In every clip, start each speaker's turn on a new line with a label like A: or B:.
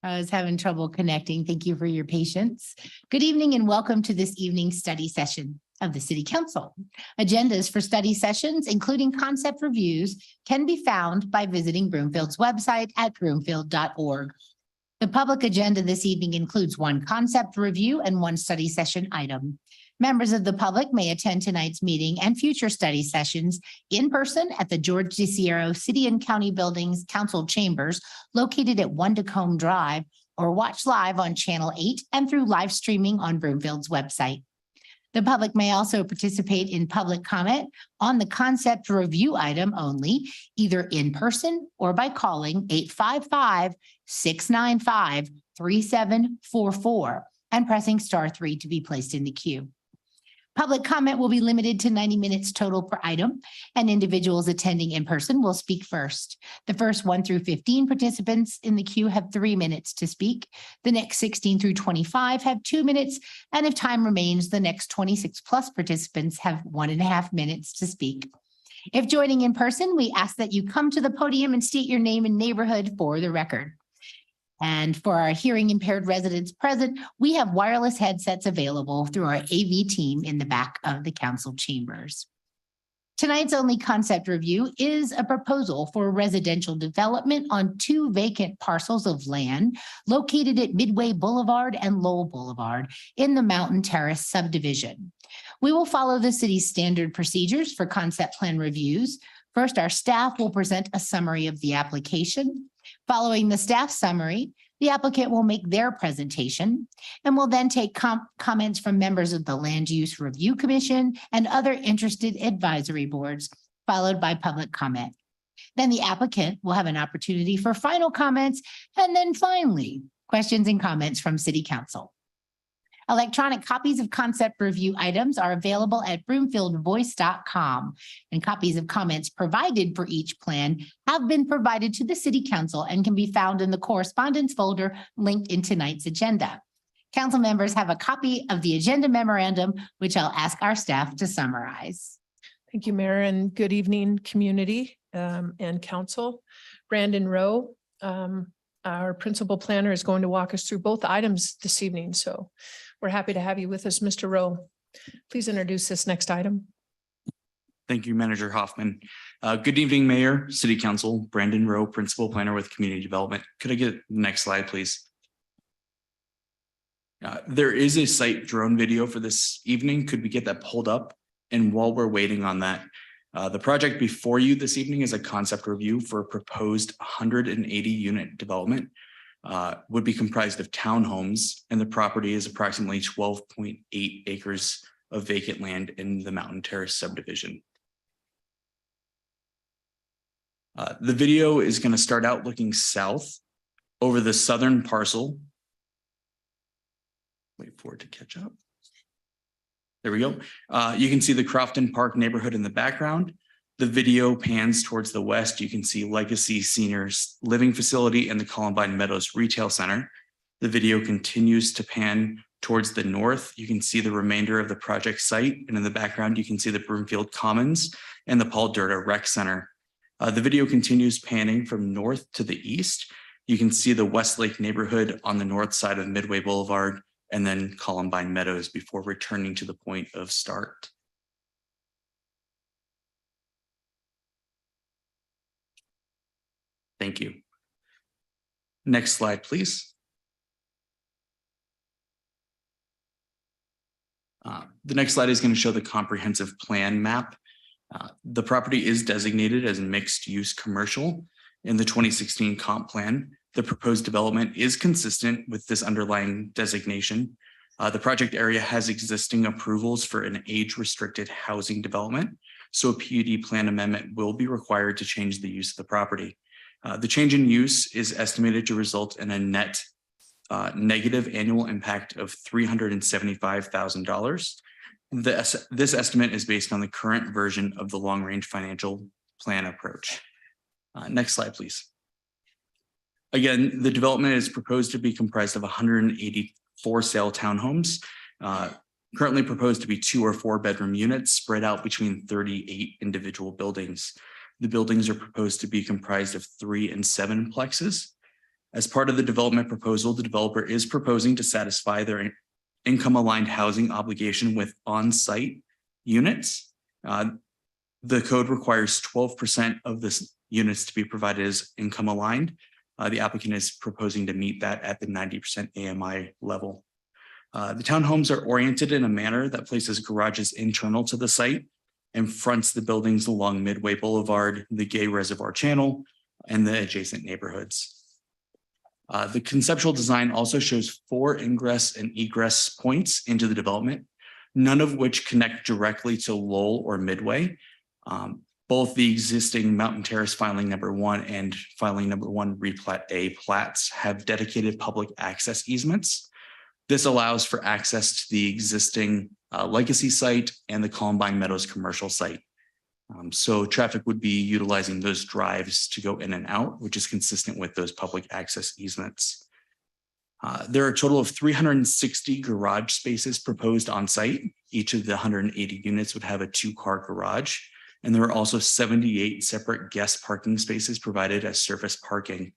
A: I was having trouble connecting. Thank you for your patience. Good evening and welcome to this evening's study session of the City Council. Agendas for study sessions, including concept reviews, can be found by visiting Broomfield's website at broomfield.org. The public agenda this evening includes one concept review and one study session item. Members of the public may attend tonight's meeting and future study sessions in person at the George DeSiero City and County Buildings Council Chambers located at 1 Tacoma Drive, or watch live on Channel 8 and through live streaming on Broomfield's website. The public may also participate in public comment on the concept review item only, either in person or by calling 855-695-3744 and pressing *3 to be placed in the queue. Public comment will be limited to 90 minutes total per item, and individuals attending in person will speak first. The first 1 through 15 participants in the queue have 3 minutes to speak. The next 16 through 25 have 2 minutes, and if time remains, the next 26 plus participants have 1.5 minutes to speak. If joining in person, we ask that you come to the podium and state your name and neighborhood for the record. And for our hearing impaired residents present, we have wireless headsets available through our AV team in the back of the council chambers. Tonight's only concept review is a proposal for residential development on 2 vacant parcels of land located at Midway Boulevard and Lowell Boulevard in the Mountain Terrace subdivision. We will follow the city's standard procedures for concept plan reviews. First, our staff will present a summary of the application. Following the staff summary, the applicant will make their presentation and will then take comments from members of the Land Use Review Commission and other interested advisory boards, followed by public comment. Then the applicant will have an opportunity for final comments, and then finally, questions and comments from City Council. Electronic copies of concept review items are available at broomfieldvoice.com, and copies of comments provided for each plan have been provided to the City Council and can be found in the correspondence folder linked in tonight's agenda. Council members have a copy of the agenda memorandum, which I'll ask our staff to summarize.
B: Thank you, Mayor, and good evening, community and council. Brandon Rowe, our principal planner, is going to walk us through both items this evening. So we're happy to have you with us, Mr. Rowe. Please introduce this next item.
C: Thank you, Manager Hoffman. Good evening, Mayor, City Council. Brandon Rowe, Principal Planner with Community Development. Could I get the next slide, please? There is a site drone video for this evening. Could we get that pulled up? And while we're waiting on that, the project before you this evening is a concept review for a proposed 180 unit development. Would be comprised of townhomes, and the property is approximately 12.8 acres of vacant land in the Mountain Terrace subdivision. The video is going to start out looking south over the southern parcel. Wait for it to catch up. There we go. You can see the Crofton Park neighborhood in the background. The video pans towards the west. You can see Legacy Seniors Living Facility and the Columbine Meadows Retail Center. The video continues to pan towards the north. You can see the remainder of the project site. And in the background, you can see the Broomfield Commons and the Paul Durda Rec Center. The video continues panning from north to the east. You can see the Westlake neighborhood on the north side of Midway Boulevard and then Columbine Meadows before returning to the point of start. Thank you. Next slide, please. The next slide is going to show the comprehensive plan map. The property is designated as mixed use commercial in the 2016 comp plan. The proposed development is consistent with this underlying designation. The project area has existing approvals for an age-restricted housing development, so a PUD plan amendment will be required to change the use of the property. The change in use is estimated to result in a net negative annual impact of $375,000. This estimate is based on the current version of the long-range financial plan approach. Next slide, please. Again, the development is proposed to be comprised of 180 for-sale townhomes, currently proposed to be 2 or 4 bedroom units spread out between 38 individual buildings. The buildings are proposed to be comprised of 3 and 7 plexes. As part of the development proposal, the developer is proposing to satisfy their income-aligned housing obligation with on-site units. The code requires 12% of this units to be provided as income-aligned. The applicant is proposing to meet that at the 90% AMI level. The townhomes are oriented in a manner that places garages internal to the site and fronts the buildings along Midway Boulevard, the Gay Reservoir Channel, and the adjacent neighborhoods. The conceptual design also shows 4 ingress and egress points into the development, none of which connect directly to Lowell or Midway. Both the existing Mountain Terrace filing number 1 and filing number 1 replat A plats have dedicated public access easements. This allows for access to the existing Legacy site and the Columbine Meadows commercial site. So traffic would be utilizing those drives to go in and out, which is consistent with those public access easements. There are a total of 360 garage spaces proposed on site. Each of the 180 units would have a 2-car garage. And there are also 78 separate guest parking spaces provided as surface parking.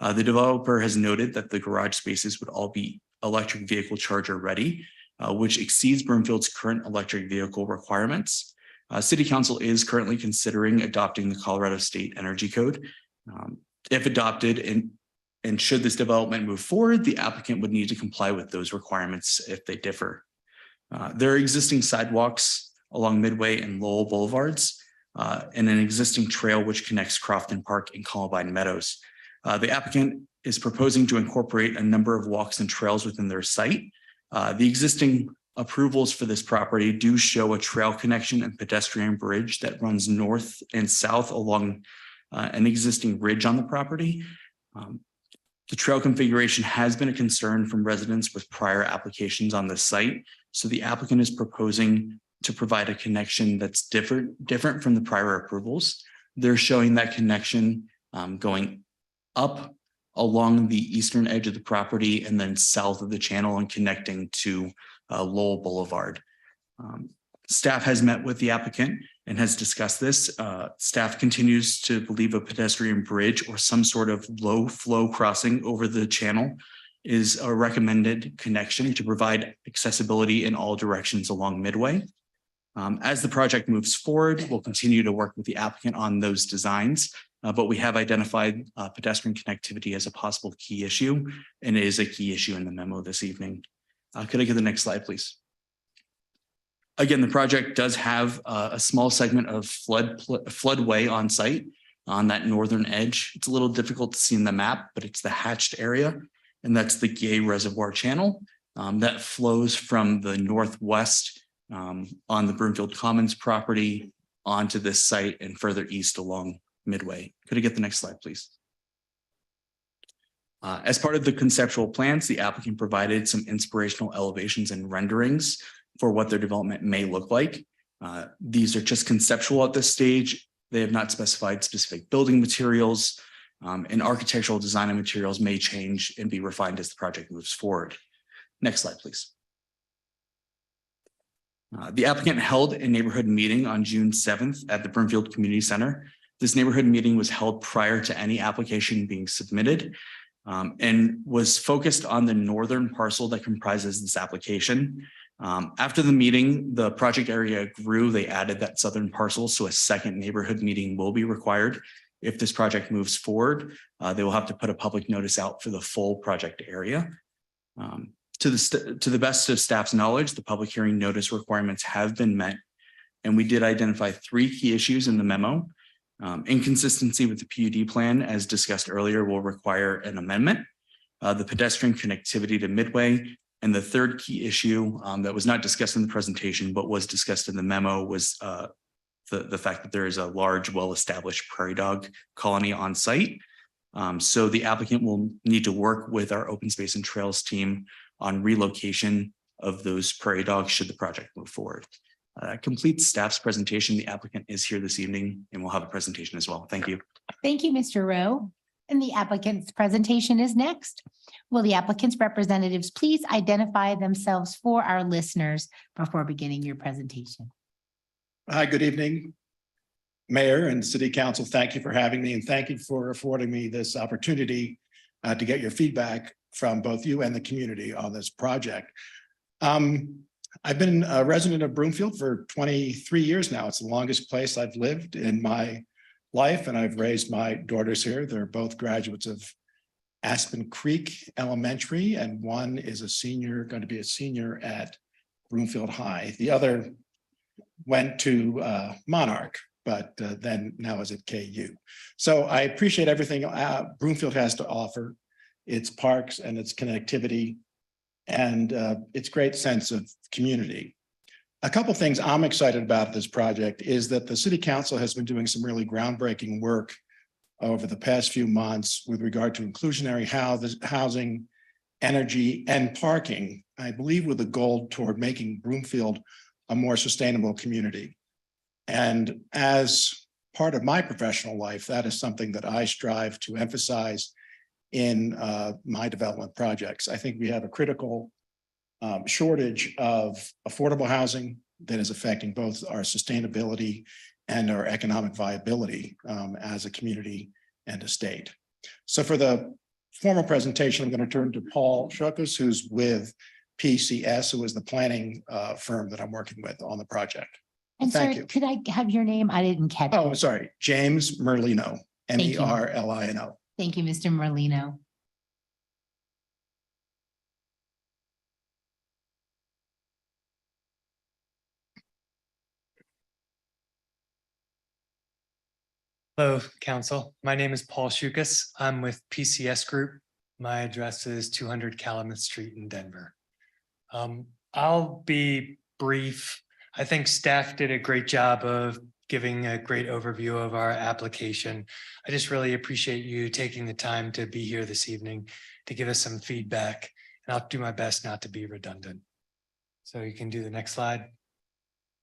C: The developer has noted that the garage spaces would all be electric vehicle charger ready, which exceeds Broomfield's current electric vehicle requirements. City Council is currently considering adopting the Colorado State Energy Code. If adopted and should this development move forward, the applicant would need to comply with those requirements if they differ. There are existing sidewalks along Midway and Lowell Boulevards and an existing trail which connects Crofton Park and Columbine Meadows. The applicant is proposing to incorporate a number of walks and trails within their site. The existing approvals for this property do show a trail connection and pedestrian bridge that runs north and south along an existing ridge on the property. The trail configuration has been a concern from residents with prior applications on the site. So the applicant is proposing to provide a connection that's different from the prior approvals. They're showing that connection going up along the eastern edge of the property and then south of the channel and connecting to Lowell Boulevard. Staff has met with the applicant and has discussed this. Staff continues to believe a pedestrian bridge or some sort of low flow crossing over the channel is a recommended connection to provide accessibility in all directions along Midway. As the project moves forward, we'll continue to work with the applicant on those designs, but we have identified pedestrian connectivity as a possible key issue, and it is a key issue in the memo this evening. Could I get the next slide, please? Again, the project does have a small segment of floodway on site on that northern edge. It's a little difficult to see in the map, but it's the hatched area, and that's the Gay Reservoir Channel that flows from the northwest on the Broomfield Commons property onto this site and further east along Midway. Could I get the next slide, please? As part of the conceptual plans, the applicant provided some inspirational elevations and renderings for what their development may look like. These are just conceptual at this stage. They have not specified specific building materials, and architectural design and materials may change and be refined as the project moves forward. Next slide, please. The applicant held a neighborhood meeting on June 7th at the Broomfield Community Center. This neighborhood meeting was held prior to any application being submitted and was focused on the northern parcel that comprises this application. After the meeting, the project area grew. They added that southern parcel, so a second neighborhood meeting will be required. If this project moves forward, they will have to put a public notice out for the full project area. To the best of staff's knowledge, the public hearing notice requirements have been met, and we did identify 3 key issues in the memo. Inconsistency with the PUD plan, as discussed earlier, will require an amendment. The pedestrian connectivity to Midway, and the third key issue that was not discussed in the presentation but was discussed in the memo was the fact that there is a large, well-established prairie dog colony on site. So the applicant will need to work with our open space and trails team on relocation of those prairie dogs should the project move forward. Completes staff's presentation. The applicant is here this evening and we'll have a presentation as well. Thank you.
A: Thank you, Mr. Rowe. And the applicant's presentation is next. Will the applicant's representatives please identify themselves for our listeners before beginning your presentation?
D: Hi, good evening. Mayor and City Council, thank you for having me and thank you for affording me this opportunity to get your feedback from both you and the community on this project. I've been a resident of Broomfield for 23 years now. It's the longest place I've lived in my life, and I've raised my daughters here. They're both graduates of Aspen Creek Elementary, and one is going to be a senior at Broomfield High. The other went to Monarch, but then now is at KU. So I appreciate everything Broomfield has to offer, its parks and its connectivity, and its great sense of community. A couple things I'm excited about this project is that the City Council has been doing some really groundbreaking work over the past few months with regard to inclusionary housing, energy, and parking, I believe with a goal toward making Broomfield a more sustainable community. And as part of my professional life, that is something that I strive to emphasize in my development projects. I think we have a critical shortage of affordable housing that is affecting both our sustainability and our economic viability as a community and a state. So for the formal presentation, I'm going to turn to Paul Shukas, who's with PCS, who is the planning firm that I'm working with on the project.
A: And
D: Thank
A: sir,
D: you.
A: could I have your name? I didn't catch.
D: Oh,
A: it.
D: sorry, James Merlino,
A: Thank you.
D: Merlino.
A: Thank you, Mr. Merlino.
E: Hello, Council. My name is Paul Shukas. I'm with PCS Group. My address is 200 Calumet Street in Denver. I'll be brief. I think staff did a great job of giving a great overview of our application. I just really appreciate you taking the time to be here this evening to give us some feedback, and I'll do my best not to be redundant. So you can do the next slide.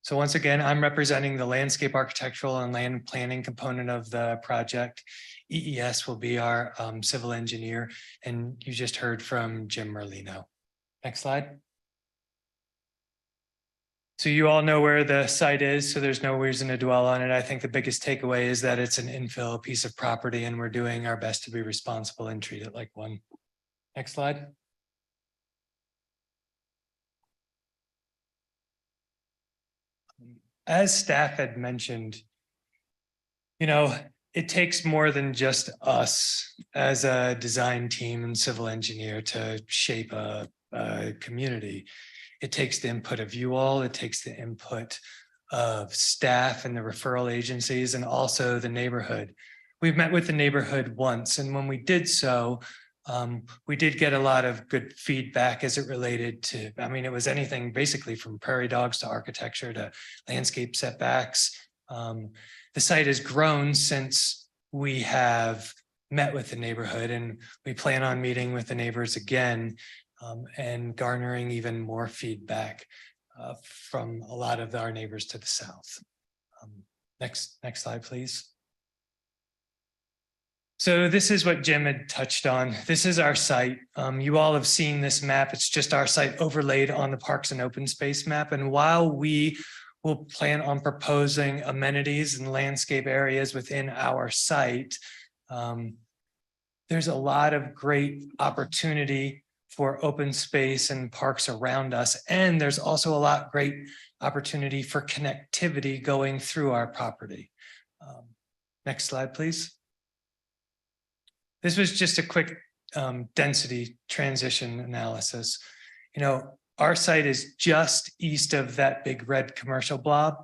E: So once again, I'm representing the landscape architectural and land planning component of the project. EES will be our civil engineer, and you just heard from Jim Merlino. Next slide. So you all know where the site is, so there's no reason to dwell on it. I think the biggest takeaway is that it's an infill piece of property, and we're doing our best to be responsible and treat it like one. Next slide. As staff had mentioned, it takes more than just us as a design team and civil engineer to shape a community. It takes the input of you all, it takes the input of staff and the referral agencies, and also the neighborhood. We've met with the neighborhood once, and when we did so, we did get a lot of good feedback as it related to, it was anything basically from prairie dogs to architecture to landscape setbacks. The site has grown since we have met with the neighborhood, and we plan on meeting with the neighbors again and garnering even more feedback from a lot of our neighbors to the south. Next slide, please. So this is what Jim had touched on. This is our site. You all have seen this map. It's just our site overlaid on the Parks and Open Space map. And while we will plan on proposing amenities and landscape areas within our site, there's a lot of great opportunity for open space and parks around us. And there's also a lot great opportunity for connectivity going through our property. Next slide, please. This was just a quick density transition analysis. Our site is just east of that big red commercial blob.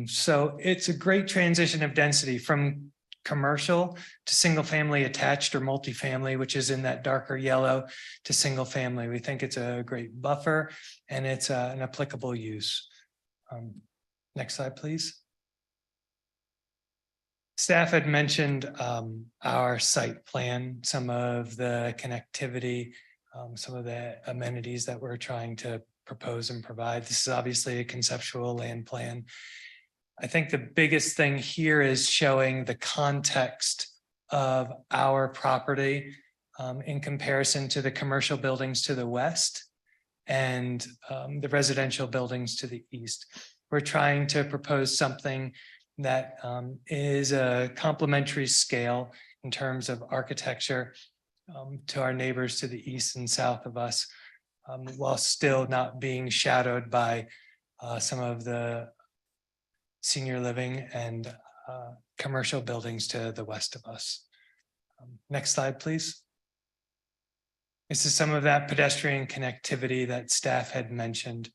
E: So it's a great transition of density from commercial to single family attached or multifamily, which is in that darker yellow, to single family. We think it's a great buffer, and it's an applicable use. Next slide, please. Staff had mentioned our site plan, some of the connectivity, some of the amenities that we're trying to propose and provide. This is obviously a conceptual land plan. I think the biggest thing here is showing the context of our property in comparison to the commercial buildings to the west and the residential buildings to the east. We're trying to propose something that is a complementary scale in terms of architecture to our neighbors to the east and south of us, while still not being shadowed by some of the senior living and commercial buildings to the west of us. Next slide, please. This is some of that pedestrian connectivity that staff had mentioned.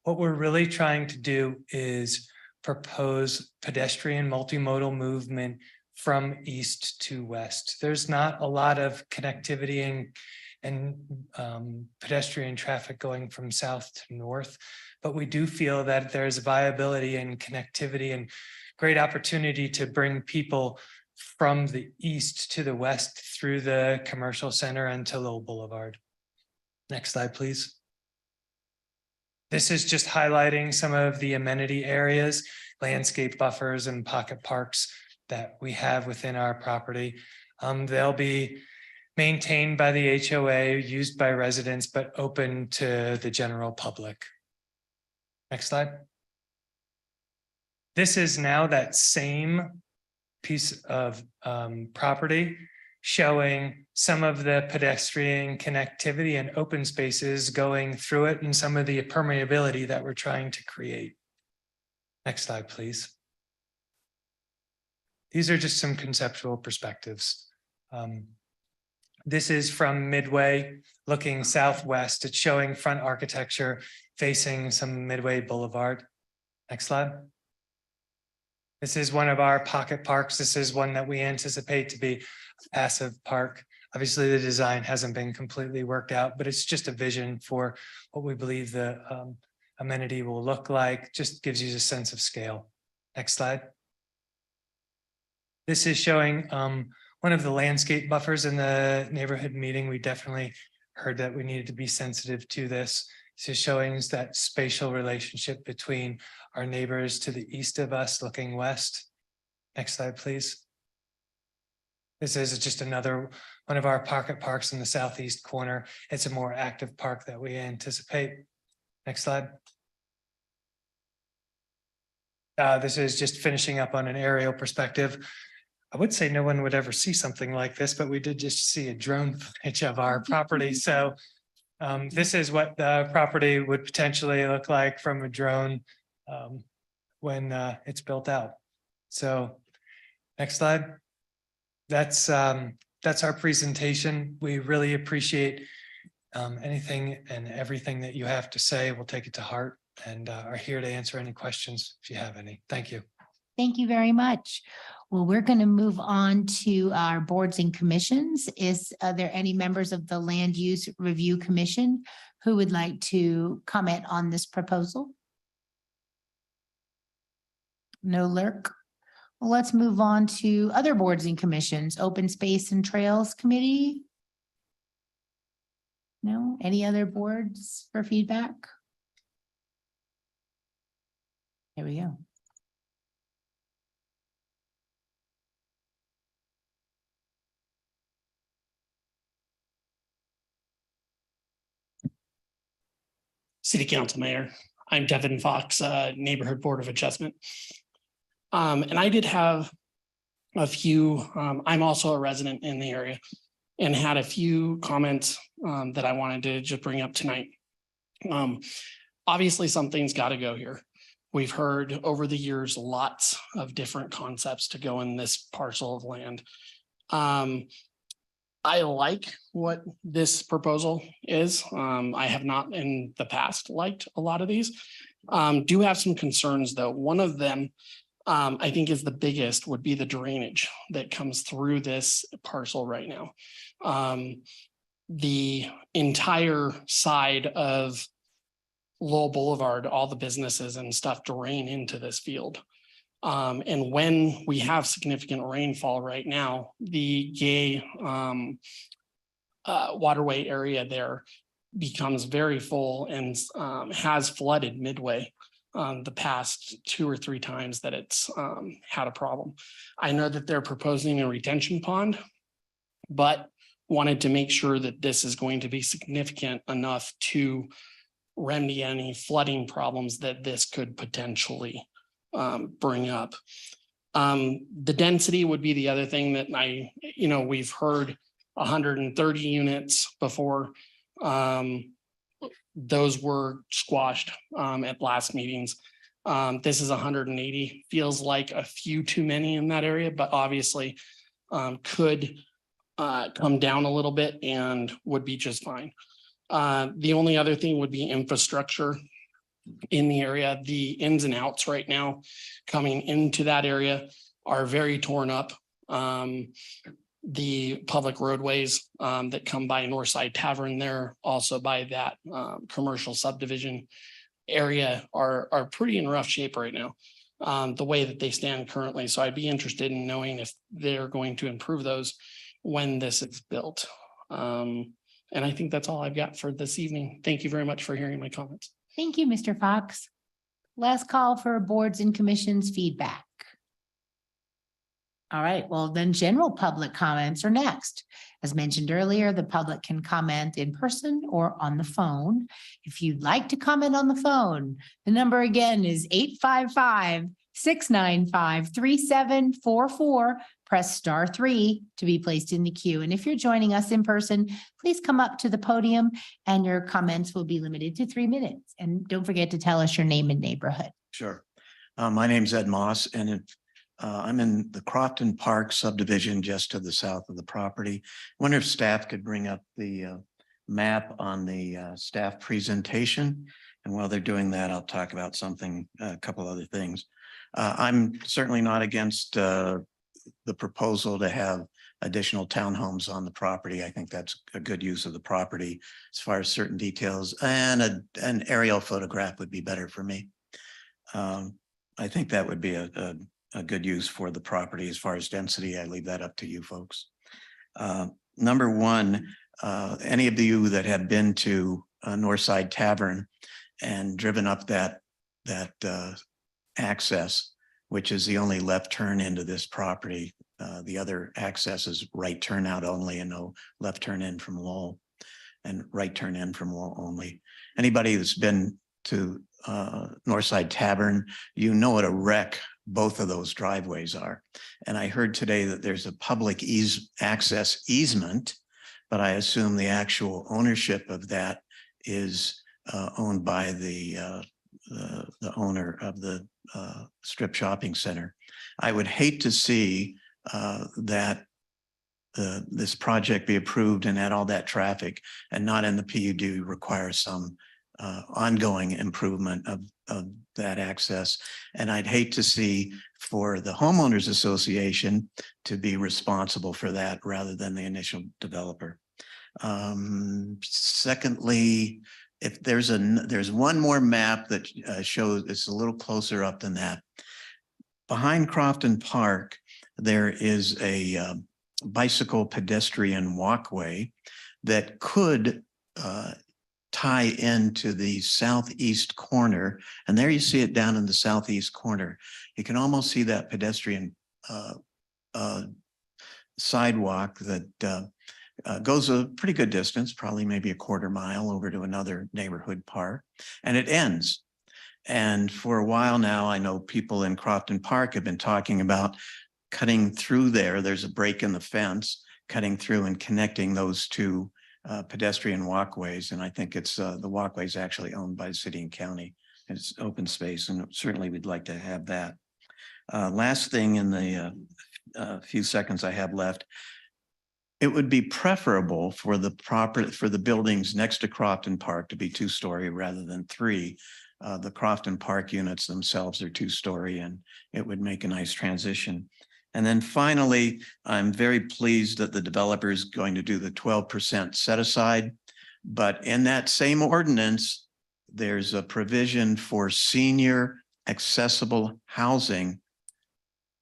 E: What we're really trying to do is propose pedestrian multimodal movement from east to west. There's not a lot of connectivity and pedestrian traffic going from south to north, but we do feel that there's viability and connectivity and great opportunity to bring people from the east to the west through the commercial center and to Lowell Boulevard. Next slide, please. This is just highlighting some of the amenity areas, landscape buffers and pocket parks that we have within our property. They'll be maintained by the HOA, used by residents, but open to the general public. Next slide. This is now that same piece of property showing some of the pedestrian connectivity and open spaces going through it and some of the permeability that we're trying to create. Next slide, please. These are just some conceptual perspectives. This is from Midway looking southwest. It's showing front architecture facing some Midway Boulevard. Next slide. This is one of our pocket parks. This is one that we anticipate to be a passive park. Obviously, the design hasn't been completely worked out, but it's just a vision for what we believe the amenity will look like. Just gives you a sense of scale. Next slide. This is showing one of the landscape buffers in the neighborhood meeting. We definitely heard that we needed to be sensitive to this. This is showing that spatial relationship between our neighbors to the east of us looking west. Next slide, please. This is just another one of our pocket parks in the southeast corner. It's a more active park that we anticipate. Next slide. This is just finishing up on an aerial perspective. I would say no one would ever see something like this, but we did just see a drone footage of our property. So this is what the property would potentially look like from a drone when it's built out. So next slide. That's our presentation. We really appreciate anything and everything that you have to say. We'll take it to heart and are here to answer any questions if you have any. Thank you.
A: Thank you very much. Well, we're going to move on to our boards and commissions. Are there any members of the Land Use Review Commission who would like to comment on this proposal? No lurk. Well, let's move on to other boards and commissions. Open Space and Trails Committee. No, any other boards for feedback? Here we go.
F: City Council Mayor. I'm Devin Fox, Neighborhood Board of Adjustment. And I did have a few, I'm also a resident in the area and had a few comments that I wanted to just bring up tonight. Obviously, something's got to go here. We've heard over the years lots of different concepts to go in this parcel of land. I like what this proposal is. I have not in the past liked a lot of these. Do have some concerns though. One of them I think is the biggest would be the drainage that comes through this parcel right now. The entire side of Lowell Boulevard, all the businesses and stuff drain into this field. And when we have significant rainfall right now, the Gay waterway area there becomes very full and has flooded Midway the past 2 or 3 times that it's had a problem. I know that they're proposing a retention pond, but wanted to make sure that this is going to be significant enough to remedy any flooding problems that this could potentially bring up. The density would be the other thing that we've heard 130 units before. Those were squashed at last meetings. This is 180, feels like a few too many in that area, but obviously could come down a little bit and would be just fine. The only other thing would be infrastructure in the area. The ins and outs right now coming into that area are very torn up. The public roadways that come by Northside Tavern there, also by that commercial subdivision area are pretty in rough shape right now, the way that they stand currently. So I'd be interested in knowing if they're going to improve those when this is built. And I think that's all I've got for this evening. Thank you very much for hearing my comments.
A: Thank you, Mr. Fox. Last call for boards and commissions feedback. All right, well, then general public comments are next. As mentioned earlier, the public can comment in person or on the phone. If you'd like to comment on the phone, the number again is 855-695-3744. Press *3 to be placed in the queue. And if you're joining us in person, please come up to the podium and your comments will be limited to 3 minutes. And don't forget to tell us your name and neighborhood.
G: Sure. My name's Ed Moss, and I'm in the Crofton Park subdivision just to the south of the property. Wonder if staff could bring up the map on the staff presentation. And while they're doing that, I'll talk about something, a couple other things. I'm certainly not against the proposal to have additional townhomes on the property. I think that's a good use of the property as far as certain details, and an aerial photograph would be better for me. I think that would be a good use for the property. As far as density, I leave that up to you folks. Number one, any of you that have been to Northside Tavern and driven up that access, which is the only left turn into this property. The other access is right turn out only and no left turn in from Lowell, and right turn in from Lowell only. Anybody that's been to Northside Tavern, you know what a wreck both of those driveways are. And I heard today that there's a public access easement, but I assume the actual ownership of that is owned by the owner of the strip shopping center. I would hate to see that this project be approved and add all that traffic and not in the PUD require some ongoing improvement of that access. And I'd hate to see for the homeowners association to be responsible for that rather than the initial developer. Secondly, if there's one more map that shows it's a little closer up than that. Behind Crofton Park, there is a bicycle pedestrian walkway that could tie into the southeast corner. And there you see it down in the southeast corner. You can almost see that pedestrian sidewalk that goes a pretty good distance, probably maybe a quarter mile over to another neighborhood park, and it ends. And for a while now, I know people in Crofton Park have been talking about cutting through there. There's a break in the fence, cutting through and connecting those two pedestrian walkways. And I think it's the walkway is actually owned by the city and county. It's open space, and certainly we'd like to have that. Last thing in the few seconds I have left, it would be preferable for the buildings next to Crofton Park to be 2-story rather than 3. The Crofton Park units themselves are 2-story, and it would make a nice transition. And then finally, I'm very pleased that the developer is going to do the 12% set aside. But in that same ordinance, there's a provision for senior accessible housing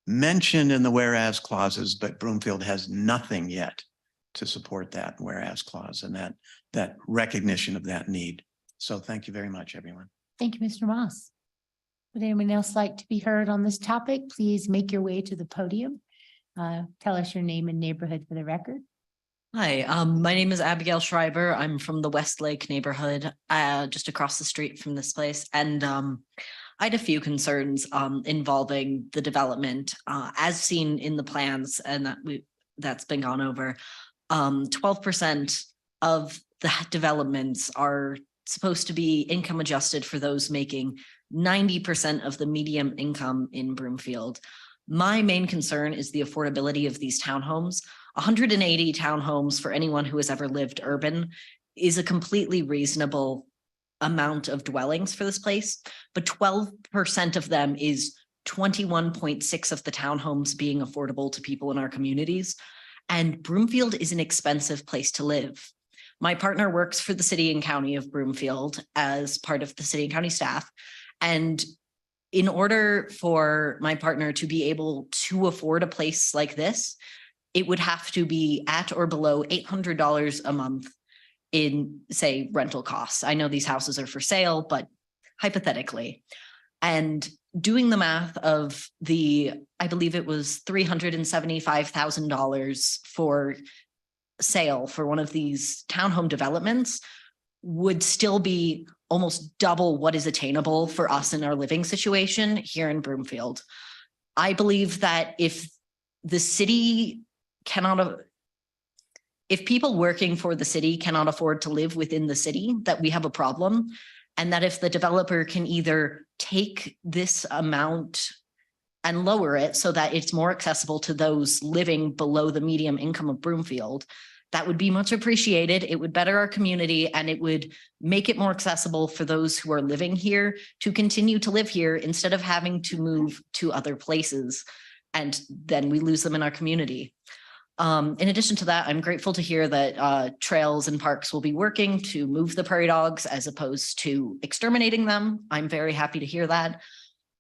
G: mentioned in the whereas clauses, but Broomfield has nothing yet to support that whereas clause and that recognition of that need. So thank you very much, everyone.
A: Thank you, Mr. Moss. Would anyone else like to be heard on this topic? Please make your way to the podium. Tell us your name and neighborhood for the record.
H: Hi, my name is Abigail Schreiber. I'm from the Westlake neighborhood, just across the street from this place. And I had a few concerns involving the development as seen in the plans and that's been gone over. 12% of the developments are supposed to be income adjusted for those making 90% of the median income in Broomfield. My main concern is the affordability of these townhomes. 180 townhomes for anyone who has ever lived urban is a completely reasonable amount of dwellings for this place, but 12% of them is 21.6 of the townhomes being affordable to people in our communities. And Broomfield is an expensive place to live. My partner works for the city and county of Broomfield as part of the city and county staff. And in order for my partner to be able to afford a place like this, it would have to be at or below $800 a month in, say, rental costs. I know these houses are for sale, but hypothetically. And doing the math of I believe it was $375,000 for sale for one of these townhome developments would still be almost double what is attainable for us in our living situation here in Broomfield. I believe that if the city if people working for the city cannot afford to live within the city, that we have a problem. And that if the developer can either take this amount and lower it so that it's more accessible to those living below the median income of Broomfield, that would be much appreciated. It would better our community and it would make it more accessible for those who are living here to continue to live here instead of having to move to other places. And then we lose them in our community. In addition to that, I'm grateful to hear that trails and parks will be working to move the prairie dogs as opposed to exterminating them. I'm very happy to hear that.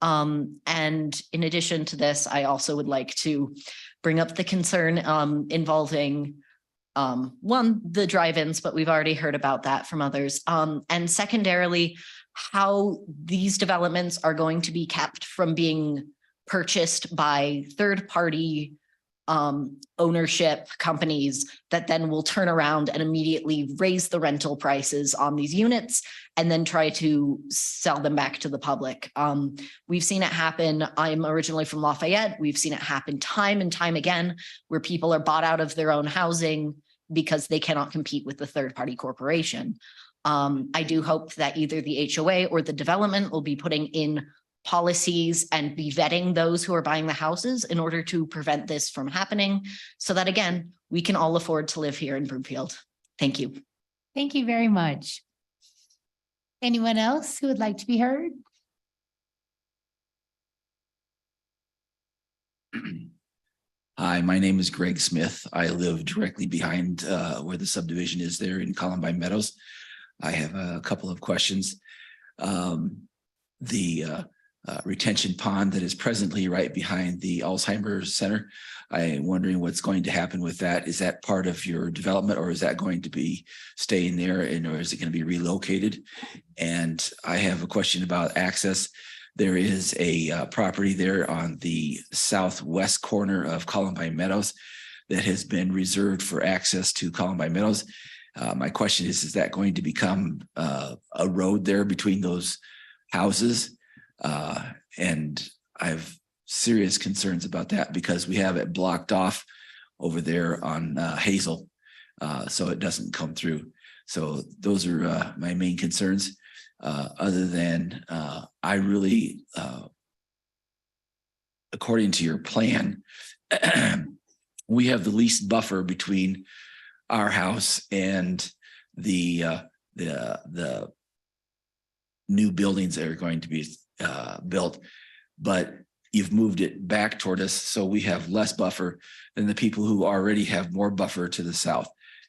H: And in addition to this, I also would like to bring up the concern involving one, the drive-ins, but we've already heard about that from others. And secondarily, how these developments are going to be kept from being purchased by third-party ownership companies that then will turn around and immediately raise the rental prices on these units and then try to sell them back to the public. We've seen it happen. I'm originally from Lafayette. We've seen it happen time and time again where people are bought out of their own housing because they cannot compete with the third-party corporation. I do hope that either the HOA or the development will be putting in policies and be vetting those who are buying the houses in order to prevent this from happening so that, again, we can all afford to live here in Broomfield. Thank you.
A: Thank you very much. Anyone else who would like to be heard?
I: Hi, my name is Greg Smith. I live directly behind where the subdivision is there in Columbine Meadows. I have a couple of questions. The retention pond that is presently right behind the Alzheimer's Center. I'm wondering what's going to happen with that. Is that part of your development or is that going to be staying there or is it going to be relocated? And I have a question about access. There is a property there on the southwest corner of Columbine Meadows that has been reserved for access to Columbine Meadows. My question is that going to become a road there between those houses? And I have serious concerns about that because we have it blocked off over there on Hazel, so it doesn't come through. So those are my main concerns. Other than I really, according to your plan, we have the least buffer between our house and the new buildings that are going to be built, but you've moved it back toward us, so we have less buffer than the people who already have more buffer to the south.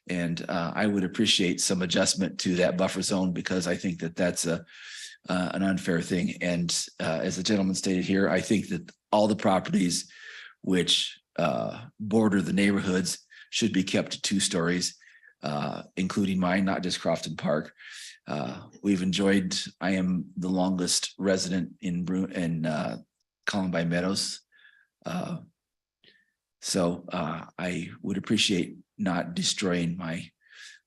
I: And I would appreciate some adjustment to that buffer zone because I think that that's an unfair thing. And as the gentleman stated here, I think that all the properties which border the neighborhoods should be kept to 2 stories, including mine, not just Crofton Park. I am the longest resident in Columbine Meadows. So I would appreciate not destroying my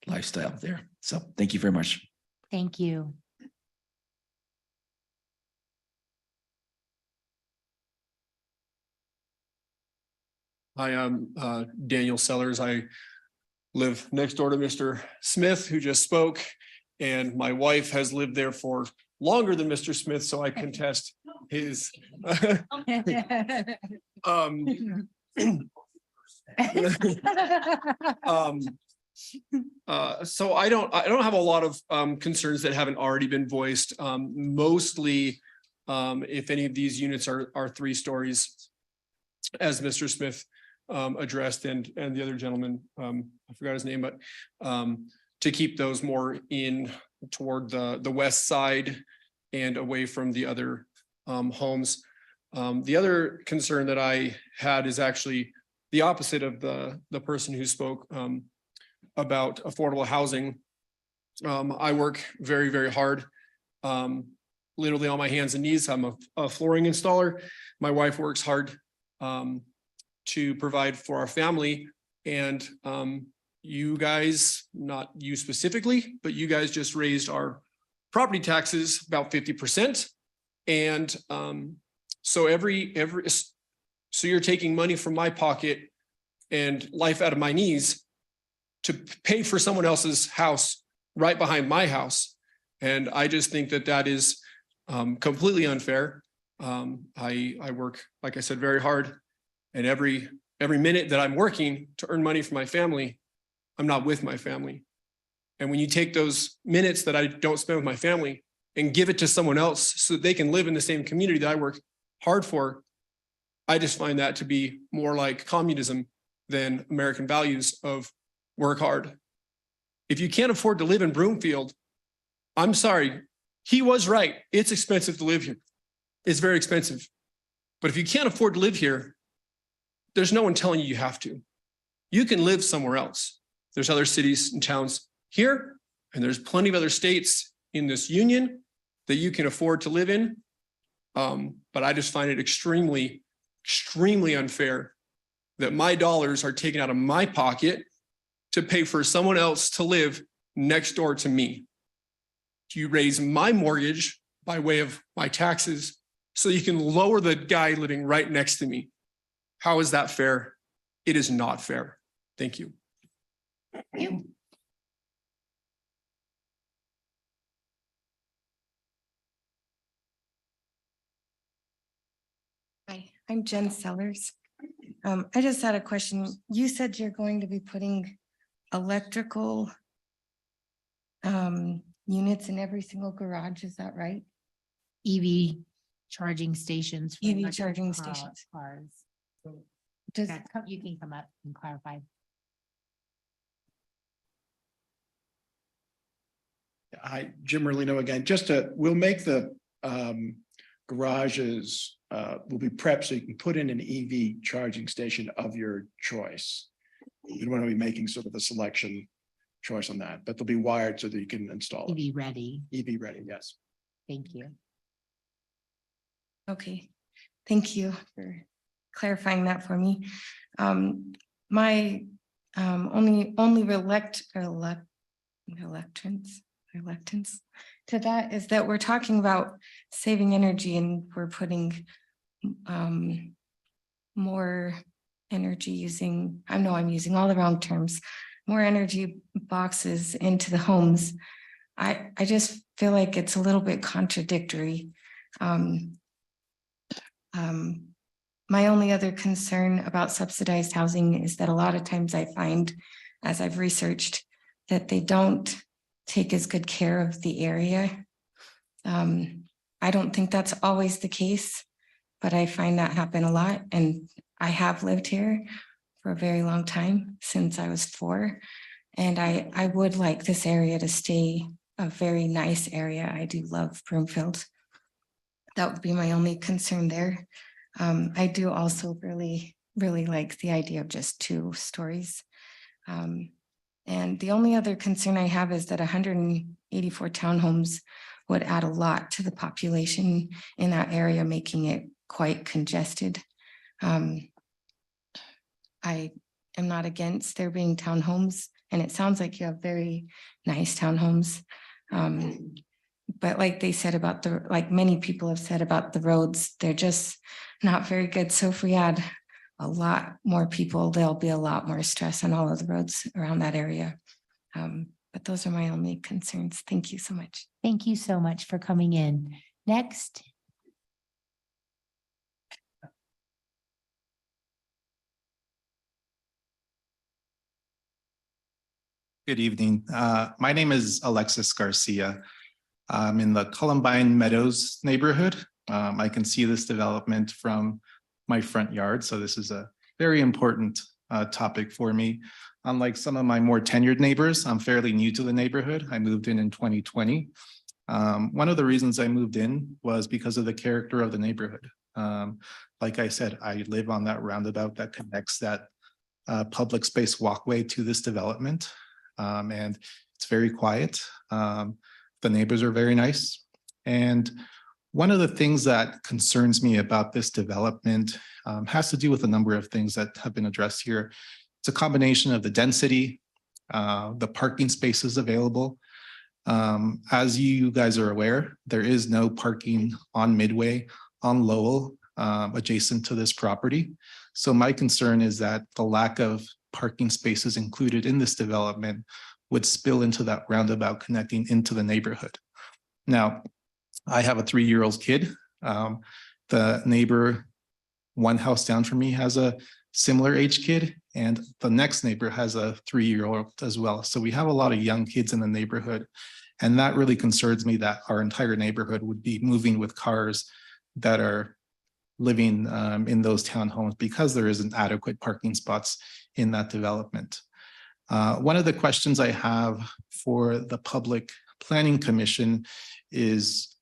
I: lifestyle there. So thank you very much.
A: Thank you.
J: Hi, I'm Daniel Sellers. I live next door to Mr. Smith, who just spoke. And my wife has lived there for longer than Mr. Smith, so I contest his. So I don't have a lot of concerns that haven't already been voiced. Mostly, if any of these units are 3 stories, as Mr. Smith addressed and the other gentleman, I forgot his name, but to keep those more in toward the west side and away from the other homes. The other concern that I had is actually the opposite of the person who spoke about affordable housing. I work very, very hard, literally on my hands and knees. I'm a flooring installer. My wife works hard to provide for our family. And you guys, not you specifically, but you guys just raised our property taxes about 50%. And so so you're taking money from my pocket and life out of my knees to pay for someone else's house right behind my house. And I just think that is completely unfair. I work, like I said, very hard. And every minute that I'm working to earn money for my family, I'm not with my family. And when you take those minutes that I don't spend with my family and give it to someone else so that they can live in the same community that I work hard for, I just find that to be more like communism than American values of work hard. If you can't afford to live in Broomfield, I'm sorry, he was right. It's expensive to live here. It's very expensive. But if you can't afford to live here, there's no one telling you have to. You can live somewhere else. There's other cities and towns here, and there's plenty of other states in this union that you can afford to live in. But I just find it extremely, extremely unfair that my dollars are taken out of my pocket to pay for someone else to live next door to me. You raise my mortgage by way of my taxes so you can lower the guy living right next to me. How is that fair? It is not fair. Thank you.
K: Hi, I'm Jen Sellers. I just had a question. You said you're going to be putting electrical units in every single garage, is that right?
A: EV charging stations. for
K: EV
A: electric
K: charging
A: car-
K: stations.
A: Cars.
K: Does,
A: You can come up and clarify.
D: Hi, Jim Merlino again. We'll make the garages will be prepped so you can put in an EV charging station of your choice. You don't want to be making sort of a selection choice on that, but they'll be wired so that you can install it.
A: EV ready.
D: EV ready, yes.
A: Thank you.
K: okay, thank you for clarifying that for me. My only reluctance to that is that we're talking about saving energy and we're putting more energy using, I know I'm using all the wrong terms, more energy boxes into the homes. I just feel like it's a little bit contradictory. My only other concern about subsidized housing is that a lot of times I find, as I've researched, that they don't take as good care of the area. I don't think that's always the case, but I find that happen a lot. And I have lived here for a very long time, since I was 4. And I would like this area to stay a very nice area. I do love Broomfield. That would be my only concern there. I do also really like the idea of just 2 stories. And the only other concern I have is that 184 townhomes would add a lot to the population in that area, making it quite congested. I am not against there being townhomes, and it sounds like you have very nice townhomes. But like they said about like many people have said about the roads, they're just not very good. So if we add a lot more people, there'll be a lot more stress on all of the roads around that area. But those are my only concerns. Thank you so much.
A: Thank you so much for coming in. Next.
L: Good evening. My name is Alexis Garcia. I'm in the Columbine Meadows neighborhood. I can see this development from my front yard, so this is a very important topic for me. Unlike some of my more tenured neighbors, I'm fairly new to the neighborhood. I moved in 2020. One of the reasons I moved in was because of the character of the neighborhood. Like I said, I live on that roundabout that connects that public space walkway to this development. And it's very quiet. The neighbors are very nice. And one of the things that concerns me about this development has to do with a number of things that have been addressed here. It's a combination of the density, the parking spaces available. As you guys are aware, there is no parking on Midway on Lowell adjacent to this property. So my concern is that the lack of parking spaces included in this development would spill into that roundabout connecting into the neighborhood. Now, I have a 3-year-old kid. The neighbor, one house down from me, has a similar age kid, and the next neighbor has a 3-year-old as well. So we have a lot of young kids in the neighborhood. And that really concerns me that our entire neighborhood would be moving with cars that are living in those townhomes because there isn't adequate parking spots in that development. One of the questions I have for the Public Planning Commission is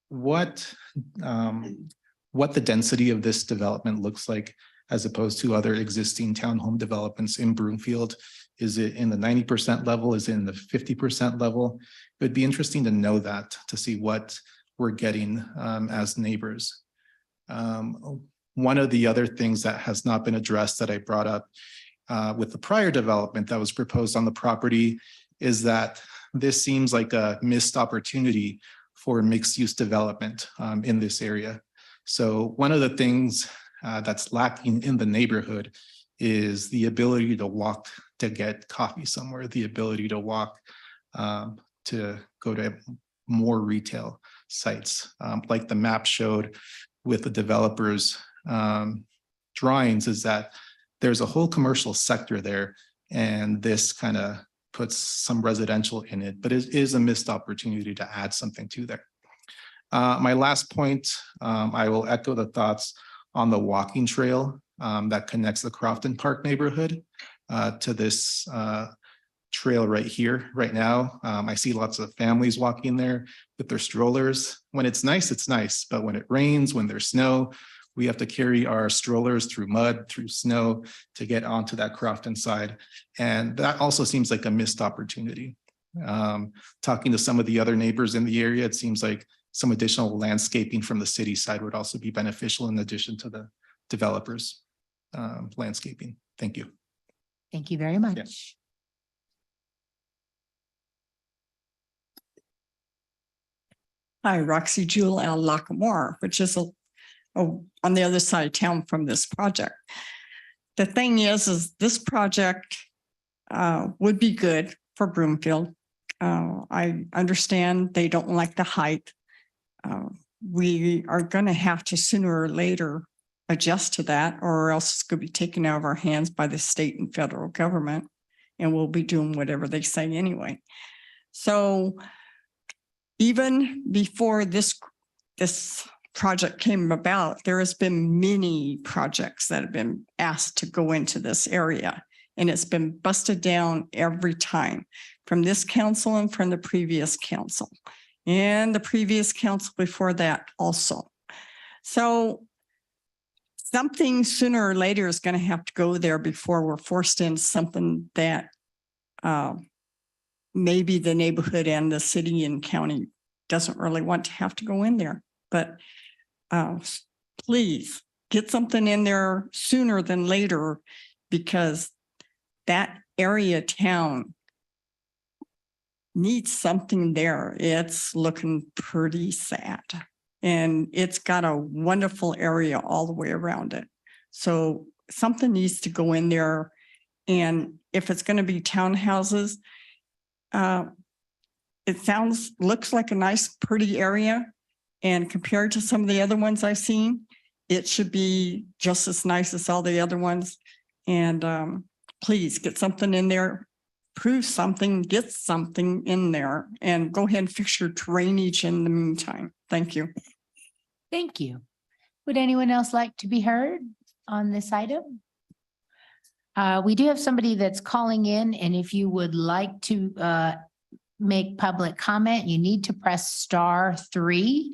L: what the density of this development looks like as opposed to other existing townhome developments in Broomfield. Is it in the 90% level? Is it in the 50% level? It would be interesting to know that, to see what we're getting as neighbors. One of the other things that has not been addressed that I brought up with the prior development that was proposed on the property is that this seems like a missed opportunity for mixed use development in this area. So one of the things that's lacking in the neighborhood is the ability to walk to get coffee somewhere, the ability to walk to go to more retail sites. Like the map showed with the developers' drawings, is that there's a whole commercial sector there, and this kind of puts some residential in it, but it is a missed opportunity to add something to there. My last point, I will echo the thoughts on the walking trail that connects the Crofton Park neighborhood to this trail right here, right now. I see lots of families walking there with their strollers. When it's nice, but when it rains, when there's snow, we have to carry our strollers through mud, through snow to get onto that Crofton side. And that also seems like a missed opportunity. Talking to some of the other neighbors in the area, it seems like some additional landscaping from the city side would also be beneficial in addition to the developers' landscaping. Thank you.
A: Thank you very much.
L: Yeah.
M: Hi, Roxy Jewel L. Lackamore, which is on the other side of town from this project. The thing is this project would be good for Broomfield. I understand they don't like the height. We are going to have to sooner or later adjust to that, or else it's going to be taken out of our hands by the state and federal government, and we'll be doing whatever they say anyway. So even before this project came about, there has been many projects that have been asked to go into this area, and it's been busted down every time from this council and from the previous council and the previous council before that also. So something sooner or later is going to have to go there before we're forced into something that maybe the neighborhood and the city and county doesn't really want to have to go in there. But please get something in there sooner than later, because that area town needs something there. It's looking pretty sad, and it's got a wonderful area all the way around it. So something needs to go in there. And if it's going to be townhouses, it looks like a nice, pretty area. And compared to some of the other ones I've seen, it should be just as nice as all the other ones. And please get something in there, prove something, get something in there, and go ahead and fix your drainage in the meantime. Thank you.
A: Thank you. Would anyone else like to be heard on this item? We do have somebody that's calling in, and if you would like to make public comment, you need to press *3,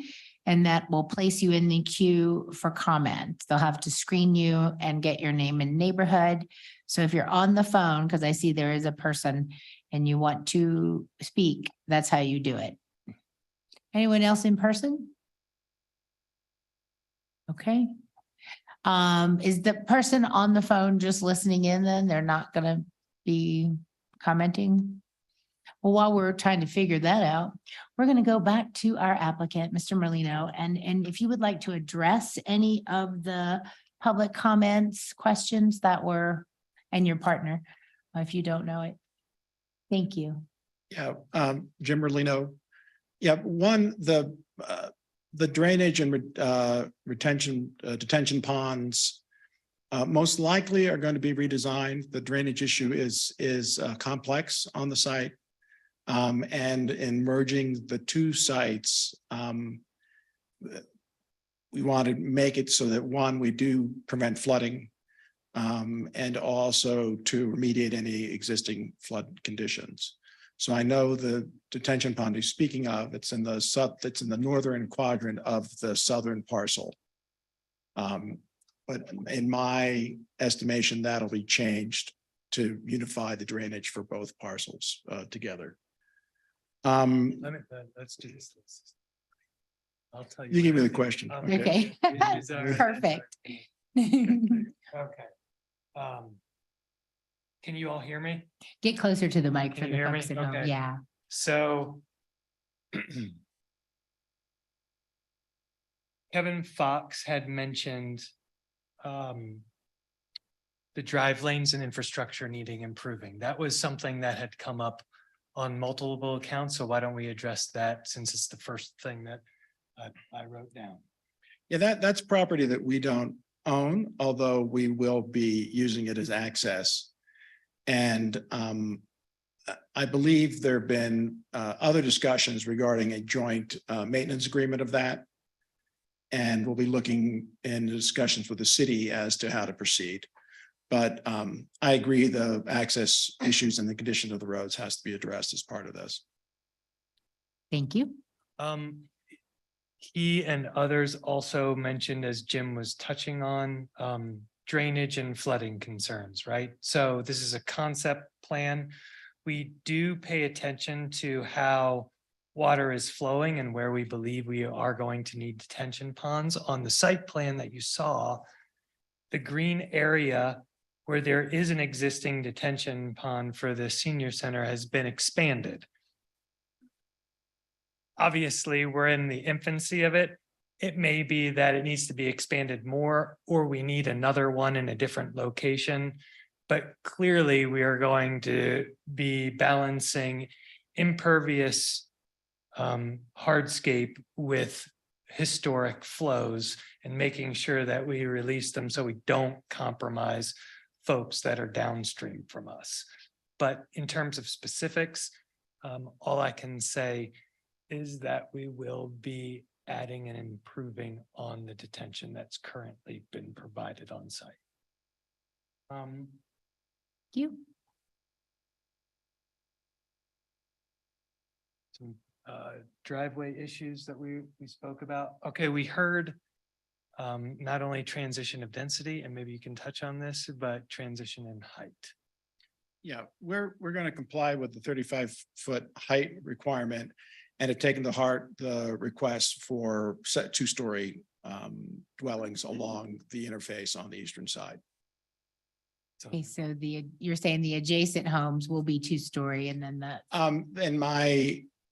A: and that will place you in the queue for comment. They'll have to screen you and get your name and neighborhood. So if you're on the phone, because I see there is a person and you want to speak, that's how you do it. Anyone else in person? Okay. Is the person on the phone just listening in then? They're not gonna be commenting? Well, while we're trying to figure that out, we're gonna go back to our applicant, Mr. Merlino, and if you would like to address any of the public comments, questions that were, and your partner, if you don't know it. Thank you.
D: Yeah, Jim Merlino. Yeah, one, the drainage and detention ponds most likely are going to be redesigned. The drainage issue is complex on the site. And in merging the two sites, we want to make it so that, one, we do prevent flooding, and also to remediate any existing flood conditions. So I know the detention pond he's speaking of, it's in the northern quadrant of the southern parcel. But in my estimation, that'll be changed to unify the drainage for both parcels together.
E: Let's do this. I'll tell you.
D: You give me the question.
A: Okay, perfect.
E: Okay. Can you all hear me?
A: Get closer to the mic for
E: Can you
A: the
E: hear me?
A: folks at home.
E: Okay.
A: Yeah.
E: So Kevin Fox had mentioned the drive lanes and infrastructure needing improving. That was something that had come up on multiple accounts. So why don't we address that, since it's the first thing that I wrote down?
D: Yeah, that's property that we don't own, although we will be using it as access. And I believe there have been other discussions regarding a joint maintenance agreement of that. And we'll be looking in discussions with the city as to how to proceed. But I agree the access issues and the condition of the roads has to be addressed as part of this.
A: Thank you.
E: He and others also mentioned, as Jim was touching on, drainage and flooding concerns, right? So this is a concept plan. We do pay attention to how water is flowing and where we believe we are going to need detention ponds. On the site plan that you saw, the green area where there is an existing detention pond for the senior center has been expanded. Obviously, we're in the infancy of it. It may be that it needs to be expanded more, or we need another one in a different location. But clearly, we are going to be balancing impervious hardscape with historic flows and making sure that we release them so we don't compromise folks that are downstream from us. But in terms of specifics, all I can say is that we will be adding and improving on the detention that's currently been provided on site.
A: You.
E: Some driveway issues that we spoke about. Okay, we heard not only transition of density, and maybe you can touch on this, but transition in height.
D: Yeah, we're going to comply with the 35-foot height requirement and have taken to heart the request for set two-story dwellings along the interface on the eastern side.
A: Okay, so you're saying the adjacent homes will be two-story, and then the
D: And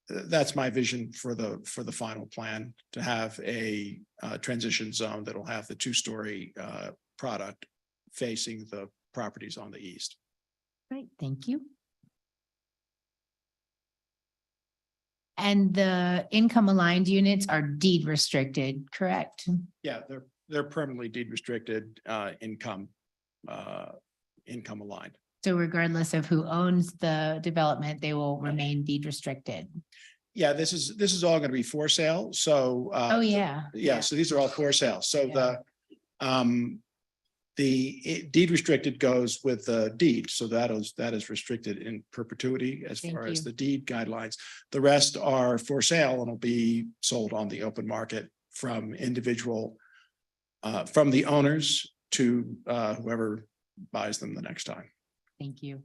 D: that's my vision for the final plan, to have a transition zone that'll have the two-story product facing the properties on the east.
A: Right, thank you. And the income aligned units are deed restricted, correct?
D: Yeah, they're permanently deed restricted, income aligned.
A: So regardless of who owns the development, they will remain deed restricted.
D: Yeah, this is all going to be for sale. So,
A: Oh, yeah.
D: yeah, so these are all for sale. So the deed restricted goes with the deed. So that is restricted in perpetuity as
A: Thank
D: far as
A: you.
D: the deed guidelines. The rest are for sale and will be sold on the open market from individual, from the owners to whoever buys them the next time.
A: Thank you.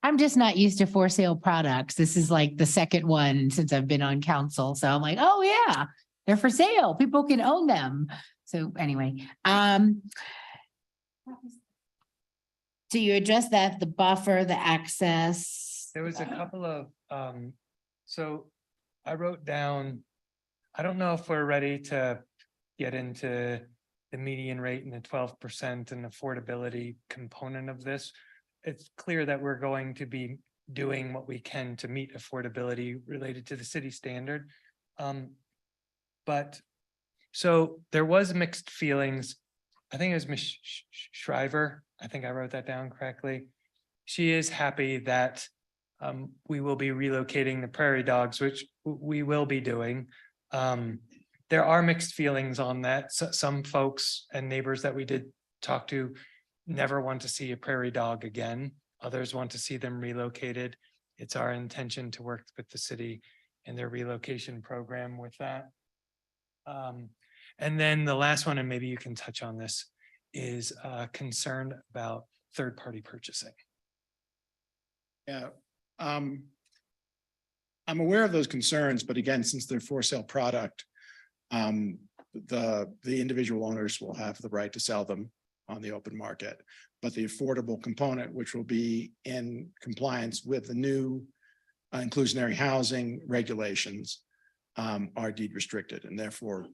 A: I'm just not used to for sale products. This is like the second one since I've been on council. So I'm like, oh yeah, they're for sale. People can own them. So anyway, so you address that, the buffer, the access.
E: There was a couple of, so I wrote down, I don't know if we're ready to get into the median rate and the 12% and affordability component of this. It's clear that we're going to be doing what we can to meet affordability related to the city standard. But so there was mixed feelings. I think it was Ms. Shriver. I think I wrote that down correctly. She is happy that we will be relocating the prairie dogs, which we will be doing. There are mixed feelings on that. Some folks and neighbors that we did talk to never want to see a prairie dog again. Others want to see them relocated. It's our intention to work with the city and their relocation program with that. And then the last one, and maybe you can touch on this, is concern about third-party purchasing.
D: Yeah. I'm aware of those concerns, but again, since they're for sale product, the individual owners will have the right to sell them on the open market. But the affordable component, which will be in compliance with the new inclusionary housing regulations, are deed restricted and therefore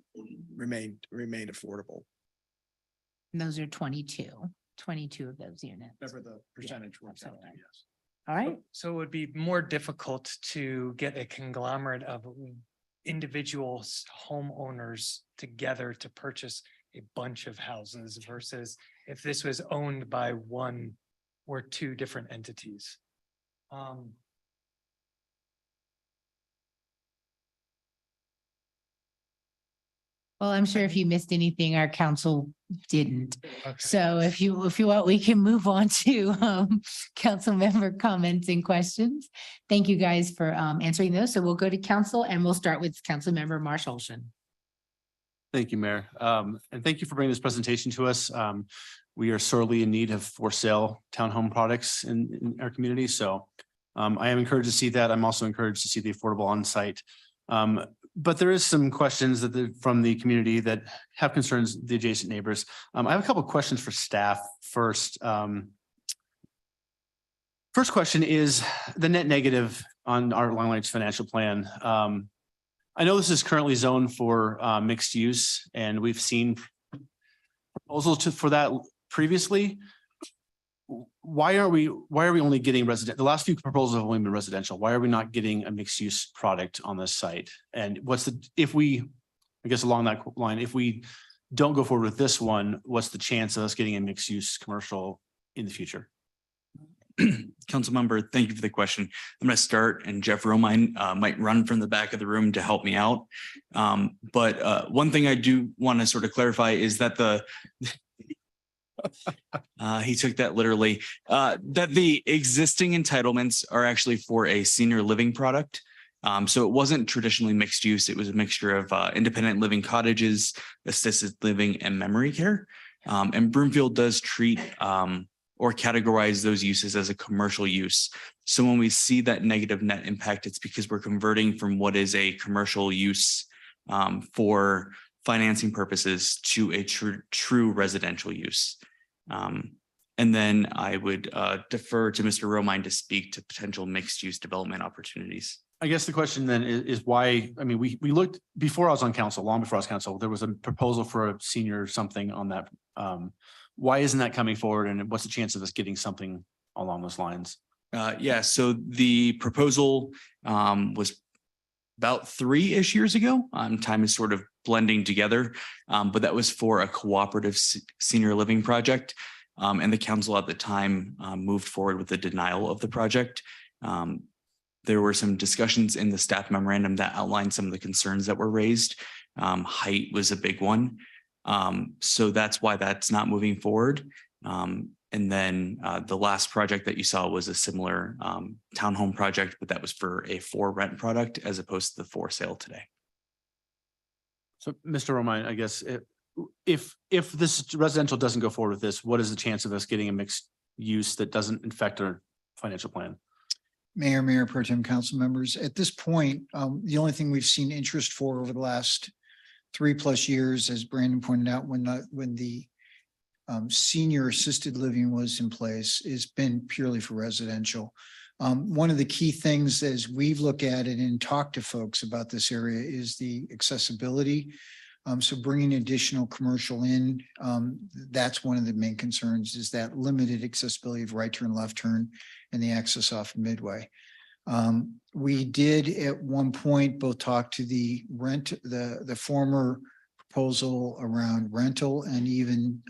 D: remain affordable.
A: And those are 22 of those units.
D: Whatever the percentage works out to,
A: absolutely.
D: yes.
A: All right.
E: So it would be more difficult to get a conglomerate of individual homeowners together to purchase a bunch of houses versus if this was owned by one or two different entities.
A: Well, I'm sure if you missed anything, our council didn't.
E: Okay.
A: So if you want, we can move on to council member comments and questions. Thank you guys for answering those. So we'll go to council and we'll start with council member Marshall Olson.
N: Thank you, Mayor. And thank you for bringing this presentation to us. We are sorely in need of for sale townhome products in our community. So I am encouraged to see that. I'm also encouraged to see the affordable on-site. But there is some questions that from the community that have concerns, the adjacent neighbors. I have a couple of questions for staff first. First question is the net negative on our long range financial plan. I know this is currently zoned for mixed use, and we've seen proposals for that previously. Why are we only getting resident? The last few proposals have only been residential. Why are we not getting a mixed use product on this site? And I guess along that line, if we don't go forward with this one, what's the chance of us getting a mixed use commercial in the future?
C: Council member, thank you for the question. I'm going to start and Jeff Romine might run from the back of the room to help me out. But one thing I do want to sort of clarify is that he took that literally, that the existing entitlements are actually for a senior living product. So it wasn't traditionally mixed use. It was a mixture of independent living cottages, assisted living, and memory care. And Broomfield does treat or categorize those uses as a commercial use. So when we see that negative net impact, it's because we're converting from what is a commercial use for financing purposes to a true residential use. And then I would defer to Mr. Romine to speak to potential mixed use development opportunities.
N: I guess the question then is why, I mean, we looked before I was on council, long before I was council, there was a proposal for a senior something on that Why isn't that coming forward? And what's the chance of us getting something along those lines?
C: Yeah, so the proposal was about 3-ish years ago. Time is sort of blending together, but that was for a cooperative senior living project. And the council at the time moved forward with the denial of the project. There were some discussions in the staff memorandum that outlined some of the concerns that were raised. Height was a big one. So that's why that's not moving forward. And then the last project that you saw was a similar townhome project, but that was for a for rent product as opposed to the for sale today.
N: So, Mr. Romine, I guess if this residential doesn't go forward with this, what is the chance of us getting a mixed use that doesn't affect our financial plan?
O: Mayor, Pro Tem council members, at this point, the only thing we've seen interest for over the last 3+ years, as Brandon pointed out, when the senior assisted living was in place, has been purely for residential. One of the key things as we've looked at it and talked to folks about this area is the accessibility. So bringing additional commercial in, that's one of the main concerns, is that limited accessibility of right turn, left turn, and the access off Midway. We did at one point both talk to the former proposal around rental, and even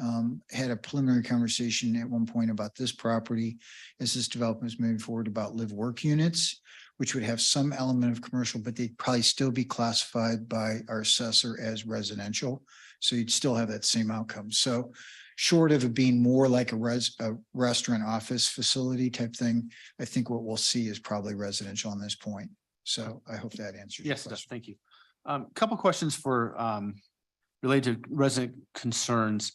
O: had a preliminary conversation at one point about this property as this development is moving forward about live work units, which would have some element of commercial, but they'd probably still be classified by our assessor as residential. So you'd still have that same outcome. So short of it being more like a restaurant office facility type thing, I think what we'll see is probably residential on this point. So I hope that answers.
N: Yes, it does. Thank you. Couple questions for related to resident concerns.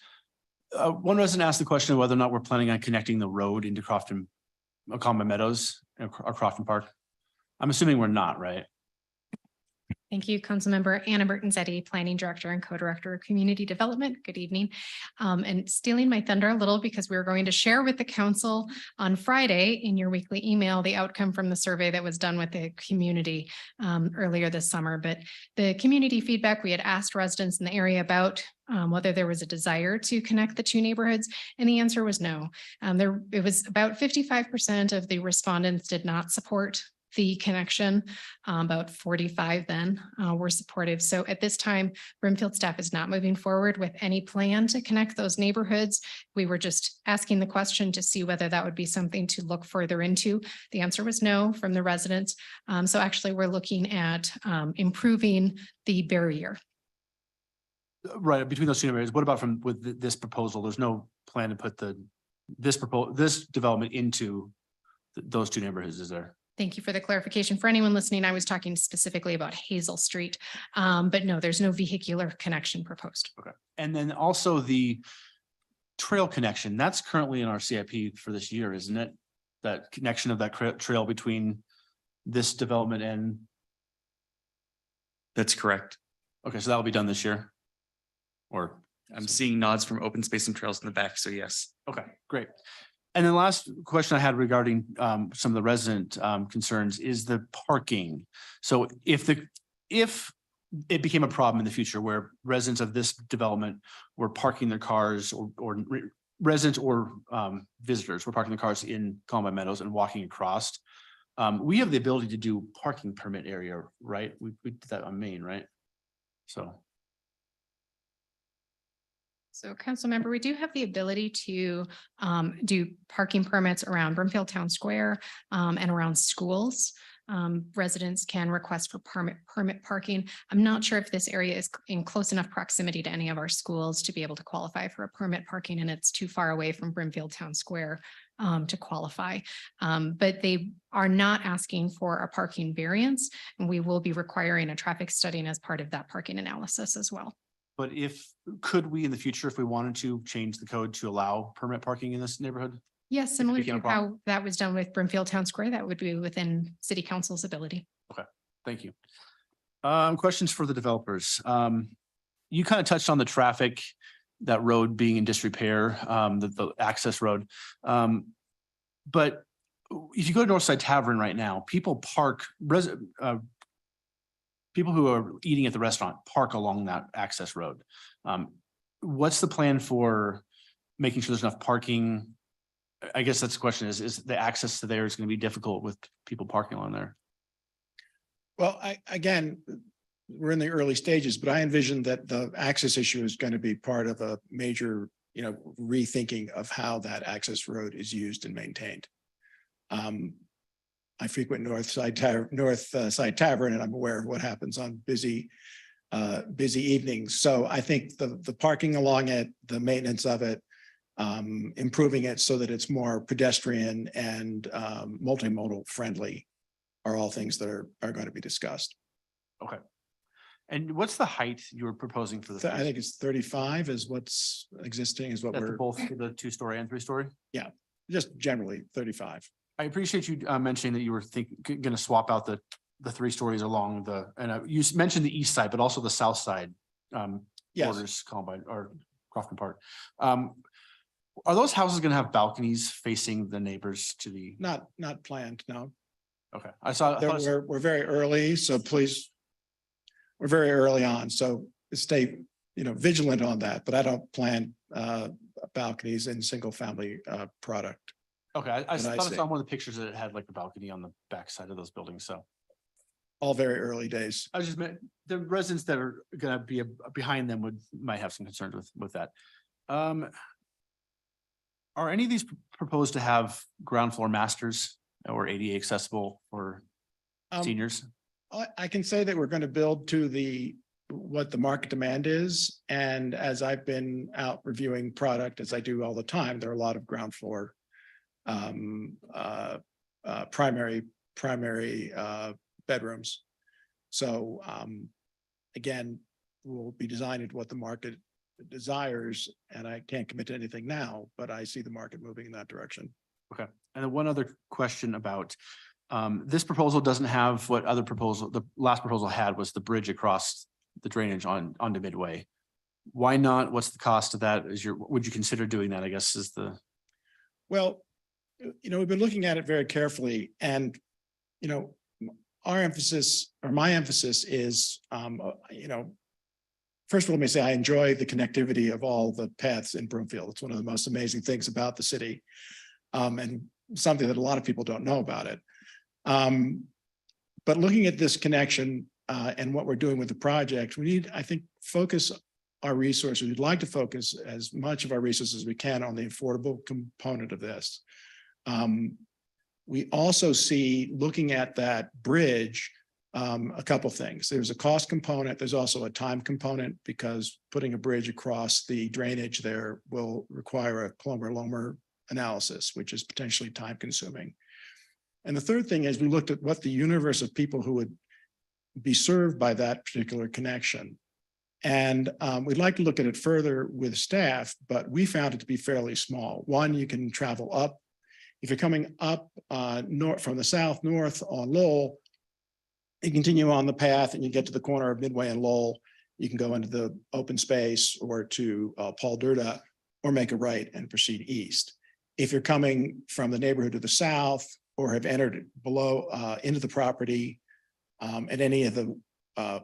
N: One resident asked the question of whether or not we're planning on connecting the road into Crofton, Columbine Meadows or Crofton Park. I'm assuming we're not, right?
P: Thank you, Councilmember Anna Burton-Zetti, Planning Director and Co-Director of Community Development. Good evening. And stealing my thunder a little, because we were going to share with the council on Friday in your weekly email the outcome from the survey that was done with the community earlier this summer. But the community feedback, we had asked residents in the area about whether there was a desire to connect the two neighborhoods, and the answer was no. It was about 55% of the respondents did not support the connection. About 45 then were supportive. So at this time, Brimfield staff is not moving forward with any plan to connect those neighborhoods. We were just asking the question to see whether that would be something to look further into. The answer was no from the residents. So actually we're looking at improving the barrier.
N: Right, between those two areas. What about with this proposal? There's no plan to put this development into those two neighborhoods, is there?
P: Thank you for the clarification. For anyone listening, I was talking specifically about Hazel Street, but no, there's no vehicular connection proposed.
N: Okay. And then also the trail connection, that's currently in our CIP for this year, isn't it? That connection of that trail between this development and.
C: That's correct.
N: Okay, so that'll be done this year? Or
C: I'm seeing nods from Open Space and Trails in the back, so yes.
N: okay, great. And then the last question I had regarding some of the resident concerns is the parking. So if it became a problem in the future where residents of this development were parking their cars or residents or visitors were parking their cars in Columbine Meadows and walking across, we have the ability to do parking permit area, right? We did that on Main, right?
P: So council member, we do have the ability to do parking permits around Brimfield Town Square and around schools. Residents can request for permit parking. I'm not sure if this area is in close enough proximity to any of our schools to be able to qualify for a permit parking, and it's too far away from Brimfield Town Square to qualify. But they are not asking for a parking variance, and we will be requiring a traffic study as part of that parking analysis as well.
N: But could we in the future, if we wanted to change the code to allow permit parking in this neighborhood?
P: Yes, similar
N: became a
P: to how that was done with Brimfield Town Square, that would be within city council's ability.
N: Okay, thank you. Questions for the developers. You kind of touched on the traffic, that road being in disrepair, the access road. But if you go to Northside Tavern right now, people park, people who are eating at the restaurant park along that access road. What's the plan for making sure there's enough parking. I guess that's the question is the access to there is going to be difficult with people parking along there?
D: Well, again, we're in the early stages, but I envision that the access issue is going to be part of a major, rethinking of how that access road is used and maintained. I frequent North Side Tavern, and I'm aware of what happens on busy evenings. So I think the parking along it, the maintenance of it, improving it so that it's more pedestrian and multimodal friendly are all things that are going to be discussed.
N: Okay. And what's the height you were proposing for the?
D: I think it's 35 is what's existing, is what we're,
N: both the 2-story and 3-story?
D: yeah, just generally 35.
N: I appreciate you mentioning that you were going to swap out the 3 stories along you mentioned the east side, but also the south side.
D: Yes.
N: Borders Columbine or Crofton Park. Are those houses going to have balconies facing the neighbors to the?
D: Not planned, no.
N: Okay, I thought
D: We're very early, so please, we're very early on, so stay, vigilant on that, but I don't plan balconies in single family product.
N: Okay, I
D: that I
N: thought I
D: see.
N: saw one of the pictures that it had like a balcony on the back side of those buildings, so.
D: All very early days.
N: I just meant the residents that are gonna be behind them might have some concerns with that. Are any of these proposed to have ground floor masters or ADA accessible for seniors?
D: I can say that we're going to build to what the market demand is. And as I've been out reviewing product, as I do all the time, there are a lot of ground floor primary bedrooms. So again, we'll be designing what the market desires, and I can't commit to anything now, but I see the market moving in that direction.
N: Okay, and then one other question about this proposal doesn't have what the last proposal had was the bridge across the drainage onto Midway. Why not? What's the cost of that? Would you consider doing that? I guess is the. Well,
D: we've been looking at it very carefully, and our emphasis, or my emphasis is, first of all, let me say I enjoy the connectivity of all the paths in Broomfield. It's one of the most amazing things about the city, and something that a lot of people don't know about it. But looking at this connection and what we're doing with the project, we need, I think, focus our resources. We'd like to focus as much of our resources as we can on the affordable component of this. We also see, looking at that bridge, a couple things. There's a cost component. There's also a time component, because putting a bridge across the drainage there will require a Clomer-Lomer analysis, which is potentially time consuming. And the third thing is we looked at what the universe of people who would be served by that particular connection. And we'd like to look at it further with staff, but we found it to be fairly small. One, you can travel up. If you're coming up north from the south north on Lowell, you continue on the path and you get to the corner of Midway and Lowell. You can go into the open space or to Paul Durda, or make a right and proceed east. If you're coming from the neighborhood to the south, or have entered below into the property at any of the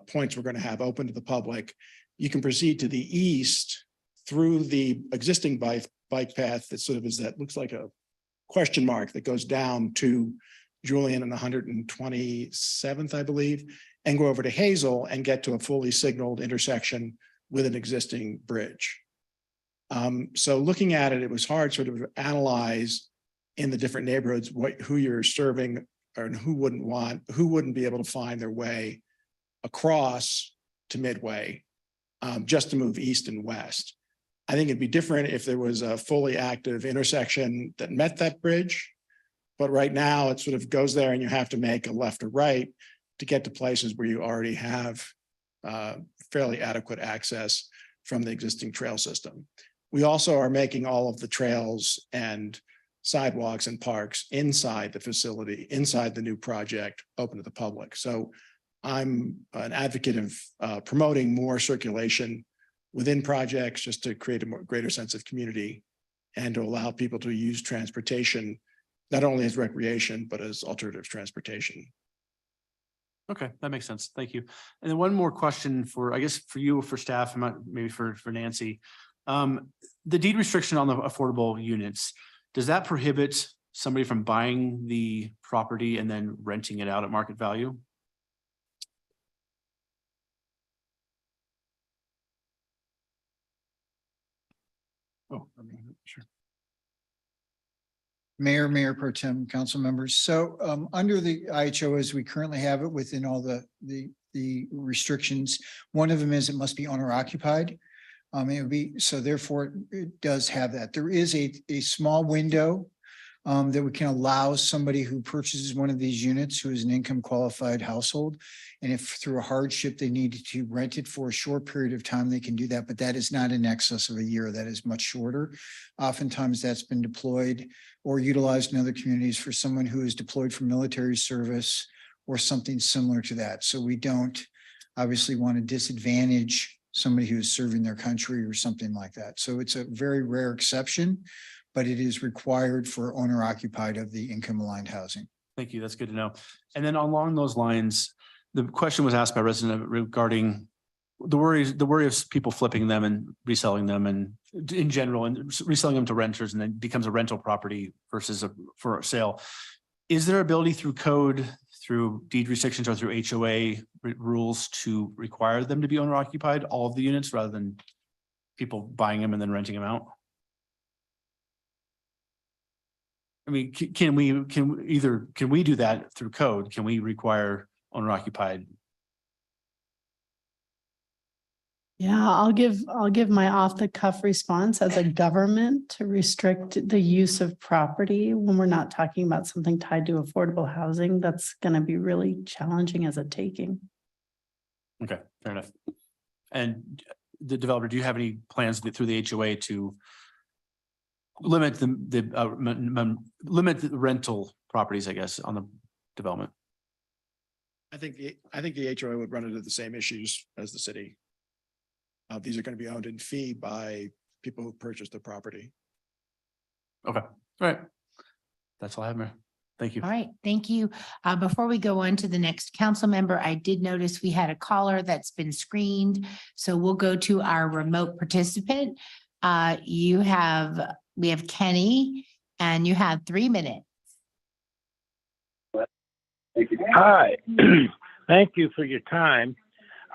D: points we're going to have open to the public, you can proceed to the east through the existing bike path that sort of looks like a question mark that goes down to Julian and 127th, I believe, and go over to Hazel and get to a fully signaled intersection with an existing bridge. So looking at it, it was hard sort of to analyze in the different neighborhoods who you're serving, or who wouldn't be able to find their way across to Midway just to move east and west. I think it'd be different if there was a fully active intersection that met that bridge. But right now it sort of goes there and you have to make a left or right to get to places where you already have fairly adequate access from the existing trail system. We also are making all of the trails and sidewalks and parks inside the facility, inside the new project, open to the public. So I'm an advocate of promoting more circulation within projects, just to create a greater sense of community and to allow people to use transportation, not only as recreation, but as alternative transportation.
N: Okay, that makes sense. Thank you. And then one more question I guess for you, for staff, and maybe for Nancy. The deed restriction on the affordable units, does that prohibit somebody from buying the property and then renting it out at market value? Oh, sure.
O: Mayor Pro Tem, council members. So under the IHO as we currently have it within all the restrictions, one of them is it must be owner occupied. It would be, so therefore it does have that. There is a small window that we can allow somebody who purchases one of these units who is an income qualified household. And if through a hardship, they need to rent it for a short period of time, they can do that, but that is not in excess of a year. That is much shorter. Oftentimes that's been deployed or utilized in other communities for someone who is deployed for military service or something similar to that. So we don't obviously want to disadvantage somebody who is serving their country or something like that. So it's a very rare exception, but it is required for owner occupied of the income aligned housing.
N: Thank you. That's good to know. And then along those lines, the question was asked by a resident regarding the worry of people flipping them and reselling them and in general and reselling them to renters and then becomes a rental property versus for sale. Is there ability through code, through deed restrictions or through HOA rules to require them to be owner occupied, all of the units rather than people buying them and then renting them out? I mean, can we do that through code? Can we require owner occupied?
Q: Yeah, I'll give my off the cuff response as a government to restrict the use of property when we're not talking about something tied to affordable housing. That's going to be really challenging as a taking.
N: Okay, fair enough. And the developer, do you have any plans through the HOA to limit limit the rental properties, I guess, on the development?
D: I think the HOA would run into the same issues as the city. These are going to be owned in fee by people who purchased the property.
N: Okay, all right. That's all I have, Mayor. Thank you.
A: All right, thank you. Before we go on to the next council member, I did notice we had a caller that's been screened. So we'll go to our remote participant. We have Kenny and you have 3 minutes.
R: Hi, thank you for your time.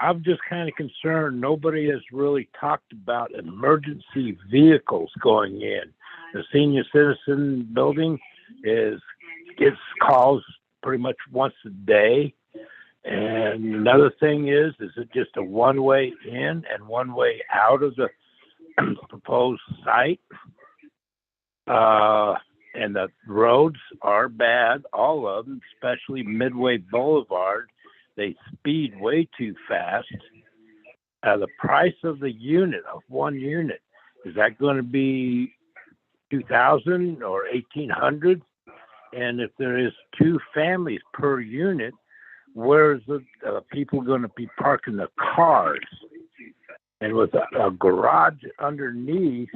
R: I'm just kind of concerned. Nobody has really talked about emergency vehicles going in. The senior citizen building gets calls pretty much once a day. And another thing is it just a one-way in and one-way out of the proposed site? And the roads are bad, all of them, especially Midway Boulevard. They speed way too fast. The price of the unit, of one unit, is that going to be $2,000 or $1,800? And if there is 2 families per unit, where's the people going to be parking the cars? And with a garage underneath,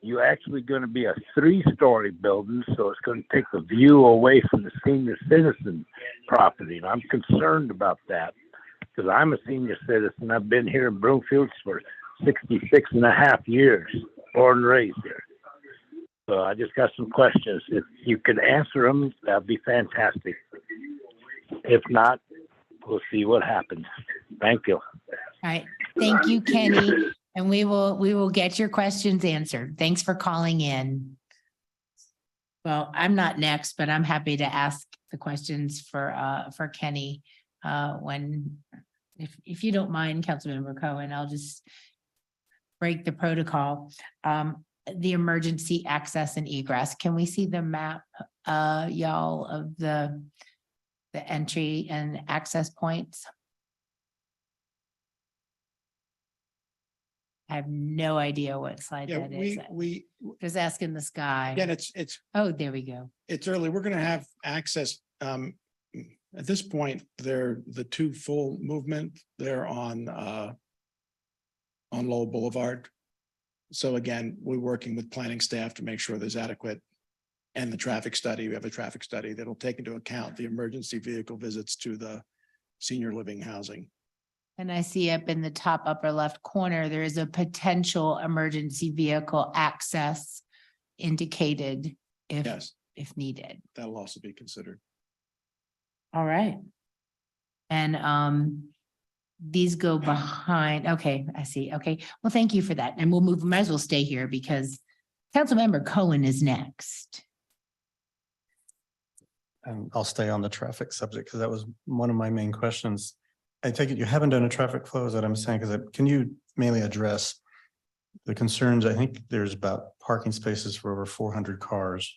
R: you're actually going to be a 3-story building, so it's going to take the view away from the senior citizen property. And I'm concerned about that because I'm a senior citizen. I've been here in Broomfield for 66 and a half years, born and raised here. So I just got some questions. If you could answer them, that'd be fantastic. If not, we'll see what happens. Thank you.
A: All right, thank you, Kenny. And we will get your questions answered. Thanks for calling in. Well, I'm not next, but I'm happy to ask the questions for Kenny. If you don't mind, Councilmember Cohen, I'll just break the protocol. The emergency access and egress. Can we see the map, y'all, of the entry and access points? I have no idea what slide
D: Yeah,
A: that is.
D: we
A: Just asking the sky.
D: again, it's
A: Oh, there we go.
D: it's early. We're going to have access. At this point, they're the 2 full movement. They're on Lowell Boulevard. So again, we're working with planning staff to make sure there's adequate, and the traffic study. We have a traffic study that'll take into account the emergency vehicle visits to the senior living housing.
A: And I see up in the top upper left corner, there is a potential emergency vehicle access indicated
D: Yes,
A: if needed.
D: that'll also be considered.
A: All right. And these go behind, okay, I see, okay. Well, thank you for that. And we'll move, might as well stay here because Councilmember Cohen is next.
S: And I'll stay on the traffic subject because that was one of my main questions. I take it you haven't done a traffic flow, is what I'm saying, because can you mainly address the concerns? I think there's about parking spaces for over 400 cars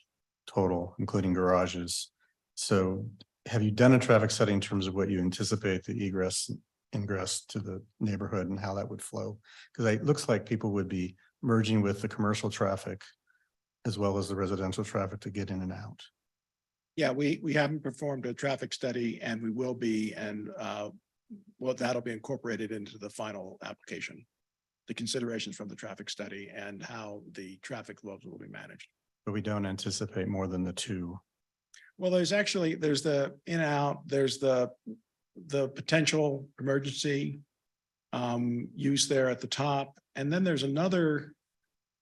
S: total, including garages. So have you done a traffic study in terms of what you anticipate the egress, ingress to the neighborhood and how that would flow? Because it looks like people would be merging with the commercial traffic as well as the residential traffic to get in and out.
D: Yeah, we haven't performed a traffic study and we will be, and well, that'll be incorporated into the final application. The considerations from the traffic study and how the traffic flows will be managed.
S: But we don't anticipate more than the two.
D: Well, there's the in out, there's the potential emergency use there at the top. And then there's another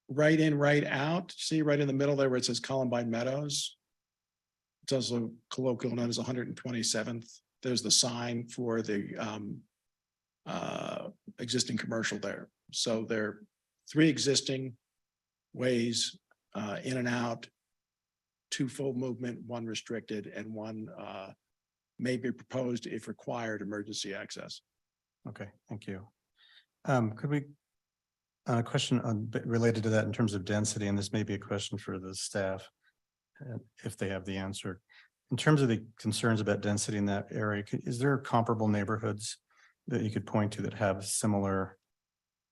D: right in, right out. See right in the middle there where it says Columbine Meadows. It's also colloquial known as 127th. There's the sign for the existing commercial there. So there are 3 existing ways in and out, 2 full movement, 1 restricted, and 1 may be proposed if required emergency access.
S: Okay, thank you. Could we, a question related to that in terms of density, and this may be a question for the staff, if they have the answer. In terms of the concerns about density in that area, is there comparable neighborhoods that you could point to that have similar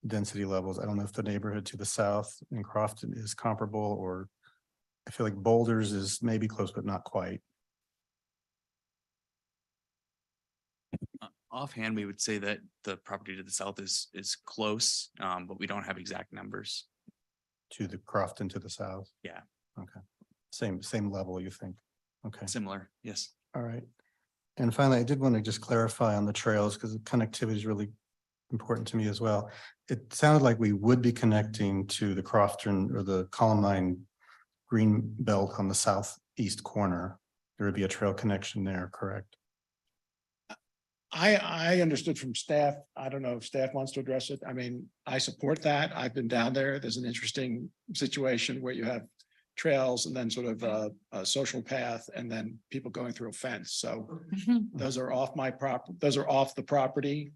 S: density levels? I don't know if the neighborhood to the south in Crofton is comparable, or I feel like Boulders is maybe close, but not quite.
C: Offhand, we would say that the property to the south is close, but we don't have exact numbers.
S: To the Crofton to the south?
C: Yeah.
S: Okay. Same level, you think? Okay.
C: Similar, yes.
S: All right. And finally, I did want to just clarify on the trails because the connectivity is really important to me as well. It sounded like we would be connecting to the Crofton or the Columbine green belt on the southeast corner. There would be a trail connection there, correct?
D: I understood from staff, I don't know if staff wants to address it. I mean, I support that. I've been down there. There's an interesting situation where you have trails and then sort of a social path and then people going through a fence. So those are off those are off the property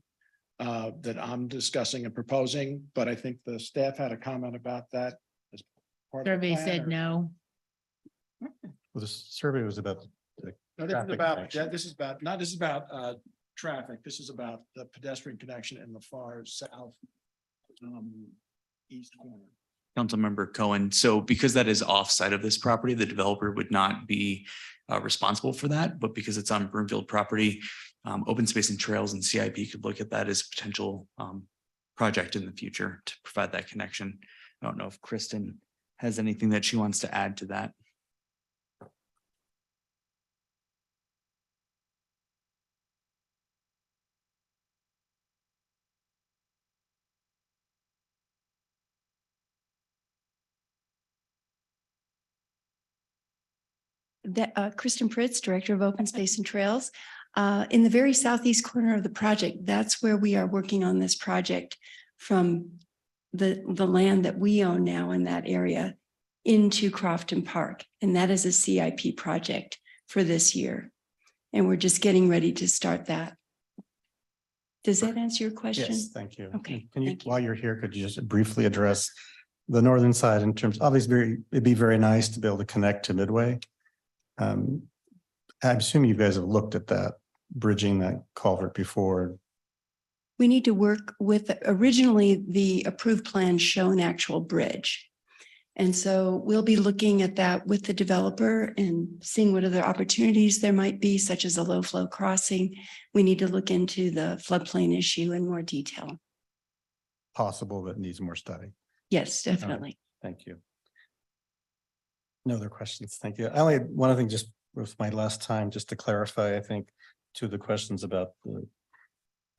D: that I'm discussing and proposing, but I think the staff had a comment about that. As part of the
A: Survey
D: plan,
A: said
D: or-
A: no.
S: Well, the survey was about the
D: No, this is about traffic. This is about the pedestrian connection in the far south east corner.
C: Councilmember Cohen, so because that is offside of this property, the developer would not be responsible for that, but because it's on Broomfield property, Open Space and Trails and CIP could look at that as a potential project in the future to provide that connection. I don't know if Kristen has anything that she wants to add to that.
T: Kristen Pritz, Director of Open Space and Trails. In the very southeast corner of the project, that's where we are working on this project from the land that we own now in that area into Crofton Park. And that is a CIP project for this year. And we're just getting ready to start that. Does that answer your question?
S: Yes, thank you.
T: Okay,
S: Can you,
T: thank you.
S: while you're here, could you just briefly address the northern side in terms, obviously, it'd be very nice to be able to connect to Midway. I assume you guys have looked at that, bridging that culvert before.
T: We need to work with, originally, the approved plan show an actual bridge. And so we'll be looking at that with the developer and seeing what other opportunities there might be, such as a low flow crossing. We need to look into the floodplain issue in more detail.
S: Possible that needs more study.
T: Yes,
S: All right,
T: definitely.
S: Thank you. No other questions. Thank you. I only had one other thing, just with my last time, just to clarify, I think, to the questions about the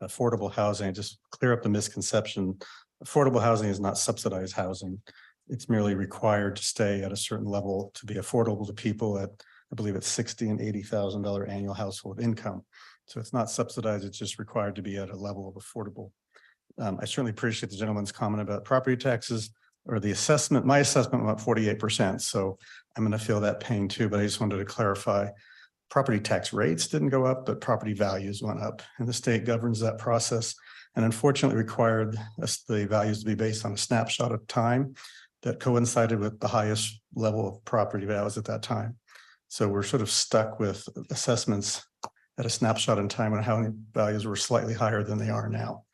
S: affordable housing, just clear up the misconception. Affordable housing is not subsidized housing. It's merely required to stay at a certain level to be affordable to people at, I believe it's $60,000 and $80,000 annual household income. So it's not subsidized, it's just required to be at a level of affordable. I certainly appreciate the gentleman's comment about property taxes or the assessment. My assessment went up 48%. So I'm going to feel that pain too, but I just wanted to clarify. Property tax rates didn't go up, but property values went up, and the state governs that process. And unfortunately required us the values to be based on a snapshot of time that coincided with the highest level of property values at that time. So we're sort of stuck with assessments at a snapshot in time when housing values were slightly higher than they are now.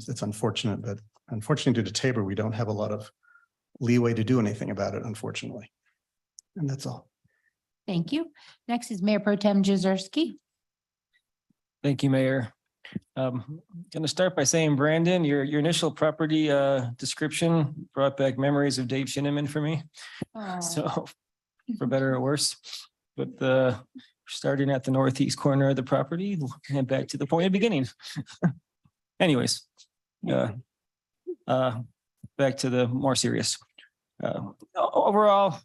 S: It's unfortunate, but unfortunately due to Tabor, we don't have a lot of leeway to do anything about it, unfortunately. And that's all.
A: Thank you. Next is Mayor Pro Tem Jezierski.
U: Thank you, Mayor. Going to start by saying, Brandon, your initial property description brought back memories of Dave Shinneman for me. So for better or worse, but starting at the northeast corner of the property and back to the point of beginning. Anyways, back to the more serious. Overall,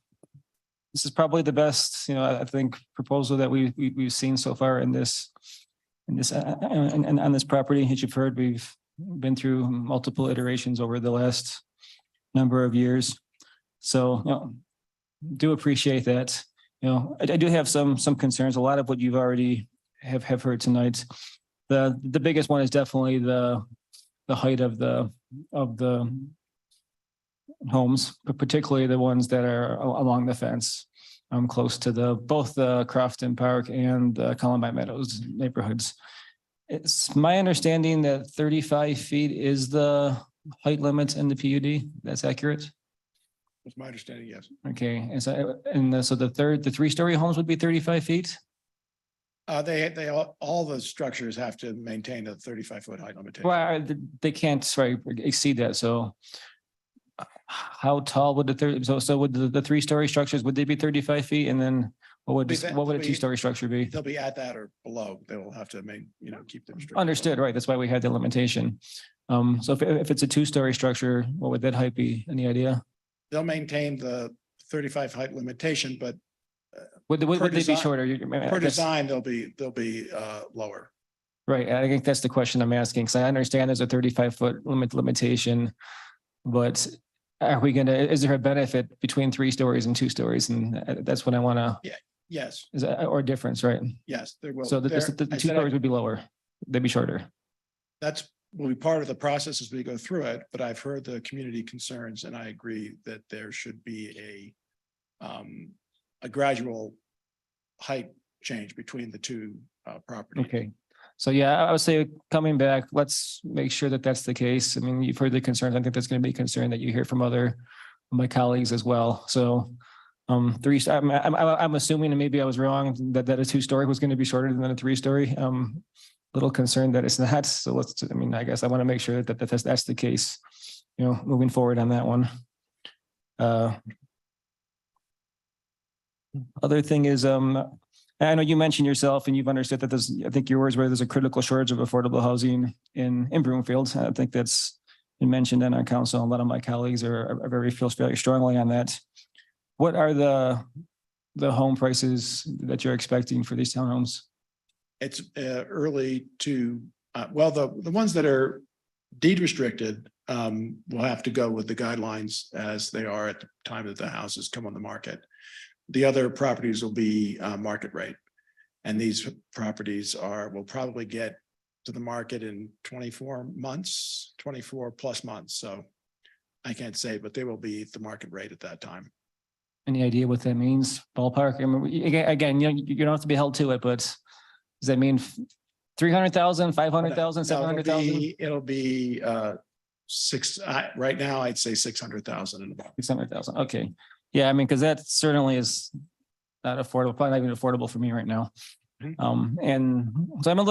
U: this is probably the best, I think, proposal that we've seen so far on this property. As you've heard, we've been through multiple iterations over the last number of years. So, do appreciate that. I do have some concerns. A lot of what you've already have heard tonight. The biggest one is definitely the height of the homes, but particularly the ones that are along the fence, close to both the Crofton Park and the Columbine Meadows neighborhoods. It's my understanding that 35 feet is the height limit in the PUD. That's accurate?
D: That's my understanding, yes.
U: Okay, so the 3-story homes would be 35 feet?
D: All the structures have to maintain a 35-foot height limitation.
U: Well, they can't, exceed that, so how tall would would the 3-story structures, would they be 35 feet? And then what would a 2-story structure be?
D: They'll be at that or below. They will have to keep them strict.
U: Understood, right? That's why we had the limitation. So if it's a 2-story structure, what would that height be? Any idea?
D: They'll maintain the 35 height limitation, but
U: would they be shorter?
D: Per design, they'll be lower.
U: Right. I think that's the question I'm asking. So I understand there's a 35-foot limitation, but is there a benefit between 3 stories and 2 stories? And that's what I want to.
D: Yeah. Yes.
U: Or difference, right?
D: Yes, there will.
U: So the 2 stories would be lower. They'd be shorter.
D: Will be part of the process as we go through it, but I've heard the community concerns and I agree that there should be a gradual height change between the two properties.
U: Okay. So yeah, I would say coming back, let's make sure that that's the case. I mean, you've heard the concerns. I think that's going to be a concern that you hear from my colleagues as well. So I'm assuming, and maybe I was wrong, that a 2-story was going to be shorter than a 3-story. Little concerned that it's not. So I guess I want to make sure that that's the case, moving forward on that one. Other thing is, I know you mentioned yourself and you've understood that I think your words were there's a critical shortage of affordable housing in Broomfield. I think that's been mentioned in our council. A lot of my colleagues feel very strongly on that. What are the home prices that you're expecting for these townhomes?
D: It's early to, the ones that are deed restricted will have to go with the guidelines as they are at the time that the houses come on the market. The other properties will be market rate. And these properties will probably get to the market in 24 plus months. So I can't say, but they will be the market rate at that time.
U: Any idea what that means? Ballpark? I mean, again, you don't have to be held to it, but does that mean 300,000, 500,000, 700,000?
D: It'll be right now, I'd say 600,000 and about.
U: 600,000. Okay. Yeah. I mean, because that certainly is not affordable, probably not even affordable for me right now. And so I'll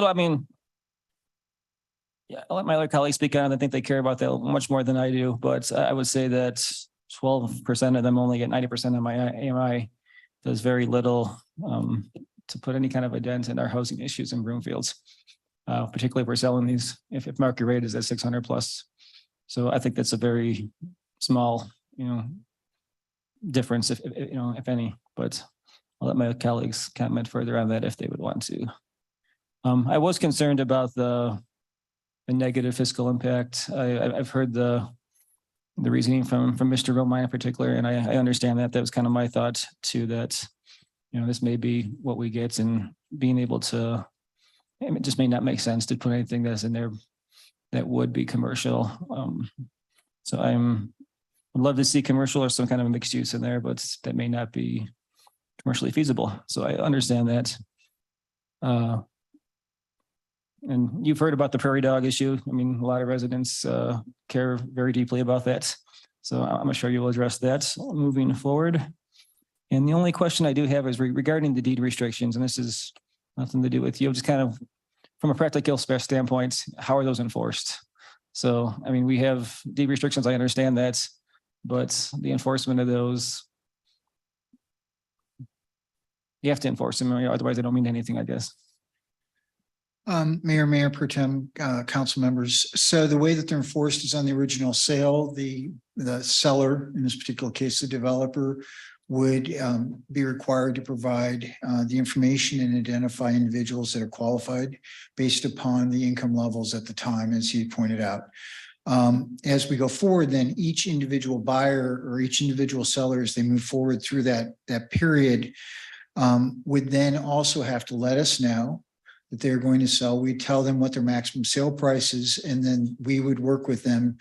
U: let my other colleagues speak on it. I think they care about that much more than I do, but I would say that 12% of them only get 90% of my AMI. Does very little to put any kind of a dent in our housing issues in Broomfields. particularly if we're selling these, if market rate is at 600 plus. So I think that's a very small, difference if any, but I'll let my colleagues comment further on that if they would want to. I was concerned about the negative fiscal impact. I've heard the reasoning from Mr. Romine in particular, and I understand that. That was kind of my thought too, that, this may be what we get, and being able to, it just may not make sense to put anything that's in there that would be commercial. So I'd love to see commercial or some kind of a mixed use in there, but that may not be commercially feasible. So I understand that. And you've heard about the prairie dog issue. I mean, a lot of residents care very deeply about that. So I'm sure you will address that moving forward. And the only question I do have is regarding the deed restrictions, and this is nothing to do with you, just kind of from a practical standpoint, how are those enforced? So, I mean, we have deed restrictions, I understand that, but the enforcement of those, you have to enforce them, otherwise they don't mean anything, I guess.
O: Mayor Pro Tem, council members. So the way that they're enforced is on the original sale. The seller, in this particular case, the developer, would be required to provide the information and identify individuals that are qualified based upon the income levels at the time, as he pointed out. As we go forward, then each individual buyer or each individual seller, as they move forward through that period, would then also have to let us know that they're going to sell. We tell them what their maximum sale price is, and then we would work with them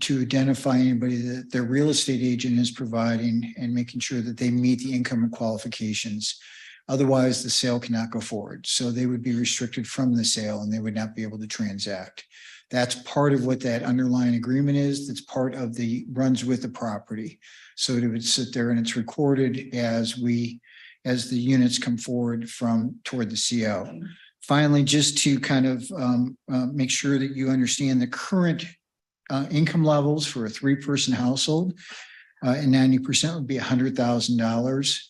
O: to identify anybody that their real estate agent is providing and making sure that they meet the income and qualifications. Otherwise, the sale cannot go forward. So they would be restricted from the sale and they would not be able to transact. That's part of what that underlying agreement is. That's part of the runs with the property. So it would sit there and it's recorded as the units come forward toward the CO. Finally, just to kind of make sure that you understand the current income levels for a 3-person household, and 90% would be $100,000,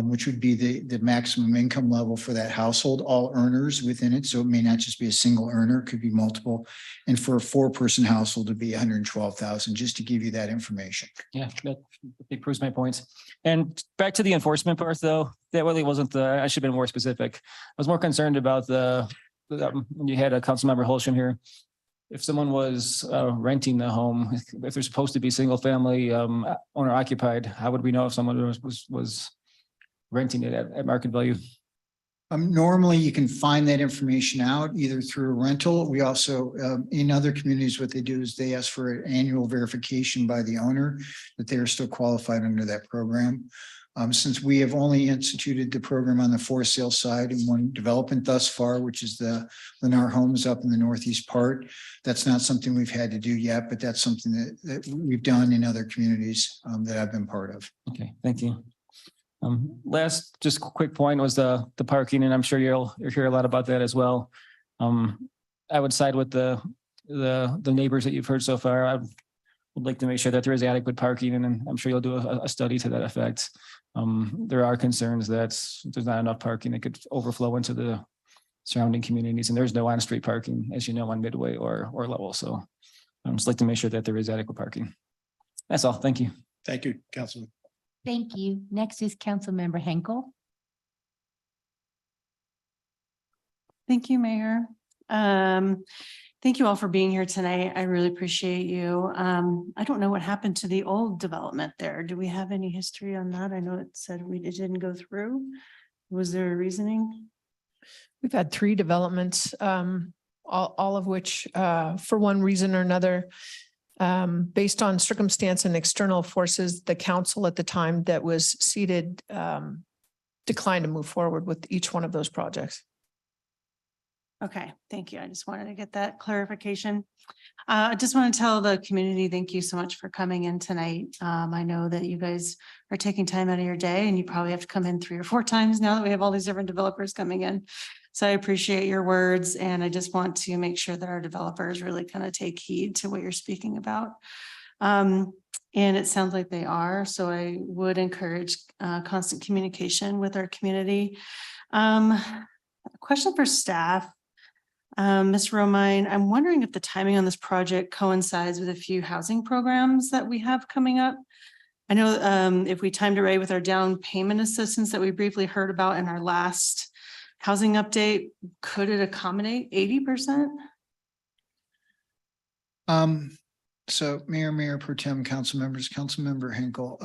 O: which would be the maximum income level for that household, all earners within it. So it may not just be a single earner, it could be multiple. And for a 4-person household, it'd be $112,000, just to give you that information.
U: Yeah, that proves my points. And back to the enforcement part, though, that really wasn't I should have been more specific. I was more concerned about when you had a council member Holsham here. If someone was renting the home, if they're supposed to be single family owner occupied, how would we know if someone was renting it at market value?
O: Normally, you can find that information out either through a rental. We also, in other communities, what they do is they ask for an annual verification by the owner that they are still qualified under that program. Since we have only instituted the program on the for sale side in one development thus far, which is the Lennar Homes up in the northeast part, that's not something we've had to do yet, but that's something that we've done in other communities that I've been part of.
U: Okay, thank you. Last, just quick point was the parking, and I'm sure you'll hear a lot about that as well. I would side with the neighbors that you've heard so far. I would like to make sure that there is adequate parking, and I'm sure you'll do a study to that effect. There are concerns that there's not enough parking that could overflow into the surrounding communities, and there's no on-street parking, as you know, on Midway or Level. So I'd just like to make sure that there is adequate parking. That's all. Thank you.
D: Thank you, Councilman.
A: Thank you. Next is Councilmember Henkel.
B: Thank you, Mayor. Thank you all for being here tonight. I really appreciate you. I don't know what happened to the old development there. Do we have any history on that? I know it said it didn't go through. Was there a reasoning?
V: We've had 3 developments, all of which, for one reason or another, based on circumstance and external forces, the council at the time that was seated declined to move forward with each one of those projects.
B: Okay, thank you. I just wanted to get that clarification. I just want to tell the community, thank you so much for coming in tonight. I know that you guys are taking time out of your day and you probably have to come in 3 or 4 times now that we have all these different developers coming in. So I appreciate your words, and I just want to make sure that our developers really kind of take heed to what you're speaking about. And it sounds like they are, so I would encourage constant communication with our community. A question for staff. Ms. Romine, I'm wondering if the timing on this project coincides with a few housing programs that we have coming up. I know if we timed it right with our down payment assistance that we briefly heard about in our last housing update, could it accommodate 80%?
O: So Mayor Pro Tem, council members, Councilmember Henkel,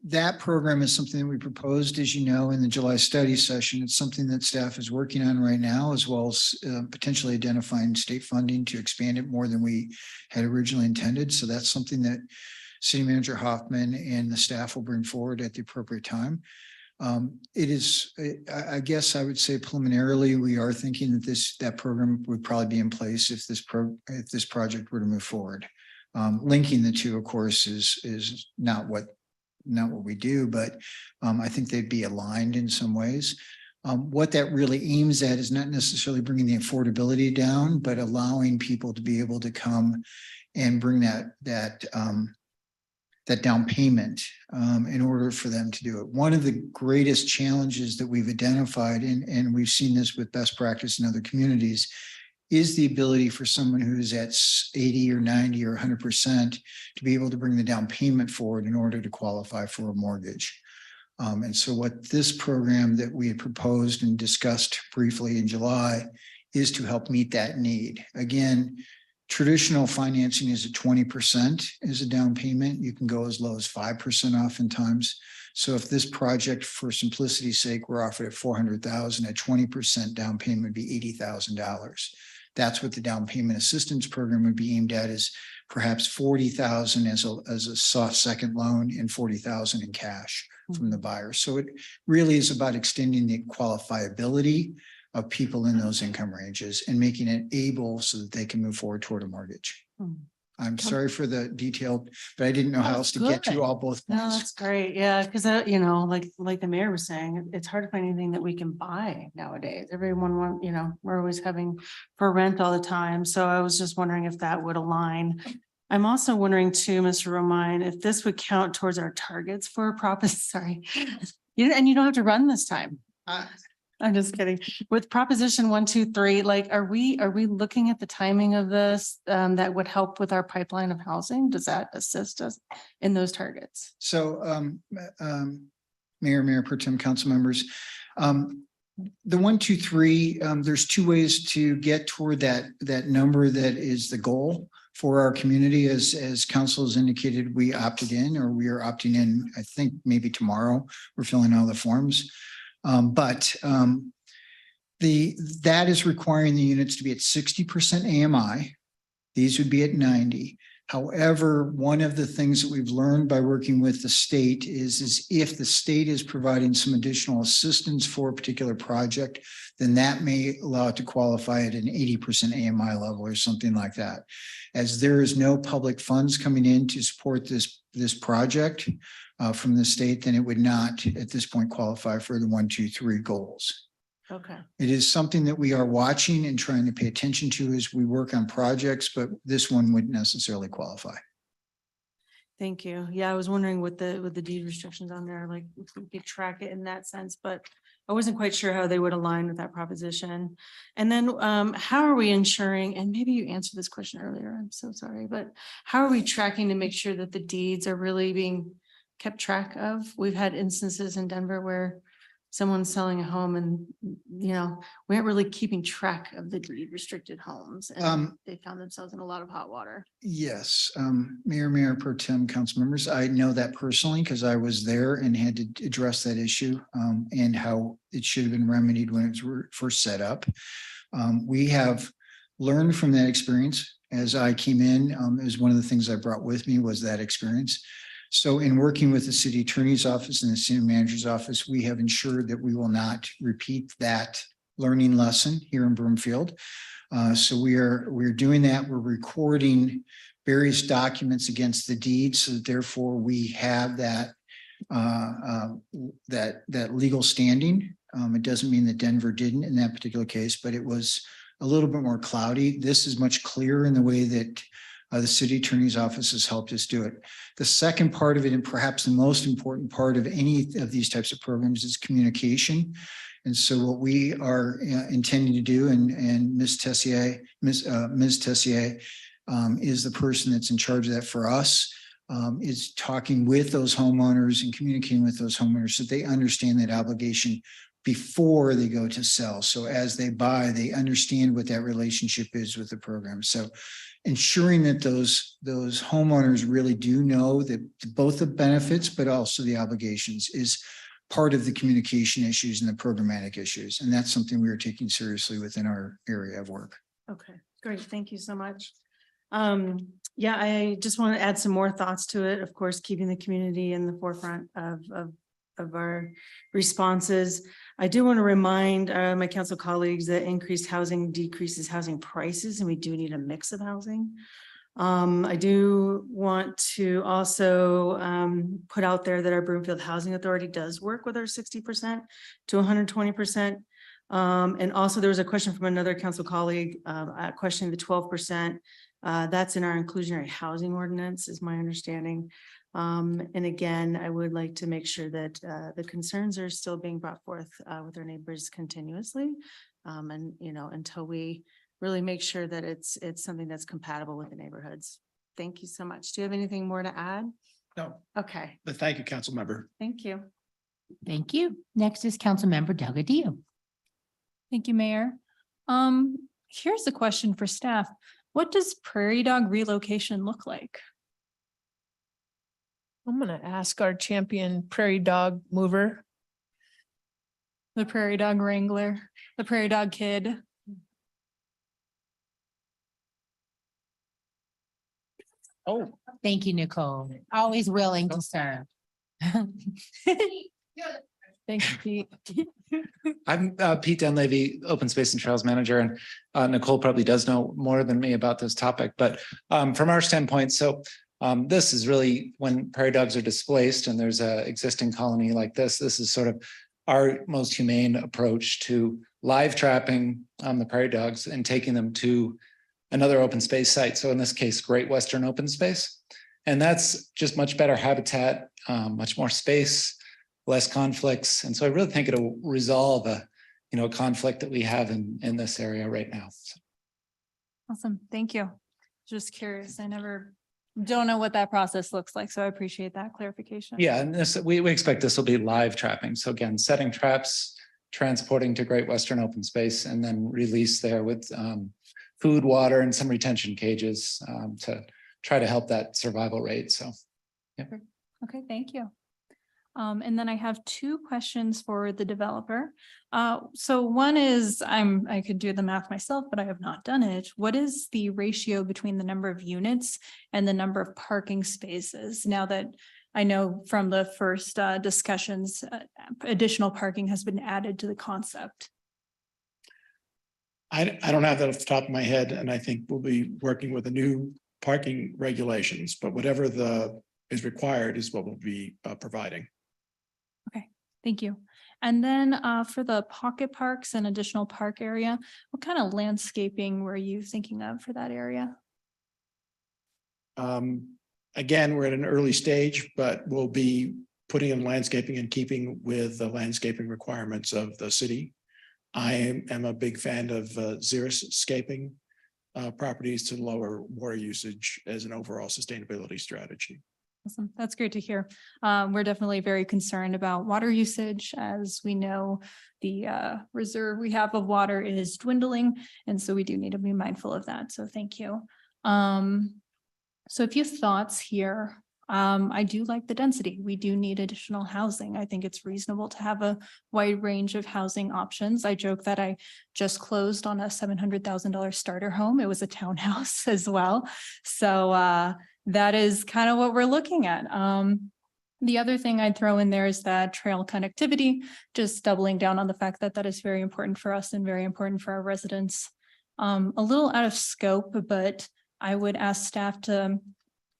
O: that program is something that we proposed, as you know, in the July study session. It's something that staff is working on right now, as well as potentially identifying state funding to expand it more than we had originally intended. So that's something that City Manager Hoffman and the staff will bring forward at the appropriate time. It is, I guess I would say preliminarily, we are thinking that that program would probably be in place if this project were to move forward. Linking the two, of course, is not what we do, but I think they'd be aligned in some ways. What that really aims at is not necessarily bringing the affordability down, but allowing people to be able to come and bring that down payment in order for them to do it. One of the greatest challenges that we've identified, and we've seen this with best practice in other communities, is the ability for someone who's at 80 or 90 or 100% to be able to bring the down payment forward in order to qualify for a mortgage. And so what this program that we had proposed and discussed briefly in July is to help meet that need. Again, traditional financing is at 20% as a down payment. You can go as low as 5% oftentimes. So if this project, for simplicity's sake, were offered at $400,000, at 20% down payment would be $80,000. That's what the down payment assistance program would be aimed at, is perhaps $40,000 as a soft second loan and $40,000 in cash from the buyer. So it really is about extending the qualifiability of people in those income ranges and making it able so that they can move forward toward a mortgage. I'm sorry for the detail, but I didn't know how else to get to all both
B: No,
O: points.
B: that's great. Yeah, because like the mayor was saying, it's hard to find anything that we can buy nowadays. Everyone we're always having for rent all the time. So I was just wondering if that would align. I'm also wondering too, Mr. Romine, if this would count towards our targets for sorry. And you don't have to run this time. I'm just kidding. With Proposition 1, 2, 3, like, are we looking at the timing of this that would help with our pipeline of housing? Does that assist us in those targets?
O: So Mayor Pro Tem, council members, the 1, 2, 3, there's two ways to get toward that number that is the goal for our community. As council has indicated, we opted in, or we are opting in, I think maybe tomorrow. We're filling all the forms. But that is requiring the units to be at 60% AMI. These would be at 90. However, one of the things that we've learned by working with the state is if the state is providing some additional assistance for a particular project, then that may allow it to qualify at an 80% AMI level or something like that. As there is no public funds coming in to support this project from the state, then it would not at this point qualify for the 1, 2, 3 goals.
B: Okay.
O: It is something that we are watching and trying to pay attention to as we work on projects, but this one wouldn't necessarily qualify.
B: Thank you. Yeah, I was wondering with the deed restrictions on there, like if we could track it in that sense, but I wasn't quite sure how they would align with that proposition. And then how are we ensuring, and maybe you answered this question earlier, I'm so sorry, but how are we tracking to make sure that the deeds are really being kept track of? We've had instances in Denver where someone's selling a home and, we aren't really keeping track of the deed restricted homes, and they found themselves in a lot of hot water.
O: Yes, Mayor Pro Tem, council members, I know that personally because I was there and had to address that issue and how it should have been remedied when it was first set up. We have learned from that experience. As I came in, it was one of the things I brought with me was that experience. So in working with the city attorney's office and the city manager's office, we have ensured that we will not repeat that learning lesson here in Broomfield. So we're doing that. We're recording various documents against the deed, so that therefore we have that legal standing. It doesn't mean that Denver didn't in that particular case, but it was a little bit more cloudy. This is much clearer in the way that the city attorney's office has helped us do it. The second part of it, and perhaps the most important part of any of these types of programs, is communication. And so what we are intending to do, and Ms. Tessier, Ms. Tessier is the person that's in charge of that for us, is talking with those homeowners and communicating with those homeowners so they understand that obligation before they go to sell. So as they buy, they understand what that relationship is with the program. So ensuring that those homeowners really do know that both the benefits, but also the obligations is part of the communication issues and the programmatic issues. And that's something we are taking seriously within our area of work.
B: Okay, great. Thank you so much. Yeah, I just want to add some more thoughts to it. Of course, keeping the community in the forefront of our responses. I do want to remind my council colleagues that increased housing decreases housing prices, and we do need a mix of housing. I do want to also put out there that our Broomfield Housing Authority does work with our 60% to 120%. And also there was a question from another council colleague questioning the 12%. That's in our inclusionary housing ordinance, is my understanding. And again, I would like to make sure that the concerns are still being brought forth with our neighbors continuously. And, you know, until we really make sure that it's something that's compatible with the neighborhoods. Thank you so much. Do you have anything more to add?
D: No,
B: Okay,
D: but thank you, council member.
B: thank you.
A: Thank you. Next is Councilmember Delgadillo.
F: Thank you, Mayor. Here's a question for staff. What does prairie dog relocation look like?
V: I'm gonna ask our champion prairie dog mover.
F: The prairie dog wrangler, the prairie dog kid.
A: Oh, thank you, Nicole. Always willing to serve.
F: Thank you, Pete.
G: I'm Pete Dunleavy, Open Space and Trails Manager, and Nicole probably does know more than me about this topic, but from our standpoint, this is really when prairie dogs are displaced and there's a existing colony like this is sort of our most humane approach to live trapping the prairie dogs and taking them to another open space site. So in this case, Great Western Open Space. And that's just much better habitat, much more space, less conflicts. And so I really think it'll resolve a conflict that we have in this area right now. So.
F: Awesome. Thank you. Just curious. I don't know what that process looks like, so I appreciate that clarification.
G: Yeah, and we expect this will be live trapping. So again, setting traps, transporting to Great Western Open Space, and then release there with food, water, and some retention cages to try to help that survival rate. So, yeah.
F: Okay, thank you. And then I have two questions for the developer. So one is, I could do the math myself, but I have not done it. What is the ratio between the number of units and the number of parking spaces? Now that I know from the first discussions, additional parking has been added to the concept.
D: I don't have that off the top of my head, and I think we'll be working with the new parking regulations, but whatever is required is what we'll be providing.
F: Okay, thank you. And then for the pocket parks and additional park area, what kind of landscaping were you thinking of for that area?
D: Again, we're at an early stage, but we'll be putting in landscaping in keeping with the landscaping requirements of the city. I am a big fan of xeriscaping properties to lower water usage as an overall sustainability strategy.
F: Awesome. That's great to hear. We're definitely very concerned about water usage. As we know, the reserve we have of water is dwindling. And so we do need to be mindful of that. So thank you. So a few thoughts here. I do like the density. We do need additional housing. I think it's reasonable to have a wide range of housing options. I joke that I just closed on a $700,000 starter home. It was a townhouse as well. So that is kind of what we're looking at. The other thing I'd throw in there is that trail connectivity, just doubling down on the fact that that is very important for us and very important for our residents. A little out of scope, but I would ask staff to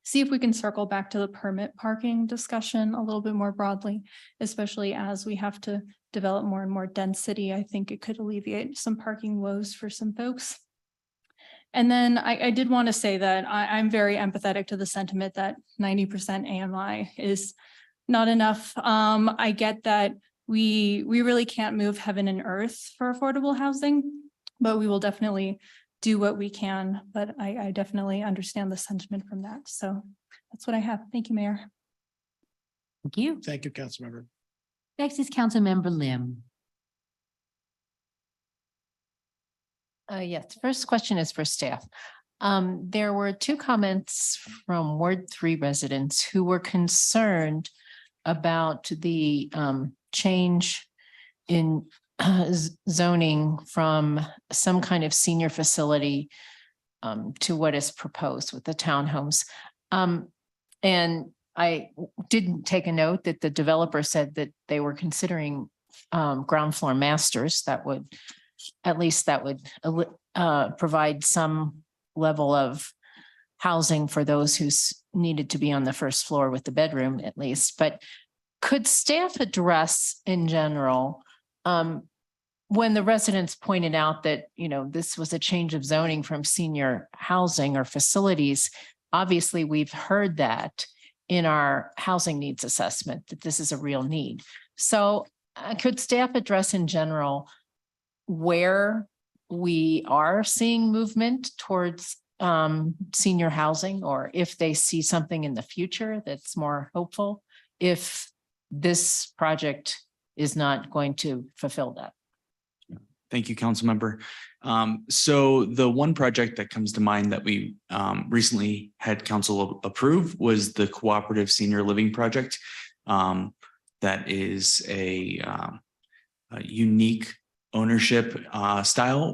F: see if we can circle back to the permit parking discussion a little bit more broadly, especially as we have to develop more and more density. I think it could alleviate some parking woes for some folks. And then I did want to say that I'm very empathetic to the sentiment that 90% AMI is not enough. I get that we really can't move heaven and earth for affordable housing, but we will definitely do what we can. But I definitely understand the sentiment from that. So that's what I have. Thank you, Mayor.
A: Thank you.
D: Thank you, Councilmember.
A: Next is Councilmember Lim.
H: Yes, first question is for staff. There were two comments from Ward 3 residents who were concerned about the change in zoning from some kind of senior facility to what is proposed with the townhomes. And I didn't take a note that the developer said that they were considering ground floor masters. That would, at least that would provide some level of housing for those who needed to be on the first floor with the bedroom at least. But could staff address in general, when the residents pointed out that, you know, this was a change of zoning from senior housing or facilities, obviously we've heard that in our housing needs assessment, that this is a real need. So could staff address in general where we are seeing movement towards senior housing, or if they see something in the future that's more hopeful, if this project is not going to fulfill that?
C: Thank you, Councilmember. So the one project that comes to mind that we recently had council approve was the Cooperative Senior Living Project. That is a unique ownership style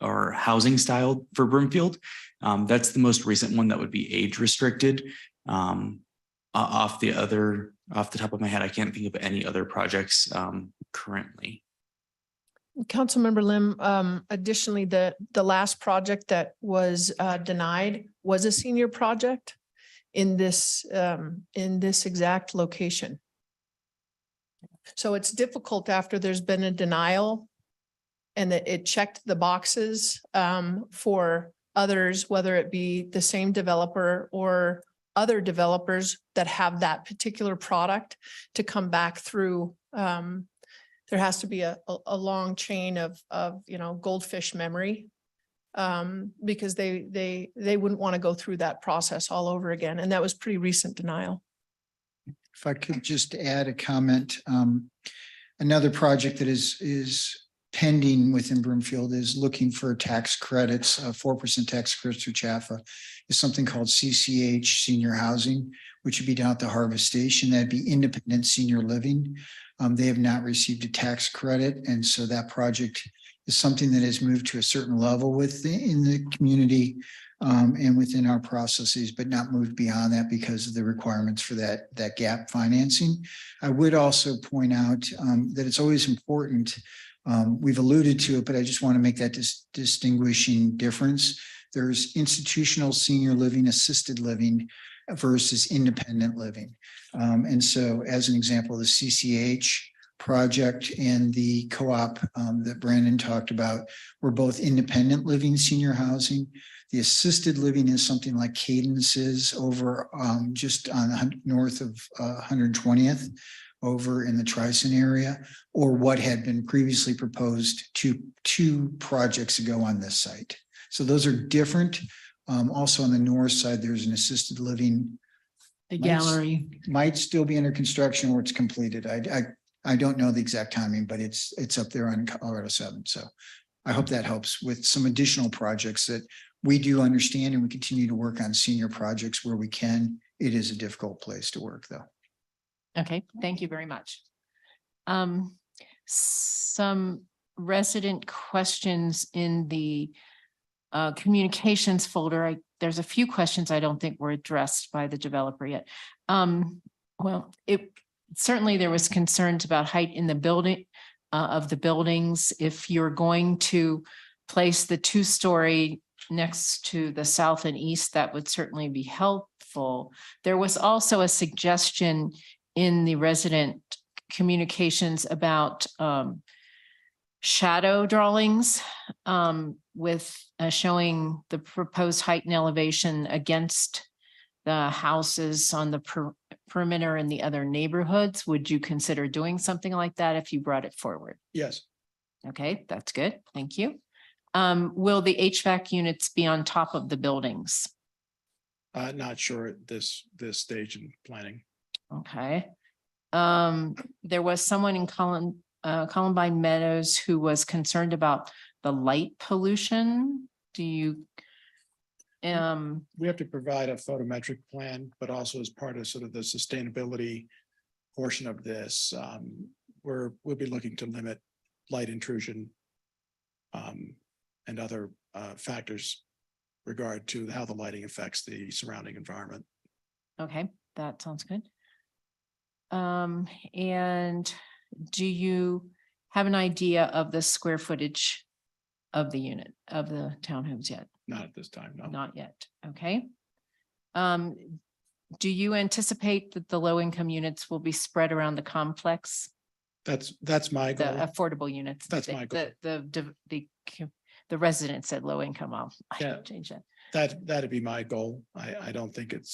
C: or housing style for Broomfield. That's the most recent one that would be age restricted. Off the top of my head, I can't think of any other projects currently.
V: Councilmember Lim, additionally, the last project that was denied was a senior project in this exact location. So it's difficult after there's been a denial and that it checked the boxes for others, whether it be the same developer or other developers that have that particular product, to come back through. There has to be a long chain of you know, goldfish memory, because they wouldn't want to go through that process all over again. And that was pretty recent denial.
O: If I could just add a comment, another project that is pending within Broomfield is looking for tax credits, 4% tax credits through CHAFA, is something called CCH Senior Housing, which would be down at the Harvest Station. That'd be independent senior living. They have not received a tax credit, and so that project is something that has moved to a certain level in the community and within our processes, but not moved beyond that because of the requirements for that gap financing. I would also point out that it's always important. We've alluded to it, but I just want to make that distinguishing difference. There's institutional senior living, assisted living versus independent living. And so as an example, the CCH project and the co-op that Brandon talked about were both independent living senior housing. The assisted living is something like Cadence is over just on north of 120th over in the Trison area, or what had been previously proposed two projects ago on this site. So those are different. Also on the north side, there's an assisted living.
A: The gallery
O: Might still be under construction or it's completed. I don't know the exact timing, but it's up there on Colorado 7. So I hope that helps with some additional projects that we do understand, and we continue to work on senior projects where we can. It is a difficult place to work though.
H: Okay, thank you very much. Some resident questions in the communications folder. There's a few questions I don't think were addressed by the developer yet. Well, certainly there was concerns about height in the building of the buildings. If you're going to place the 2-story next to the south and east, that would certainly be helpful. There was also a suggestion in the resident communications about shadow drawings with showing the proposed height and elevation against the houses on the perimeter in the other neighborhoods, would you consider doing something like that if you brought it forward?
D: Yes,
H: Okay, that's good. Thank you. Will the HVAC units be on top of the buildings?
D: not sure at this stage in planning.
H: Okay. There was someone in Columbine Meadows who was concerned about the light pollution. Do you?
D: We have to provide a photometric plan, but also as part of sort of the sustainability portion of this, we'll be looking to limit light intrusion and other factors regard to how the lighting affects the surrounding environment.
H: Okay, that sounds good. And do you have an idea of the square footage of the unit of the townhomes yet?
D: Not at this time, no.
H: Not yet. Okay. Do you anticipate that the low income units will be spread around the complex?
D: That's my
H: The
D: goal.
H: affordable units?
D: That's my goal.
H: The residents at low income, I
D: Yeah.
H: should change that.
D: That'd be my goal. I don't think it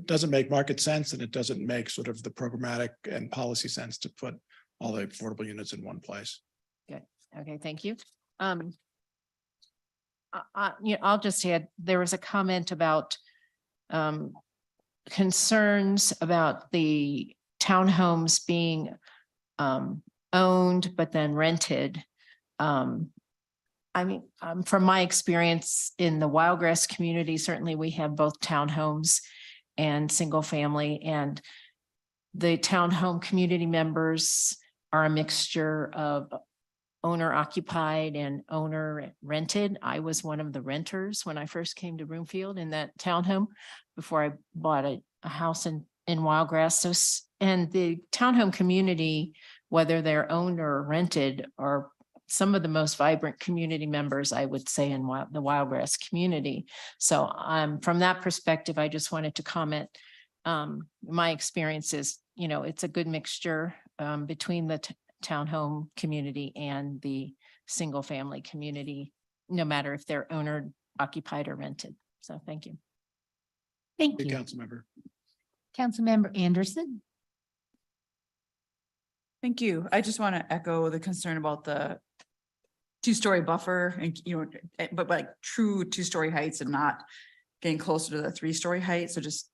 D: doesn't make market sense, and it doesn't make sort of the programmatic and policy sense to put all the affordable units in one place.
H: Good. Okay, thank you. I'll just add, there was a comment about concerns about the townhomes being owned but then rented. I mean, from my experience in the Wildgrass community, certainly we have both townhomes and single family, and the townhome community members are a mixture of owner occupied and owner rented. I was one of the renters when I first came to Broomfield in that townhome before I bought a house in Wildgrass. So, and the townhome community, whether they're owned or rented, are some of the most vibrant community members, I would say, in the Wildgrass community. So from that perspective, I just wanted to comment. My experience is, it's a good mixture between the townhome community and the single family community, no matter if they're owner occupied or rented. So thank you.
A: Thank
D: Good
A: you.
D: Councilmember.
A: Councilmember Anderson.
I: Thank you. I just want to echo the concern about the two-story buffer and, but like true two-story heights and not getting closer to the three-story height. So just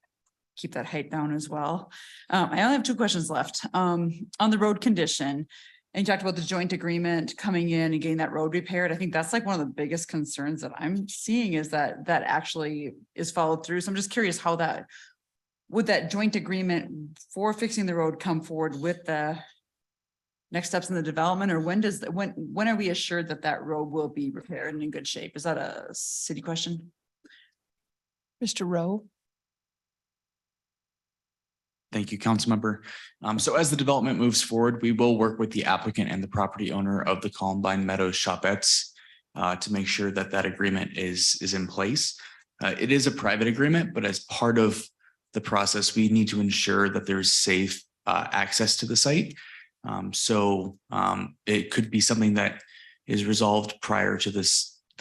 I: keep that height down as well. I only have two questions left. On the road condition, and you talked about the joint agreement coming in and getting that road repaired. I think that's like one of the biggest concerns that I'm seeing is that actually is followed through. So I'm just curious how would that joint agreement for fixing the road come forward with the next steps in the development, or when are we assured that that road will be repaired and in good shape? Is that a city question?
V: Mr. Rowe?
C: Thank you, Councilmember. So as the development moves forward, we will work with the applicant and the property owner of the Columbine Meadows Shopettes to make sure that that agreement is in place. It is a private agreement, but as part of the process, we need to ensure that there's safe access to the site. So it could be something that is resolved prior to the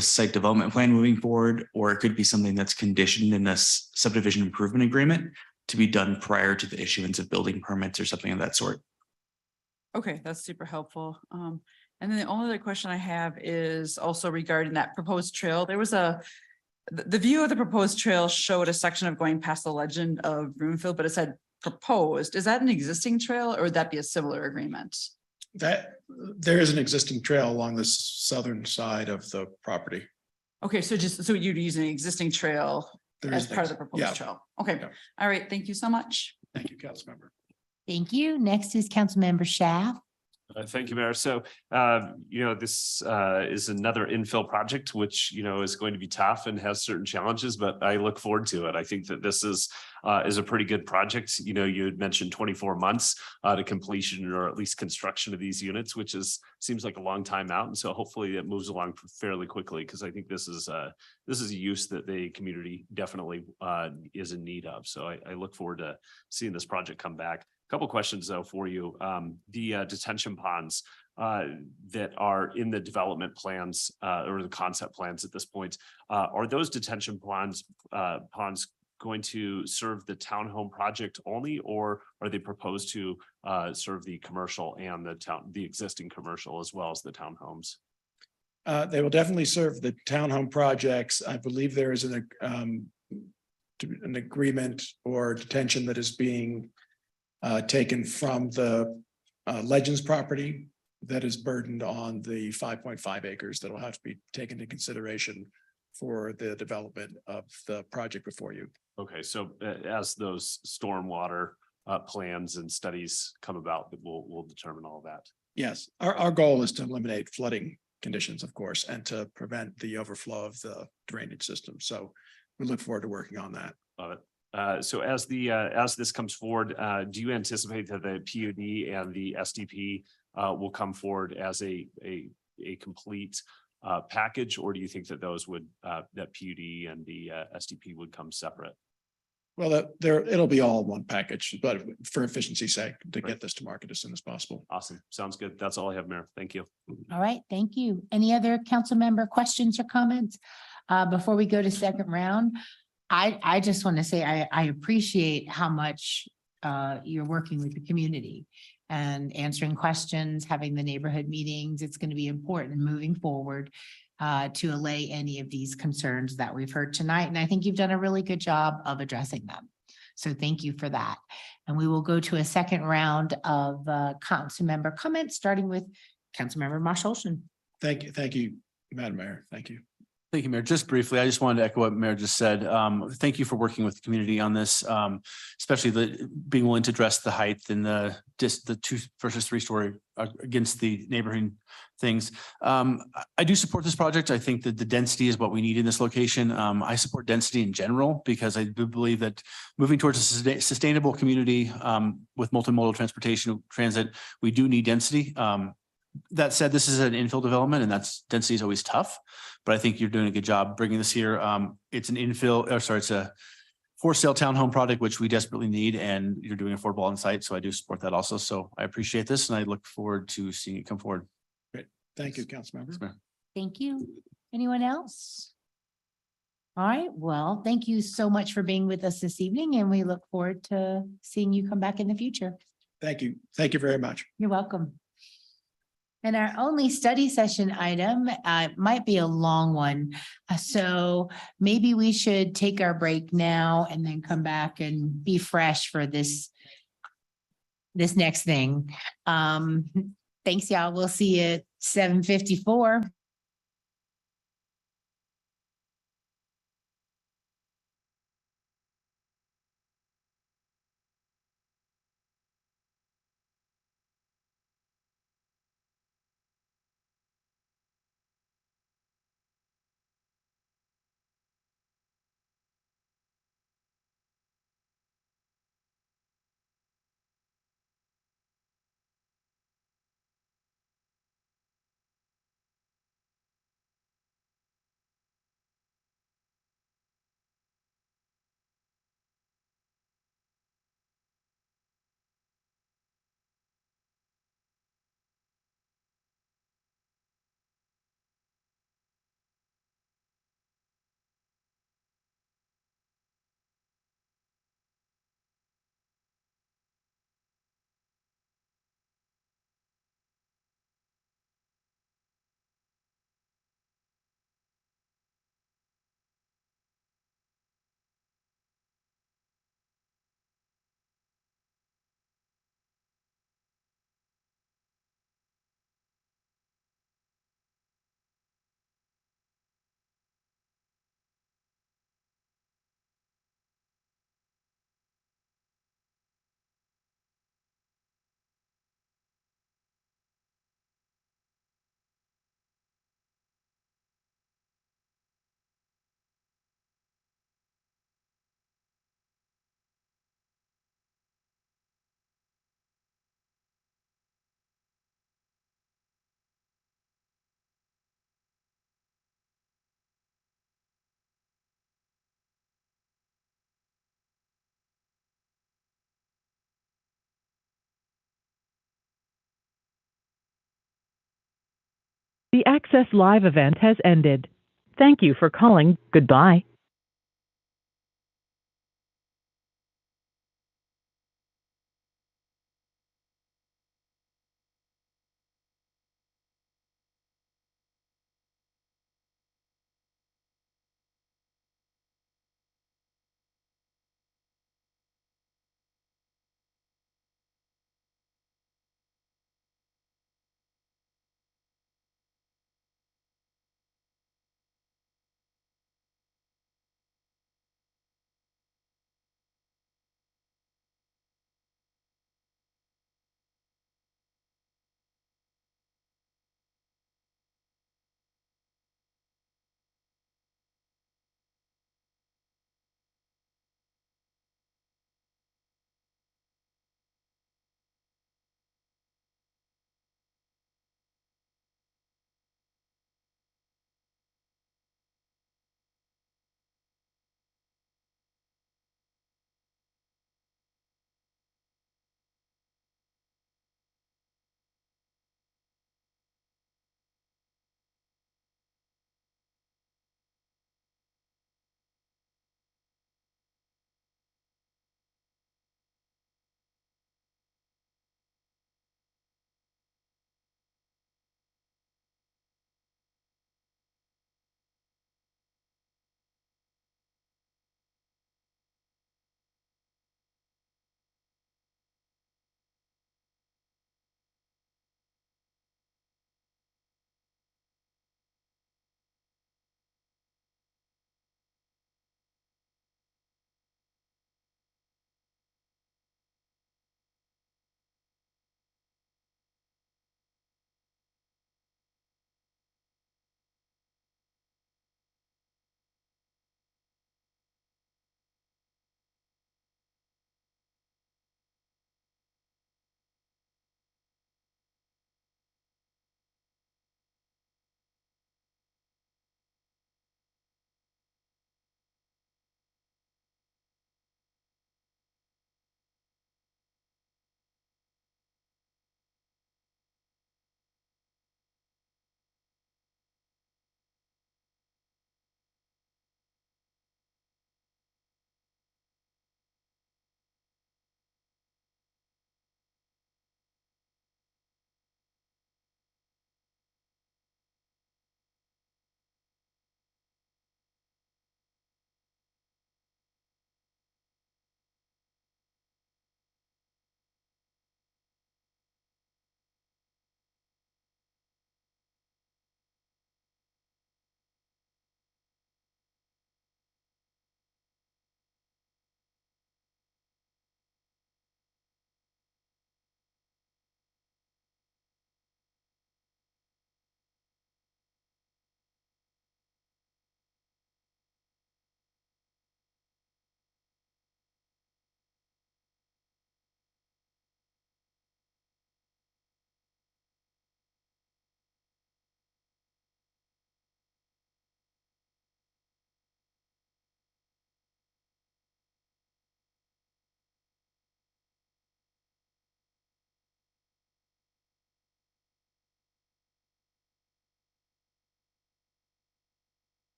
C: site development plan moving forward, or it could be something that's conditioned in this subdivision improvement agreement to be done prior to the issuance of building permits or something of that sort.
I: Okay, that's super helpful. And then the only other question I have is also regarding that proposed trail. There was the view of the proposed trail showed a section of going past the legend of Broomfield, but it said proposed. Is that an existing trail or would that be a similar agreement?
D: That there is an existing trail along the southern side of the property.
I: Okay, so you'd use an existing trail
D: There
I: as
D: is an
I: part of the
D: ex-
I: proposed
D: yeah.
I: trail. Okay,
D: Yeah.
I: all right, thank you so much.
D: Thank you, Councilmember.
A: Thank you. Next is Councilmember Schaaf.
J: Thank you, Mayor. So, this is another infill project, which, is going to be tough and has certain challenges, but I look forward to it. I think that this is a pretty good project. You had mentioned 24 months to completion or at least construction of these units, which seems like a long time out. And so hopefully it moves along fairly quickly because I think this is a use that the community definitely is in need of. So I look forward to seeing this project come back. Couple questions though for you. The detention ponds, that are in the development plans or the concept plans at this point, are those detention ponds going to serve the townhome project only, or are they proposed to serve the commercial and the existing commercial as well as the townhomes?
D: They will definitely serve the townhome projects. I believe there is an agreement or detention that is being taken from the Legends property that is burdened on the 5.5 acres that will have to be taken into consideration for the development of the project before you.
J: Okay, so as those stormwater plans and studies come about, we'll determine all that.
D: Yes, our goal is to eliminate flooding conditions, of course, and to prevent the overflow of the drainage system. So we look forward to working on that.
J: Love it. So as this comes forward, do you anticipate that the PUD and the SDP will come forward as a complete package, or do you think that those would that PUD and the SDP would come separate?
D: Well, it'll be all one package, but for efficiency's sake, to get this to market as soon as possible.
J: Awesome. Sounds good. That's all I have, Mayor. Thank you.
A: All right, thank you. Any other council member questions or comments? Before we go to second round, I just want to say I appreciate how much you're working with the community and answering questions, having the neighborhood meetings. It's going to be important moving forward to allay any of these concerns that we've heard tonight. And I think you've done a really good job of addressing them. So thank you for that. And we will go to a second round of council member comments, starting with Councilmember Marshall Olson.
D: Thank you, Madam Mayor. Thank you.
N: Thank you, Mayor. Just briefly, I just wanted to echo what Mayor just said. Thank you for working with the community on this, especially being willing to address the height and the 2 versus 3 story against the neighboring things. I do support this project. I think that the density is what we need in this location. I support density in general because I do believe that moving towards a sustainable community with multimodal transit, we do need density. That said, this is an infill development and density is always tough, but I think you're doing a good job bringing this here. It's an it's a for sale townhome product, which we desperately need, and you're doing affordable on site. So I do support that also. So I appreciate this and I look forward to seeing it come forward.
D: Great. Thank you, Councilmember.
A: Thank you. Anyone else? All right, well, thank you so much for being with us this evening, and we look forward to seeing you come back in the future.
D: Thank you. Thank you very much.
A: You're welcome. And our only study session item might be a long one. So maybe we should take our break now and then come back and be fresh for this next thing. Thanks, y'all. We'll see you at 7:54.
K: The Access Live event has ended. Thank you for calling. Goodbye.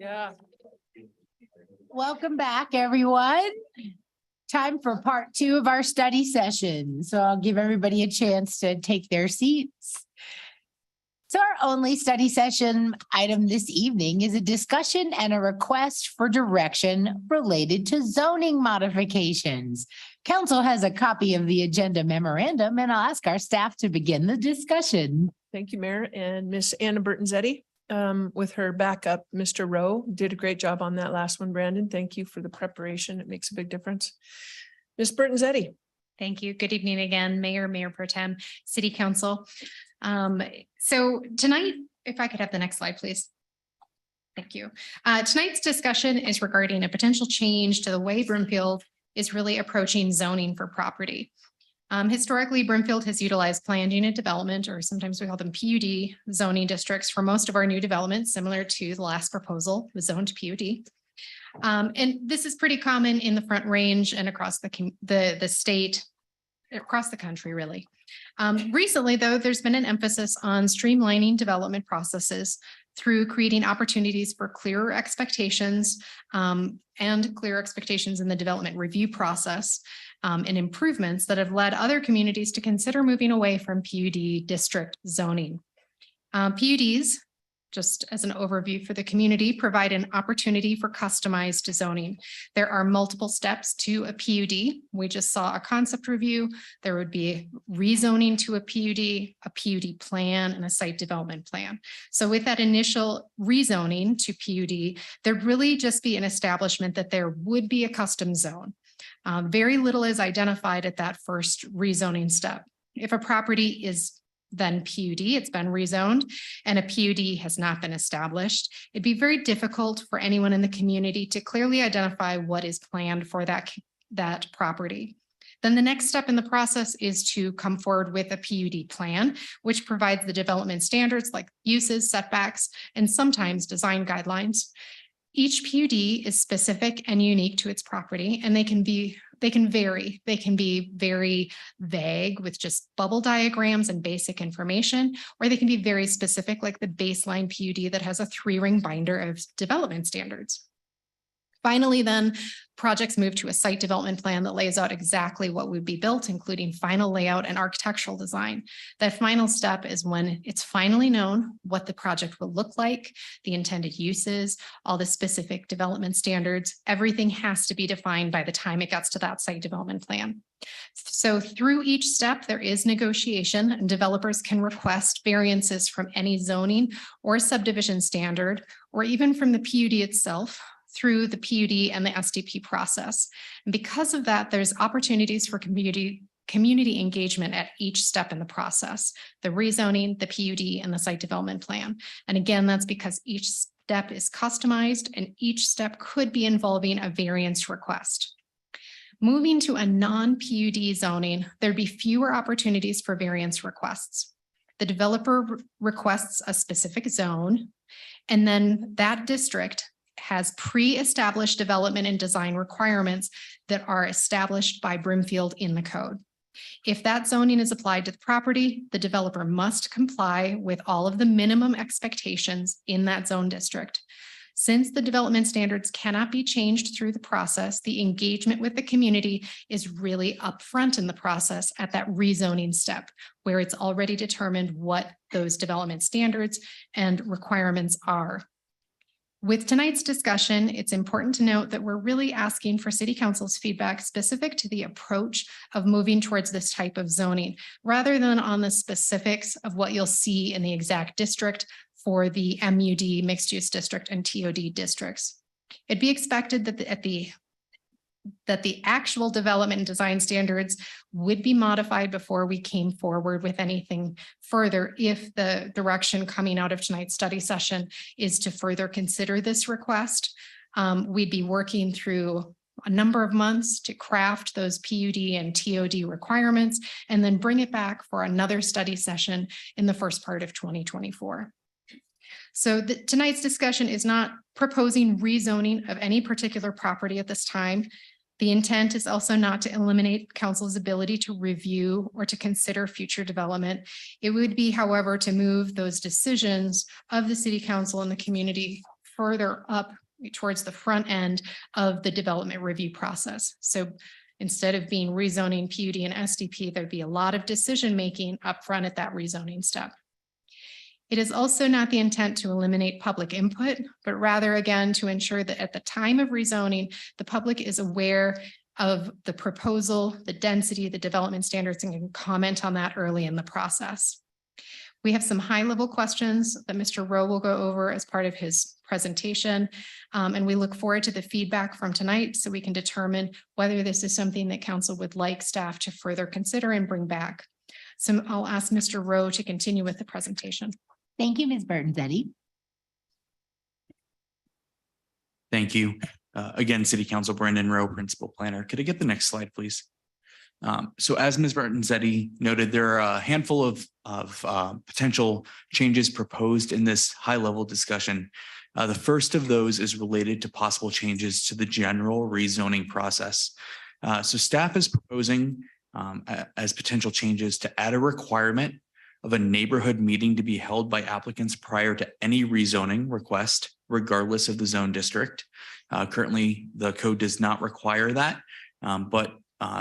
V: Yeah.
A: Welcome back, everyone. Time for part 2 of our study session. So I'll give everybody a chance to take their seats. So our only study session item this evening is a discussion and a request for direction related to zoning modifications. Council has a copy of the agenda memorandum, and I'll ask our staff to begin the discussion.
V: Thank you, Mayor, and Miss Anna Burton-Zetti, with her backup, Mr. Rowe, did a great job on that last one, Brandon. Thank you for the preparation. It makes a big difference. Miss Burton-Zetti.
P: Thank you. Good evening again, Mayor, Mayor Pro Tem, City Council. So tonight, if I could have the next slide, please. Thank you. Tonight's discussion is regarding a potential change to the way Broomfield is really approaching zoning for property. Historically, Broomfield has utilized planned unit development, or sometimes we call them PUD zoning districts for most of our new developments, similar to the last proposal was zoned PUD. And this is pretty common in the Front Range and across the state, across the country, really. Recently, though, there's been an emphasis on streamlining development processes through creating opportunities for clearer expectations and clear expectations in the development review process and improvements that have led other communities to consider moving away from PUD district zoning. PUDs, just as an overview for the community, provide an opportunity for customized zoning. There are multiple steps to a PUD. We just saw a concept review. There would be rezoning to a PUD plan, and a site development plan. So with that initial rezoning to PUD, there'd really just be an establishment that there would be a custom zone. Very little is identified at that first rezoning step. If a property is then PUD, it's been rezoned, and a PUD has not been established, it'd be very difficult for anyone in the community to clearly identify what is planned for that property. Then the next step in the process is to come forward with a PUD plan, which provides the development standards like uses, setbacks, and sometimes design guidelines. Each PUD is specific and unique to its property, and they can vary. They can be very vague with just bubble diagrams and basic information, or they can be very specific, like the baseline PUD that has a 3-ring binder of development standards. Finally, then projects move to a site development plan that lays out exactly what would be built, including final layout and architectural design. That final step is when it's finally known what the project will look like, the intended uses, all the specific development standards. Everything has to be defined by the time it gets to that site development plan. So through each step, there is negotiation, and developers can request variances from any zoning or subdivision standard, or even from the PUD itself, through the PUD and the SDP process. And because of that, there's opportunities for community engagement at each step in the process, the rezoning, the PUD, and the site development plan. And again, that's because each step is customized, and each step could be involving a variance request. Moving to a non-PUD zoning, there'd be fewer opportunities for variance requests. The developer requests a specific zone, and then that district has pre-established development and design requirements that are established by Broomfield in the code. If that zoning is applied to the property, the developer must comply with all of the minimum expectations in that zone district. Since the development standards cannot be changed through the process, the engagement with the community is really upfront in the process at that rezoning step, where it's already determined what those development standards and requirements are. With tonight's discussion, it's important to note that we're really asking for City Council's feedback specific to the approach of moving towards this type of zoning, rather than on the specifics of what you'll see in the exact district for the MUD, mixed use district, and TOD districts. It'd be expected that the actual development and design standards would be modified before we came forward with anything further, if the direction coming out of tonight's study session is to further consider this request. We'd be working through a number of months to craft those PUD and TOD requirements, and then bring it back for another study session in the first part of 2024. So tonight's discussion is not proposing rezoning of any particular property at this time. The intent is also not to eliminate council's ability to review or to consider future development. It would be, however, to move those decisions of the city council and the community further up towards the front end of the development review process. So instead of being rezoning PUD and SDP, there'd be a lot of decision-making upfront at that rezoning step. It is also not the intent to eliminate public input, but rather again, to ensure that at the time of rezoning, the public is aware of the proposal, the density, the development standards, and can comment on that early in the process. We have some high-level questions that Mr. Rowe will go over as part of his presentation. And we look forward to the feedback from tonight so we can determine whether this is something that council would like staff to further consider and bring back. So I'll ask Mr. Rowe to continue with the presentation.
A: Thank you, Ms. Burton-Zeddy.
C: Thank you. Again, City Council Brandon Rowe, Principal Planner. Could I get the next slide, please? So as Ms. Burton-Zeddy noted, there are a handful of potential changes proposed in this high-level discussion. The first of those is related to possible changes to the general rezoning process. So staff is proposing as potential changes to add a requirement of a neighborhood meeting to be held by applicants prior to any rezoning request, regardless of the zone district. Currently, the code does not require that, but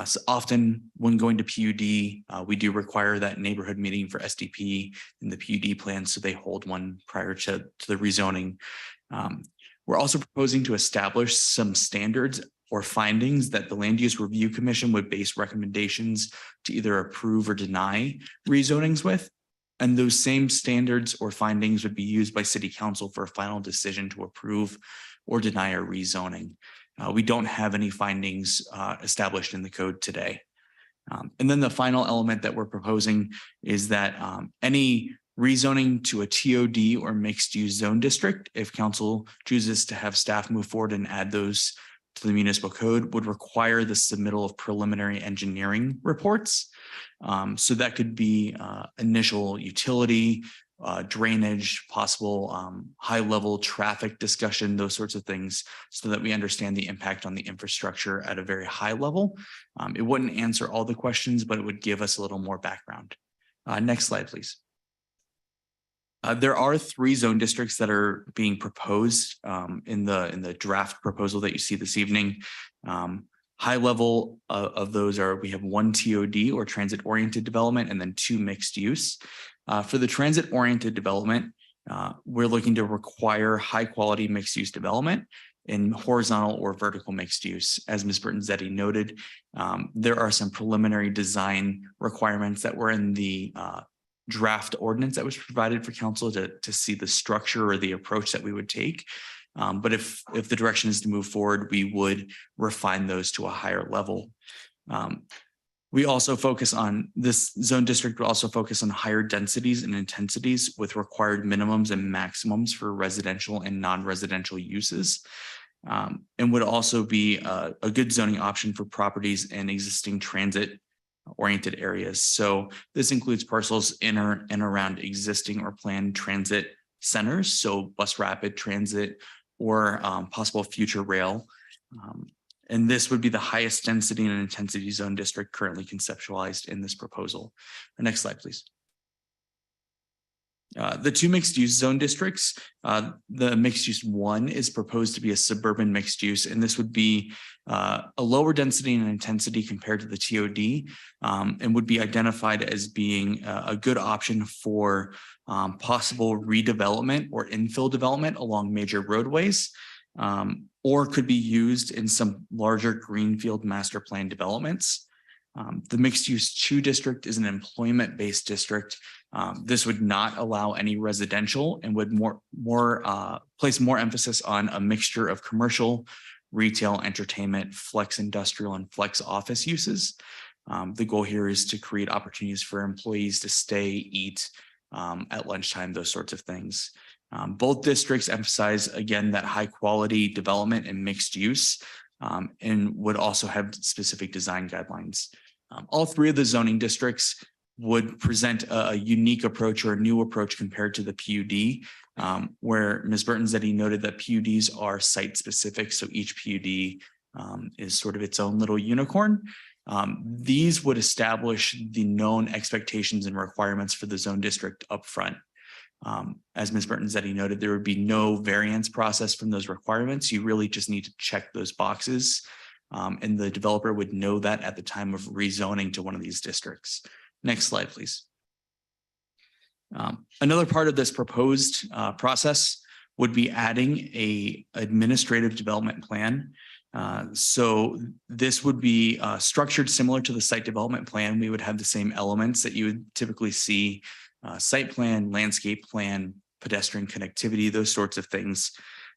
C: so often when going to PUD, we do require that neighborhood meeting for SDP in the PUD plan, so they hold one prior to the rezoning. We're also proposing to establish some standards or findings that the Land Use Review Commission would base recommendations to either approve or deny rezonings with. And those same standards or findings would be used by City Council for a final decision to approve or deny a rezoning. We don't have any findings established in the code today. And then the final element that we're proposing is that any rezoning to a TOD or mixed use zone district, if council chooses to have staff move forward and add those to the municipal code, would require the submittal of preliminary engineering reports. So that could be initial utility, drainage, possible high-level traffic discussion, those sorts of things, so that we understand the impact on the infrastructure at a very high level. It wouldn't answer all the questions, but it would give us a little more background. Next slide, please. There are 3 zone districts that are being proposed in the draft proposal that you see this evening. High level of those are, we have 1 TOD or transit oriented development and then 2 mixed use. For the transit oriented development, we're looking to require high quality mixed use development in horizontal or vertical mixed use. As Ms. Burton-Zeddy noted, there are some preliminary design requirements that were in the draft ordinance that was provided for council to see the structure or the approach that we would take. But if the direction is to move forward, we would refine those to a higher level. We also focus on this zone district will also focus on higher densities and intensities with required minimums and maximums for residential and non-residential uses. And would also be a good zoning option for properties in existing transit oriented areas. So this includes parcels in and around existing or planned transit centers. So bus rapid transit or possible future rail. And this would be the highest density and intensity zone district currently conceptualized in this proposal. The next slide, please. The 2 mixed use zone districts, the mixed use 1 is proposed to be a suburban mixed use, and this would be a lower density and intensity compared to the TOD, and would be identified as being a good option for possible redevelopment or infill development along major roadways, or could be used in some larger greenfield master plan developments. The mixed use 2 district is an employment-based district. This would not allow any residential and would place more emphasis on a mixture of commercial, retail, entertainment, flex industrial, and flex office uses. The goal here is to create opportunities for employees to stay, eat at lunchtime, those sorts of things. Both districts emphasize, again, that high quality development and mixed use, and would also have specific design guidelines. All 3 of the zoning districts would present a unique approach or a new approach compared to the PUD, where Ms. Burton-Zeddy noted that PUDs are site specific. So each PUD is sort of its own little unicorn. These would establish the known expectations and requirements for the zone district upfront. As Ms. Burton-Zetti noted, there would be no variance process from those requirements. You really just need to check those boxes. And the developer would know that at the time of rezoning to one of these districts. Next slide, please. Another part of this proposed process would be adding a administrative development plan. So this would be structured similar to the site development plan. We would have the same elements that you would typically see, site plan, landscape plan, pedestrian connectivity, those sorts of things.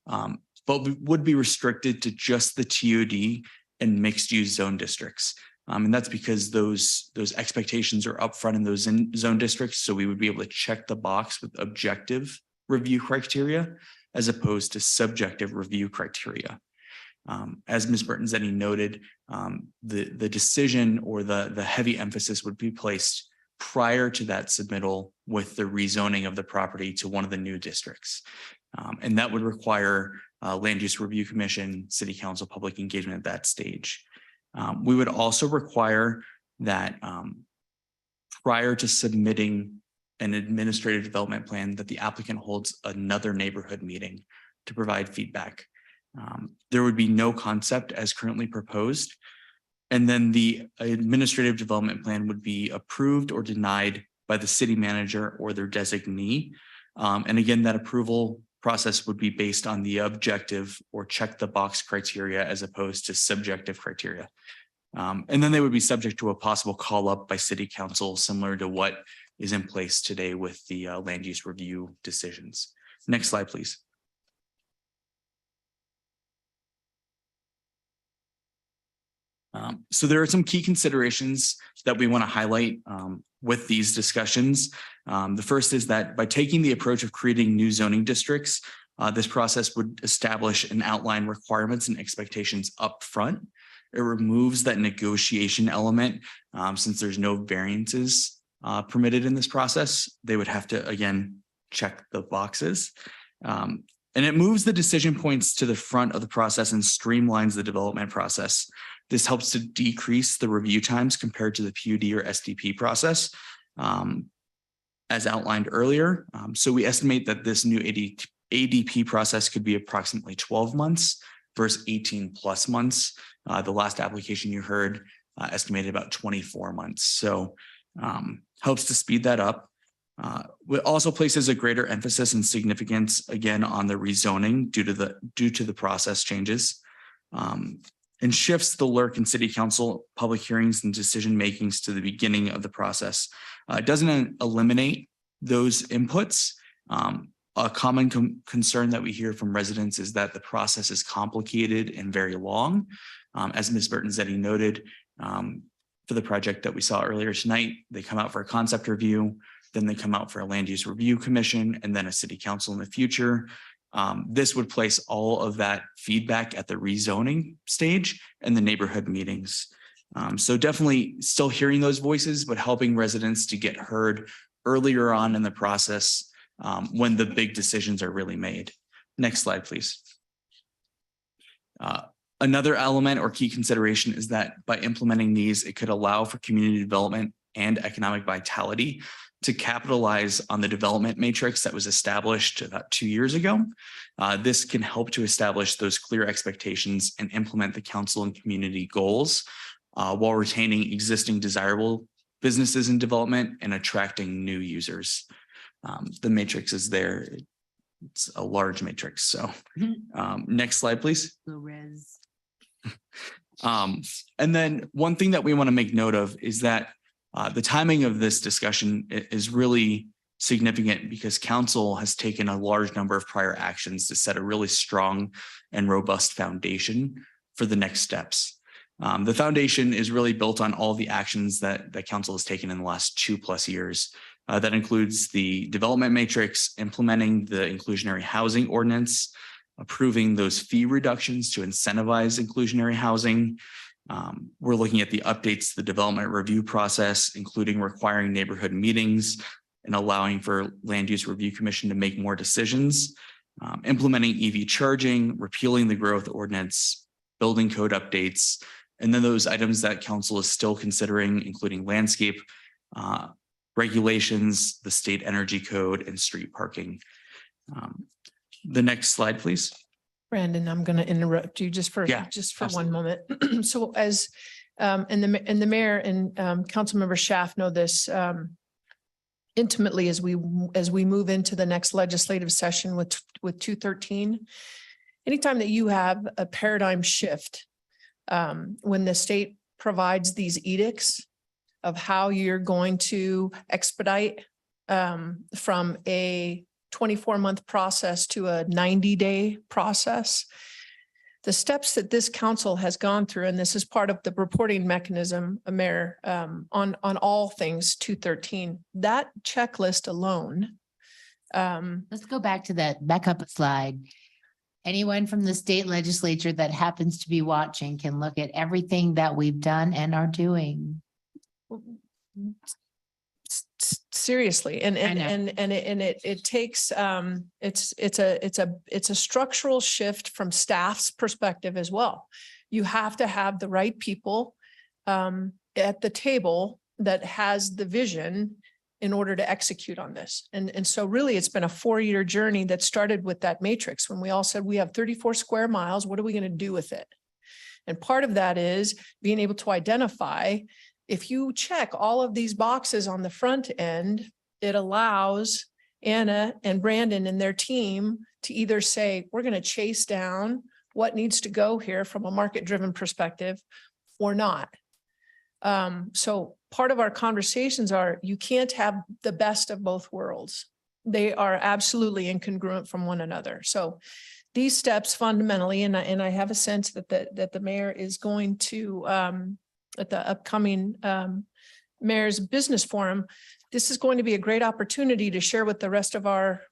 C: But would be restricted to just the TOD and mixed use zone districts. And that's because those expectations are upfront in those zone districts. So we would be able to check the box with objective review criteria as opposed to subjective review criteria. As Ms. Burton-Zetti noted, the decision or the heavy emphasis would be placed prior to that submittal with the rezoning of the property to one of the new districts. And that would require Land Use Review Commission, City Council, public engagement at that stage. We would also require that prior to submitting an administrative development plan that the applicant holds another neighborhood meeting to provide feedback. There would be no concept as currently proposed. And then the administrative development plan would be approved or denied by the city manager or their designee. And again, that approval process would be based on the objective or check the box criteria as opposed to subjective criteria. And then they would be subject to a possible call up by city council, similar to what is in place today with the land use review decisions. Next slide, please. So there are some key considerations that we want to highlight with these discussions. The first is that by taking the approach of creating new zoning districts, this process would establish and outline requirements and expectations up front. It removes that negotiation element since there's no variances permitted in this process. They would have to, again, check the boxes. And it moves the decision points to the front of the process and streamlines the development process. This helps to decrease the review times compared to the PUD or SDP process, as outlined earlier. So we estimate that this new ADP process could be approximately 12 months versus 18 plus months. The last application you heard estimated about 24 months. So helps to speed that up. It also places a greater emphasis and significance again on the rezoning due to the process changes, and shifts the LURC and city council public hearings and decision makings to the beginning of the process. It doesn't eliminate those inputs. A common concern that we hear from residents is that the process is complicated and very long. As Ms. Burton-Zetti noted, for the project that we saw earlier tonight, they come out for a concept review, then they come out for a land use review commission, and then a city council in the future. This would place all of that feedback at the rezoning stage and the neighborhood meetings. So definitely still hearing those voices, but helping residents to get heard earlier on in the process when the big decisions are really made. Next slide, please. Another element or key consideration is that by implementing these, it could allow for community development and economic vitality to capitalize on the development matrix that was established about 2 years ago. This can help to establish those clear expectations and implement the council and community goals while retaining existing desirable businesses in development and attracting new users. The matrix is there. It's a large matrix. So next slide, please. And then one thing that we want to make note of is that the timing of this discussion is really significant because council has taken a large number of prior actions to set a really strong and robust foundation for the next steps. The foundation is really built on all the actions that council has taken in the last 2+ years. That includes the development matrix, implementing the inclusionary housing ordinance, approving those fee reductions to incentivize inclusionary housing. We're looking at the updates to the development review process, including requiring neighborhood meetings and allowing for land use review commission to make more decisions, implementing EV charging, repealing the growth ordinance, building code updates, and then those items that council is still considering, including landscape regulations, the state energy code, and street parking. The next slide, please.
V: Brandon, I'm going to interrupt you just for
C: Yeah,
V: one moment. So as and the mayor and Councilmember Schaaf know this intimately as we move into the next legislative session with 213. Anytime that you have a paradigm shift, when the state provides these edicts of how you're going to expedite from a 24-month process to a 90-day process. The steps that this council has gone through, and this is part of the reporting mechanism, Mayor, on all things 213, that checklist alone.
A: Let's go back to that, back up a slide. Anyone from the state legislature that happens to be watching can look at everything that we've done and are doing.
V: Seriously, and it takes it's a structural shift from staff's perspective as well. You have to have the right people at the table that has the vision in order to execute on this. And so really it's been a 4-year journey that started with that matrix when we all said we have 34 square miles, what are we going to do with it? And part of that is being able to identify, if you check all of these boxes on the front end, it allows Anna and Brandon and their team to either say, we're going to chase down what needs to go here from a market-driven perspective or not. So part of our conversations are, you can't have the best of both worlds. They are absolutely incongruent from one another. So these steps fundamentally, and I have a sense that the mayor is going to, at the upcoming mayor's business forum, this is going to be a great opportunity to share with the rest of our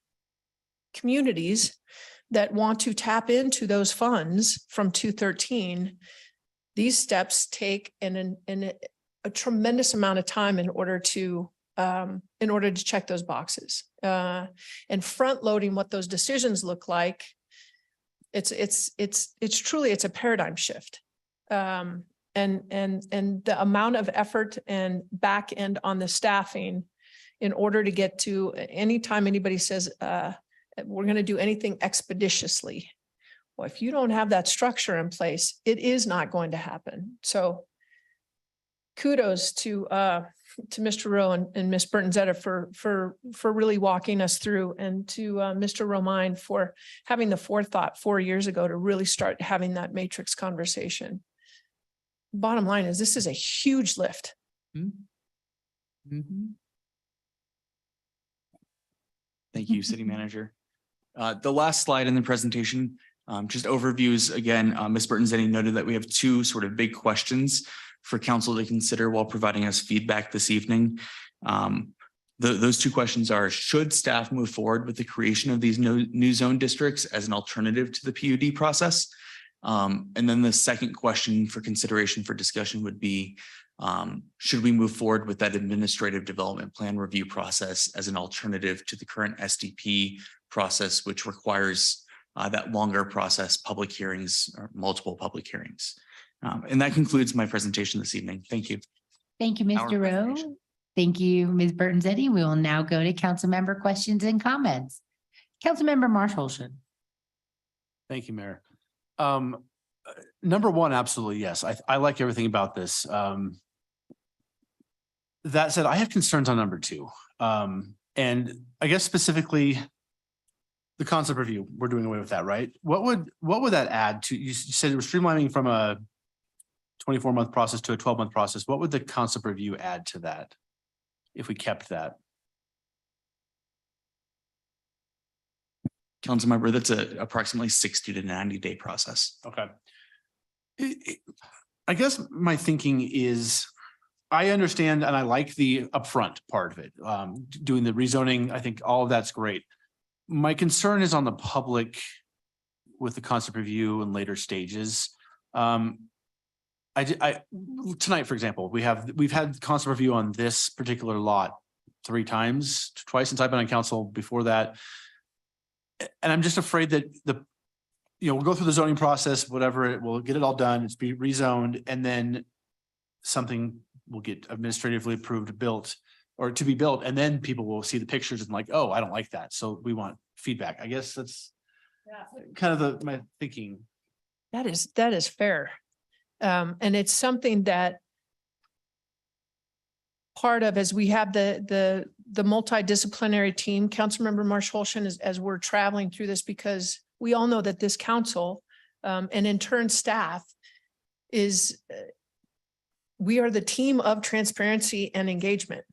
V: communities that want to tap into those funds from 213. These steps take a tremendous amount of time in order to check those boxes, and front loading what those decisions look like. It's truly a paradigm shift. And the amount of effort and back end on the staffing in order to get to, anytime anybody says, we're going to do anything expeditiously. Well, if you don't have that structure in place, it is not going to happen. So kudos to Mr. Rowe and Ms. Burton-Zetta for really walking us through, and to Mr. Romine for having the forethought 4 years ago to really start having that matrix conversation. Bottom line is, this is a huge lift.
C: Thank you, City Manager. The last slide in the presentation, just overviews again. Ms. Burton-Zetta noted that we have 2 sort of big questions for council to consider while providing us feedback this evening. Those 2 questions are, should staff move forward with the creation of these new zone districts as an alternative to the PUD process? And then the second question for consideration for discussion would be, should we move forward with that administrative development plan review process as an alternative to the current SDP process, which requires that longer process, public hearings or multiple public hearings. And that concludes my presentation this evening. Thank you.
A: Thank you, Mr. Rowe. Thank you, Ms. Burton-Zetta. We will now go to council member questions and comments. Councilmember Marshall.
N: Thank you, Mayor. Number one, absolutely, yes. I like everything about this. That said, I have concerns on number 2. And I guess specifically the concept review, we're doing away with that, right? What would that add to, you said it was streamlining from a 24-month process to a 12-month process. What would the concept review add to that if we kept that?
C: Councilmember, that's approximately 60 to 90-day process.
N: Okay. I guess my thinking is, I understand and I like the upfront part of it. Doing the rezoning, I think all of that's great. My concern is on the public with the concept review and later stages. Tonight, for example, we've had concept review on this particular lot 3 times, twice since I've been on council before that. And I'm just afraid that we'll go through the zoning process, whatever, we'll get it all done, it's be rezoned, and then something will get administratively approved, built, or to be built, and then people will see the pictures and like, oh, I don't like that. So we want feedback. I guess that's kind of my thinking.
V: That is fair. And it's something that part of, as we have the multidisciplinary team, Councilmember Marsh Holshan, as we're traveling through this, because we all know that this council, and in turn staff is, we are the team of transparency and engagement.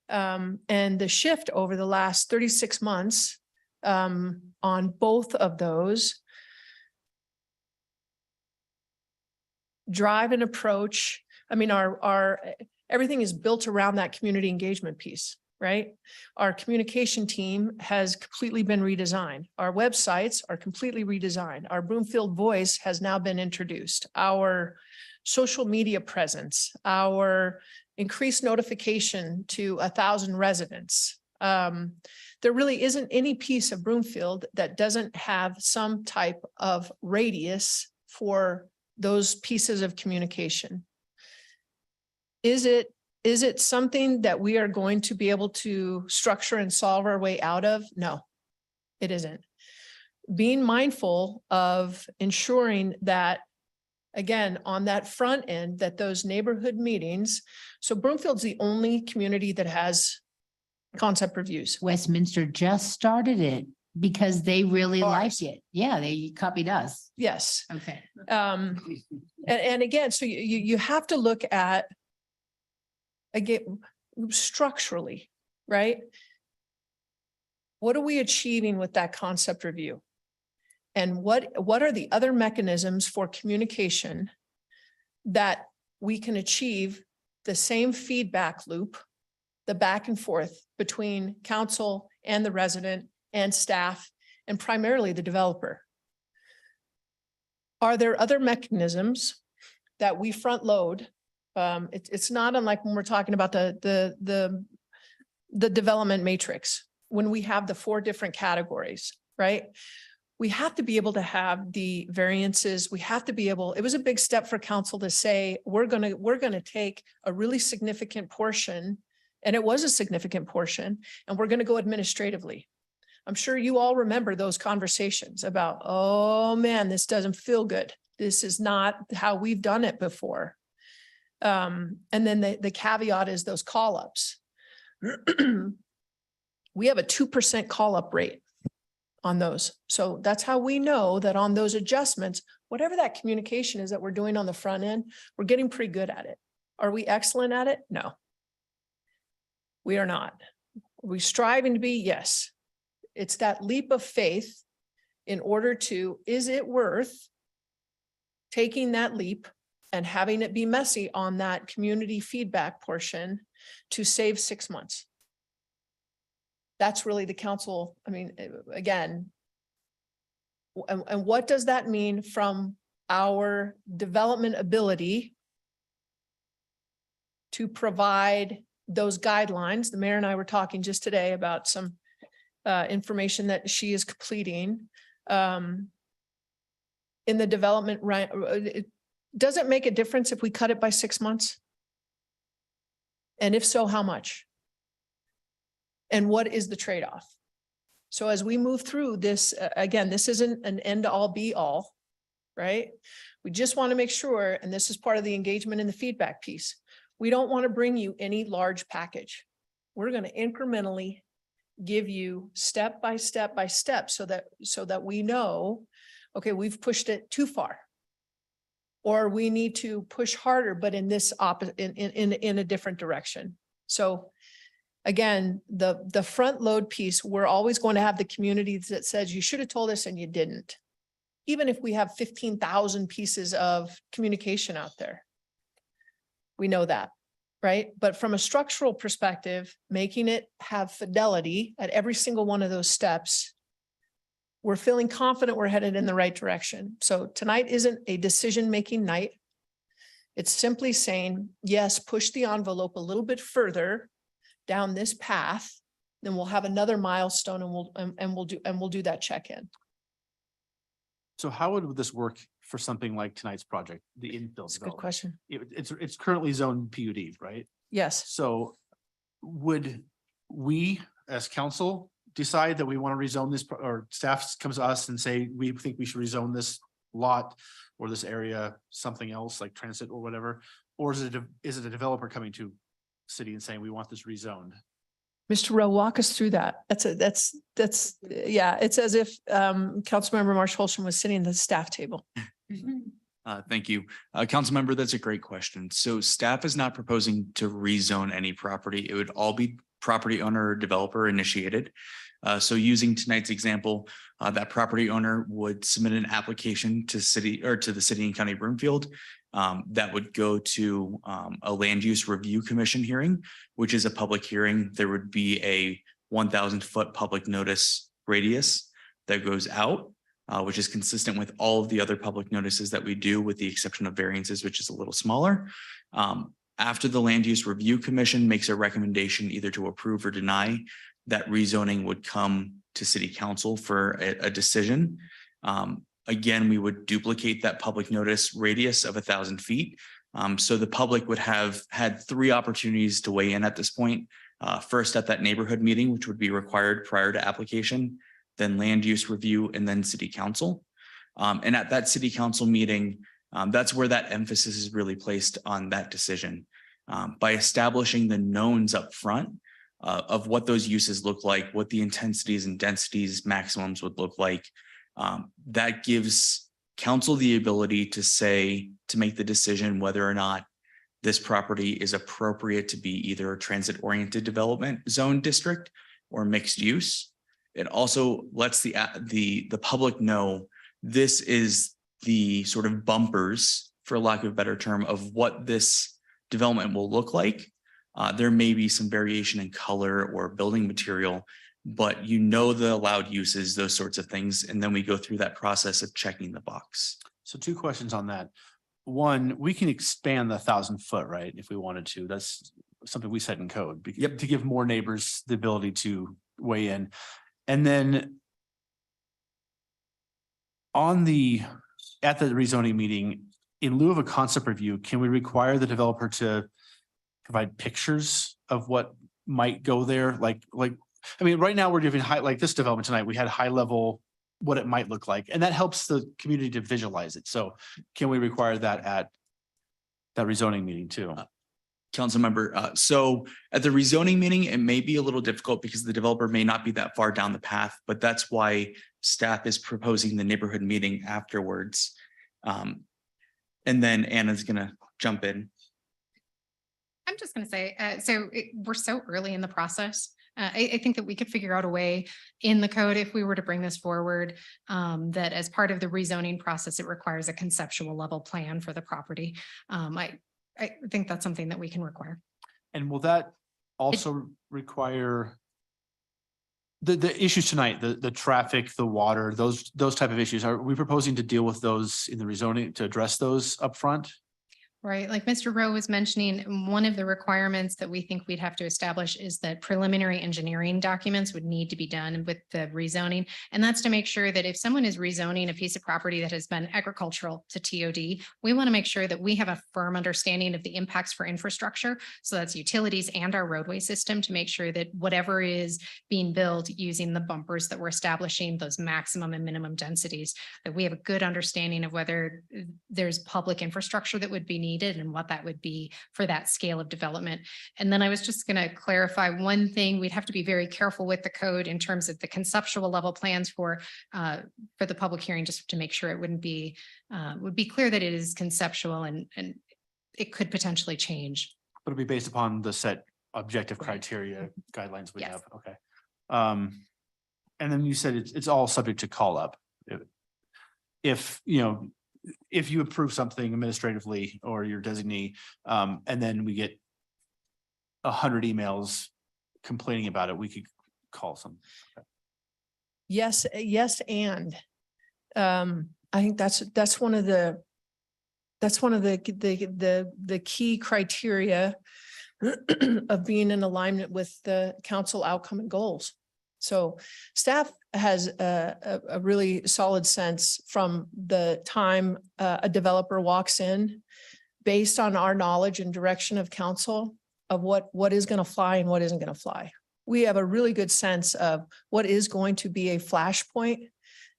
V: And the shift over the last 36 months on both of those drive and approach. I mean, our everything is built around that community engagement piece, right? Our communication team has completely been redesigned. Our websites are completely redesigned. Our Broomfield Voice has now been introduced. Our social media presence, our increased notification to 1,000 residents. There really isn't any piece of Broomfield that doesn't have some type of radius for those pieces of communication. Is it something that we are going to be able to structure and solve our way out of? No, it isn't. Being mindful of ensuring that, again, on that front end, that those neighborhood meetings, so Broomfield's the only community that has concept reviews.
A: Westminster just started it because they really liked it. Yeah, they copied us.
V: Yes.
A: Okay.
V: And again, so you have to look at, again, structurally, right? What are we achieving with that concept review? And what are the other mechanisms for communication that we can achieve the same feedback loop, the back and forth between council and the resident and staff, and primarily the developer? Are there other mechanisms that we front load? It's not unlike when we're talking about the development matrix, when we have the 4 different categories, right? We have to be able to have the variances. We have to be able, it was a big step for council to say, we're gonna take a really significant portion, and it was a significant portion, and we're gonna go administratively. I'm sure you all remember those conversations about, oh man, this doesn't feel good. This is not how we've done it before. And then the caveat is those call-ups. We have a 2% call-up rate on those. So that's how we know that on those adjustments, whatever that communication is that we're doing on the front end, we're getting pretty good at it. Are we excellent at it? No. We are not. Are we striving to be? Yes. It's that leap of faith in order to, is it worth taking that leap and having it be messy on that community feedback portion to save 6 months? That's really the council. I mean, again, and what does that mean from our development ability to provide those guidelines? The mayor and I were talking just today about some information that she is completing in the development. Does it make a difference if we cut it by 6 months? And if so, how much? And what is the trade-off? So as we move through this, again, this isn't an end-all be-all, right? We just want to make sure, and this is part of the engagement and the feedback piece, we don't want to bring you any large package. We're going to incrementally give you step by step by step so that we know, okay, we've pushed it too far, or we need to push harder, but in this in a different direction. So again, the front load piece, we're always going to have the community that says you should have told us and you didn't. Even if we have 15,000 pieces of communication out there, we know that, right? But from a structural perspective, making it have fidelity at every single one of those steps, we're feeling confident we're headed in the right direction. So tonight isn't a decision-making night. It's simply saying, yes, push the envelope a little bit further down this path, then we'll have another milestone and we'll do that check-in.
N: So how would this work for something like tonight's project, the infill?
V: That's a good question.
N: It's currently zoned PUD, right?
V: Yes.
N: So would we as council decide that we want to rezone this, or staff comes to us and say, we think we should rezone this lot or this area, something else like transit or whatever? Or is it a developer coming to city and saying, we want this rezoned?
V: Mr. Rowe, walk us through that. Yeah, it's as if Councilmember Marsh Holstrom was sitting at the staff table.
C: Thank you. Councilmember, that's a great question. So staff is not proposing to rezone any property. It would all be property owner or developer initiated. So using tonight's example, that property owner would submit an application to city or to the city and county of Broomfield. That would go to a land use review commission hearing, which is a public hearing. There would be a 1,000-foot public notice radius that goes out, which is consistent with all of the other public notices that we do, with the exception of variances, which is a little smaller. After the land use review commission makes a recommendation either to approve or deny, that rezoning would come to city council for a decision. Again, we would duplicate that public notice radius of 1,000 feet. So the public would have had 3 opportunities to weigh in at this point. First at that neighborhood meeting, which would be required prior to application, then land use review, and then city council. And at that city council meeting, that's where that emphasis is really placed on that decision. By establishing the knowns up front of what those uses look like, what the intensities and densities maximums would look like, that gives council the ability to make the decision whether or not this property is appropriate to be either a transit-oriented development zone district or mixed use. It also lets the public know this is the sort of bumpers, for lack of a better term, of what this development will look like. There may be some variation in color or building material, but you know the allowed uses, those sorts of things. And then we go through that process of checking the box.
N: So 2 questions on that. One, we can expand the 1,000-foot, right? If we wanted to. That's something we set in code. Yep. To give more neighbors the ability to weigh in. And then at the rezoning meeting, in lieu of a concept review, can we require the developer to provide pictures of what might go there? Like, I mean, right now we're giving like this development tonight, we had high level, what it might look like, and that helps the community to visualize it. So can we require that at that rezoning meeting too?
C: Council member, so at the rezoning meeting, it may be a little difficult because the developer may not be that far down the path, but that's why staff is proposing the neighborhood meeting afterwards. And then Anna's gonna jump in.
P: I'm just going to say, we're so early in the process. I think that we could figure out a way in the code, if we were to bring this forward, that as part of the rezoning process, it requires a conceptual level plan for the property. I think that's something that we can require.
N: And will that also require the issues tonight, the traffic, the water, those type of issues? Are we proposing to deal with those in the rezoning, to address those upfront?
P: Right, like Mr. Rowe was mentioning, one of the requirements that we think we'd have to establish is that preliminary engineering documents would need to be done with the rezoning. And that's to make sure that if someone is rezoning a piece of property that has been agricultural to TOD, we want to make sure that we have a firm understanding of the impacts for infrastructure. So that's utilities and our roadway system, to make sure that whatever is being built using the bumpers that we're establishing, those maximum and minimum densities, that we have a good understanding of whether there's public infrastructure that would be needed and what that would be for that scale of development. And then I was just going to clarify one thing. We'd have to be very careful with the code in terms of the conceptual level plans for the public hearing, just to make sure it would be clear that it is conceptual and it could potentially change.
N: But it'll be based upon the set objective criteria guidelines we have. Okay. And then you said it's all subject to call up. If you approve something administratively or your designee, and then we get 100 emails complaining about it, we could call some. Okay.
V: Yes. And I think that's one of the key criteria of being in alignment with the council outcome and goals. So staff has a really solid sense from the time a developer walks in, based on our knowledge and direction of council, of what is going to fly and what isn't going to fly. We have a really good sense of what is going to be a flashpoint.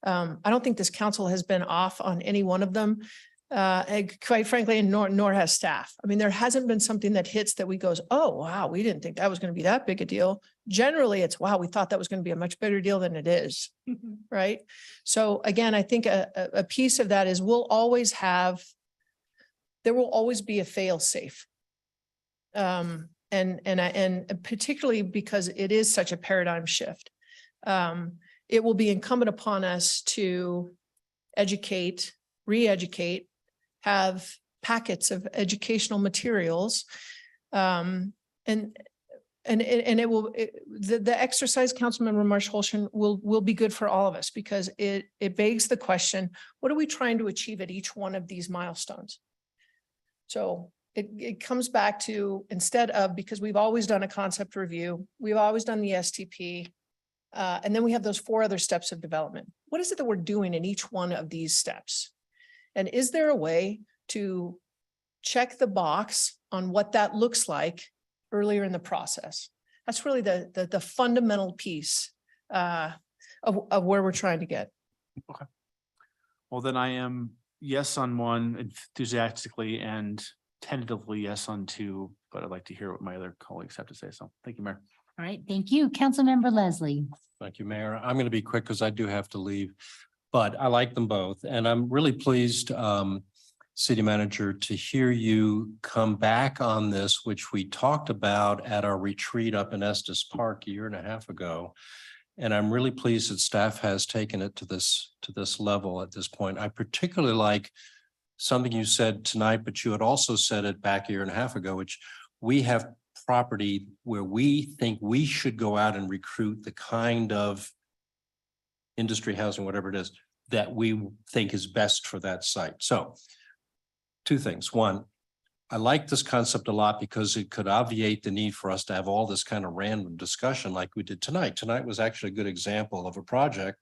V: I don't think this council has been off on any one of them. And quite frankly, and nor has staff. I mean, there hasn't been something that hits that we goes, oh, wow, we didn't think that was going to be that big a deal. Generally, it's, wow, we thought that was going to be a much bigger deal than it is. Right. So again, I think a piece of that is there will always be a fail safe. And particularly because it is such a paradigm shift. It will be incumbent upon us to educate, re-educate, have packets of educational materials. And it will, the exercise, Councilmember Marsh Holshan, will be good for all of us because it begs the question, what are we trying to achieve at each one of these milestones? So it comes back to, instead of, because we've always done a concept review, we've always done the STP, and then we have those 4 other steps of development. What is it that we're doing in each one of these steps? And is there a way to check the box on what that looks like earlier in the process? That's really the fundamental piece of where we're trying to get.
N: Okay. Well, then I am yes on 1 enthusiastically and tentatively yes on 2, but I'd like to hear what my other colleagues have to say. So thank you, Mayor.
A: All right, thank you. Councilmember Leslie.
L: Thank you, Mayor. I'm going to be quick because I do have to leave, but I like them both. And I'm really pleased, City Manager, to hear you come back on this, which we talked about at our retreat up in Estes Park 1.5 years ago. And I'm really pleased that staff has taken it to this level at this point. I particularly like something you said tonight, but you had also said it back 1.5 years ago, which we have property where we think we should go out and recruit the kind of industry housing, whatever it is, that we think is best for that site. So 2 things. 1, I like this concept a lot because it could obviate the need for us to have all this kind of random discussion like we did tonight. Tonight was actually a good example of a project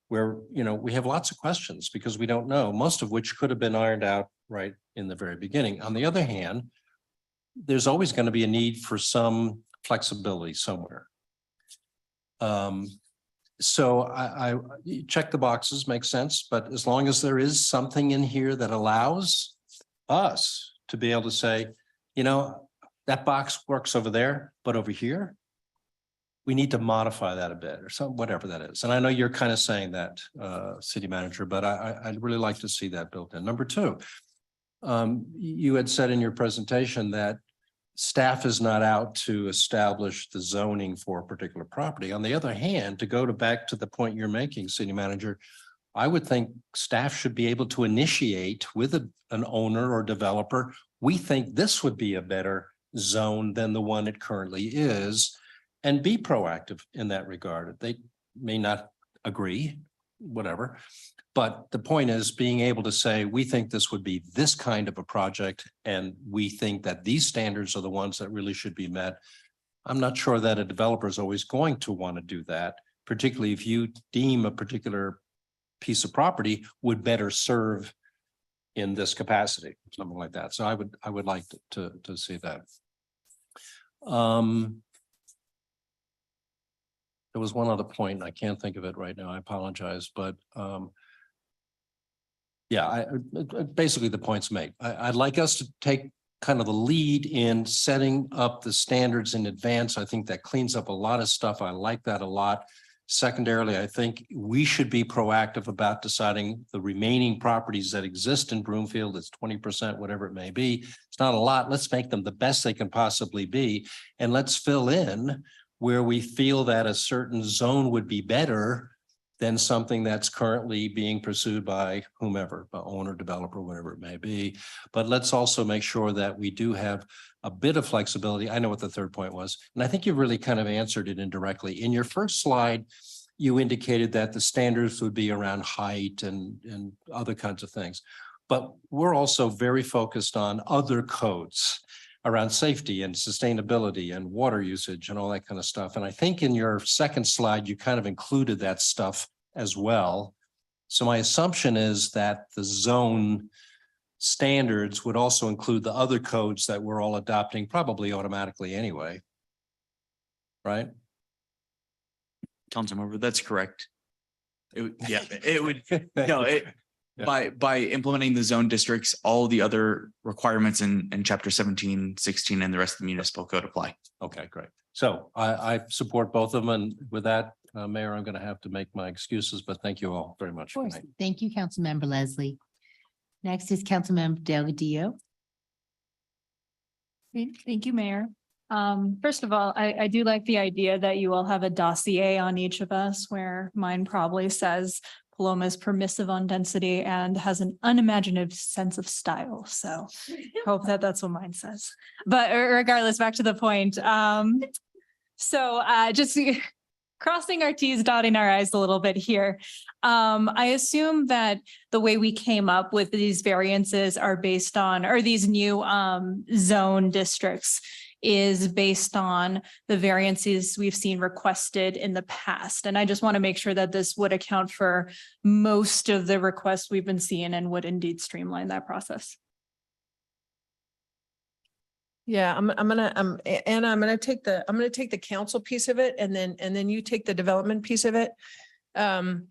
L: where, you know, we have lots of questions because we don't know, most of which could have been ironed out right in the very beginning. On the other hand, there's always going to be a need for some flexibility somewhere. So I check the boxes, makes sense, but as long as there is something in here that allows us to be able to say, you know, that box works over there, but over here, we need to modify that a bit or some, whatever that is. And I know you're kind of saying that, City Manager, but I'd really like to see that built in. Number 2, you had said in your presentation that staff is not out to establish the zoning for a particular property. On the other hand, to go back to the point you're making, City Manager, I would think staff should be able to initiate with an owner or developer. We think this would be a better zone than the one it currently is, and be proactive in that regard. They may not agree, whatever. But the point is being able to say, we think this would be this kind of a project, and we think that these standards are the ones that really should be met. I'm not sure that a developer is always going to want to do that, particularly if you deem a particular piece of property would better serve in this capacity, something like that. So I would like to see that. There was one other point, and I can't think of it right now. I apologize, but yeah, basically the point's made. I'd like us to take kind of the lead in setting up the standards in advance. I think that cleans up a lot of stuff. I like that a lot. Secondarily, I think we should be proactive about deciding the remaining properties that exist in Broomfield. It's 20%, whatever it may be. It's not a lot. Let's make them the best they can possibly be. And let's fill in where we feel that a certain zone would be better than something that's currently being pursued by whomever, by owner, developer, whatever it may be. But let's also make sure that we do have a bit of flexibility. I know what the 3rd point was, and I think you really kind of answered it indirectly. In your first slide, you indicated that the standards would be around height and other kinds of things. But we're also very focused on other codes around safety and sustainability and water usage and all that kind of stuff. And I think in your second slide, you kind of included that stuff as well. So my assumption is that the zone standards would also include the other codes that we're all adopting probably automatically anyway. Right?
C: Councilmember, that's correct. It would, no, by implementing the zone districts, all the other requirements in chapter 17, 16, and the rest of the municipal code apply.
L: Okay, great. So I support both of them. And with that, Mayor, I'm going to have to make my excuses, but thank you all very much.
A: Of course.
L: tonight.
A: Thank you, Councilmember Leslie. Next is Councilmember Delgadillo.
F: Thank you, Mayor. First of all, I do like the idea that you all have a dossier on each of us, where mine probably says Paloma is permissive on density and has an unimaginative sense of style. So hope that that's what mine says. But regardless, back to the point. Just crossing our T's, dotting our I's a little bit here. I assume that the way we came up with these variances are based on, or these new zone districts is based on the variances we've seen requested in the past. And I just want to make sure that this would account for most of the requests we've been seeing and would indeed streamline that process.
V: Yeah, Anna, I'm gonna take the council piece of it and then you take the development piece of it. Councilmember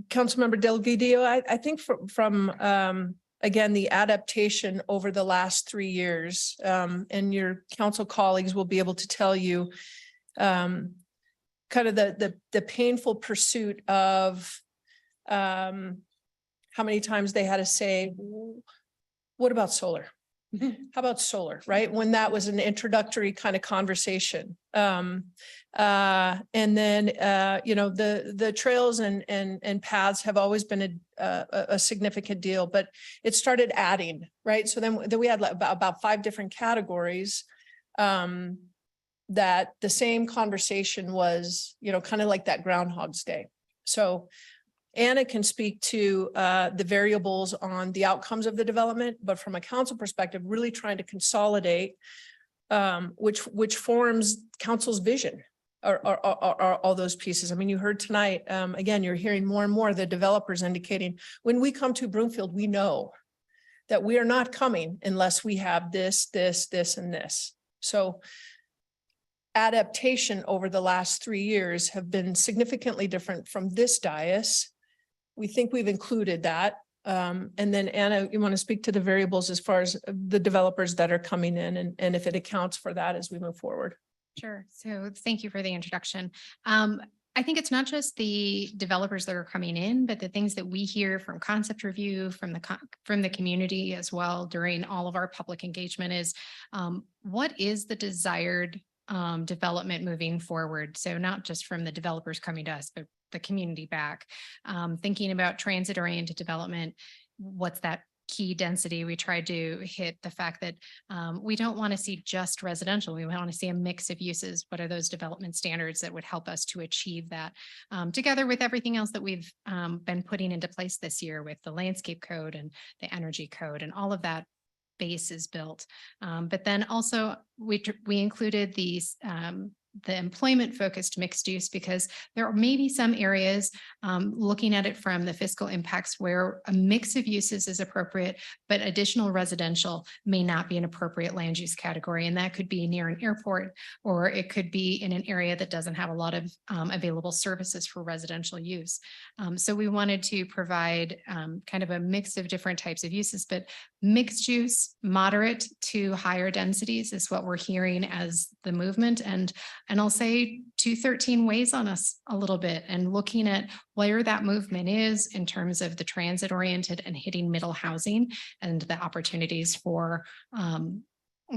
V: Delgadillo, I think from again, the adaptation over the last 3 years, and your council colleagues will be able to tell you kind of the painful pursuit of how many times they had to say, what about solar? How about solar, right? When that was an introductory kind of conversation. And then, the trails and paths have always been a significant deal, but it started adding, right? So then we had about 5 different categories that the same conversation was, kind of like that Groundhog's Day. So Anna can speak to the variables on the outcomes of the development, but from a council perspective, really trying to consolidate which forms council's vision or all those pieces. I mean, you heard tonight, again, you're hearing more and more the developers indicating when we come to Broomfield, we know that we are not coming unless we have this, and this. So adaptation over the last 3 years have been significantly different from this dais. We think we've included that. And then Anna, you want to speak to the variables as far as the developers that are coming in and if it accounts for that as we move forward.
P: Sure. So thank you for the introduction. I think it's not just the developers that are coming in, but the things that we hear from concept review, from the community as well during all of our public engagement is what is the desired development moving forward? So not just from the developers coming to us, but the community back, thinking about transit oriented development. What's that key density? We tried to hit the fact that we don't want to see just residential. We want to see a mix of uses. What are those development standards that would help us to achieve that, together with everything else that we've been putting into place this year with the landscape code and the energy code and all of that base is built. But then also we included these the employment focused mixed use because there may be some areas looking at it from the fiscal impacts where a mix of uses is appropriate, but additional residential may not be an appropriate land use category. And that could be near an airport, or it could be in an area that doesn't have a lot of available services for residential use. So we wanted to provide kind of a mix of different types of uses, but mixed use, moderate to higher densities is what we're hearing as the movement. And I'll say 213 weighs on us a little bit, and looking at where that movement is in terms of the transit oriented and hitting middle housing and the opportunities for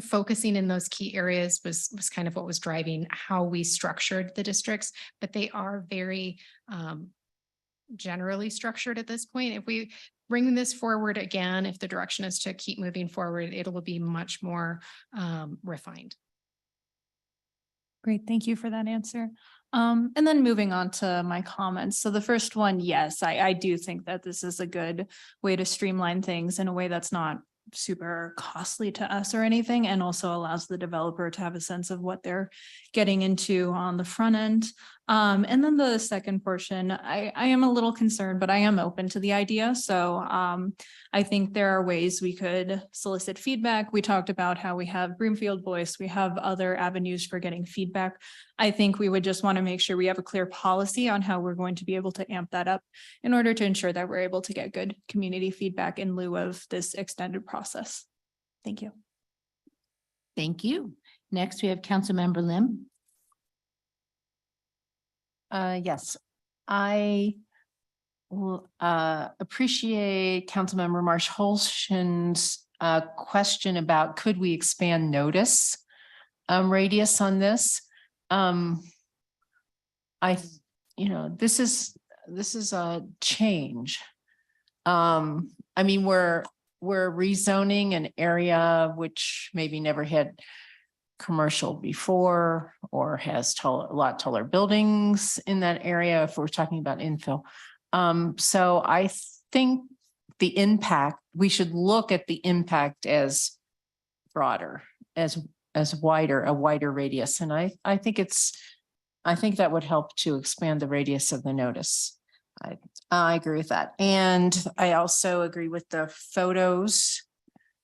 P: focusing in those key areas was kind of what was driving how we structured the districts, but they are very generally structured at this point. If we bring this forward again, if the direction is to keep moving forward, it will be much more refined.
F: Great, thank you for that answer. And then moving on to my comments. So the first one, yes, I do think that this is a good way to streamline things in a way that's not super costly to us or anything, and also allows the developer to have a sense of what they're getting into on the front end. And then the second portion, I am a little concerned, but I am open to the idea. So I think there are ways we could solicit feedback. We talked about how we have Broomfield Voice, we have other avenues for getting feedback. I think we would just want to make sure we have a clear policy on how we're going to be able to amp that up in order to ensure that we're able to get good community feedback in lieu of this extended process. Thank you.
A: Thank you. Next, we have Councilmember Lim.
H: Yes, I will appreciate Councilmember Marsh Holston's question about could we expand notice radius on this? This is a change. I mean, we're rezoning an area which maybe never had commercial before or has a lot taller buildings in that area if we're talking about infill. So I think the impact, we should look at the impact as broader, as wider, a wider radius. And I think that would help to expand the radius of the notice. I agree with that. And I also agree with the photos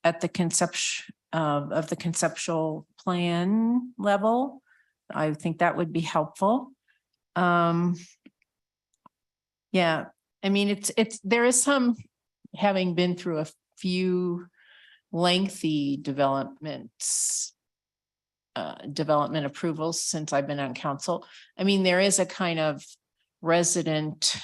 H: at the conception of the conceptual plan level. I think that would be helpful. Yeah, I mean, there is some, having been through a few lengthy development approvals since I've been on council. I mean, there is a kind of resident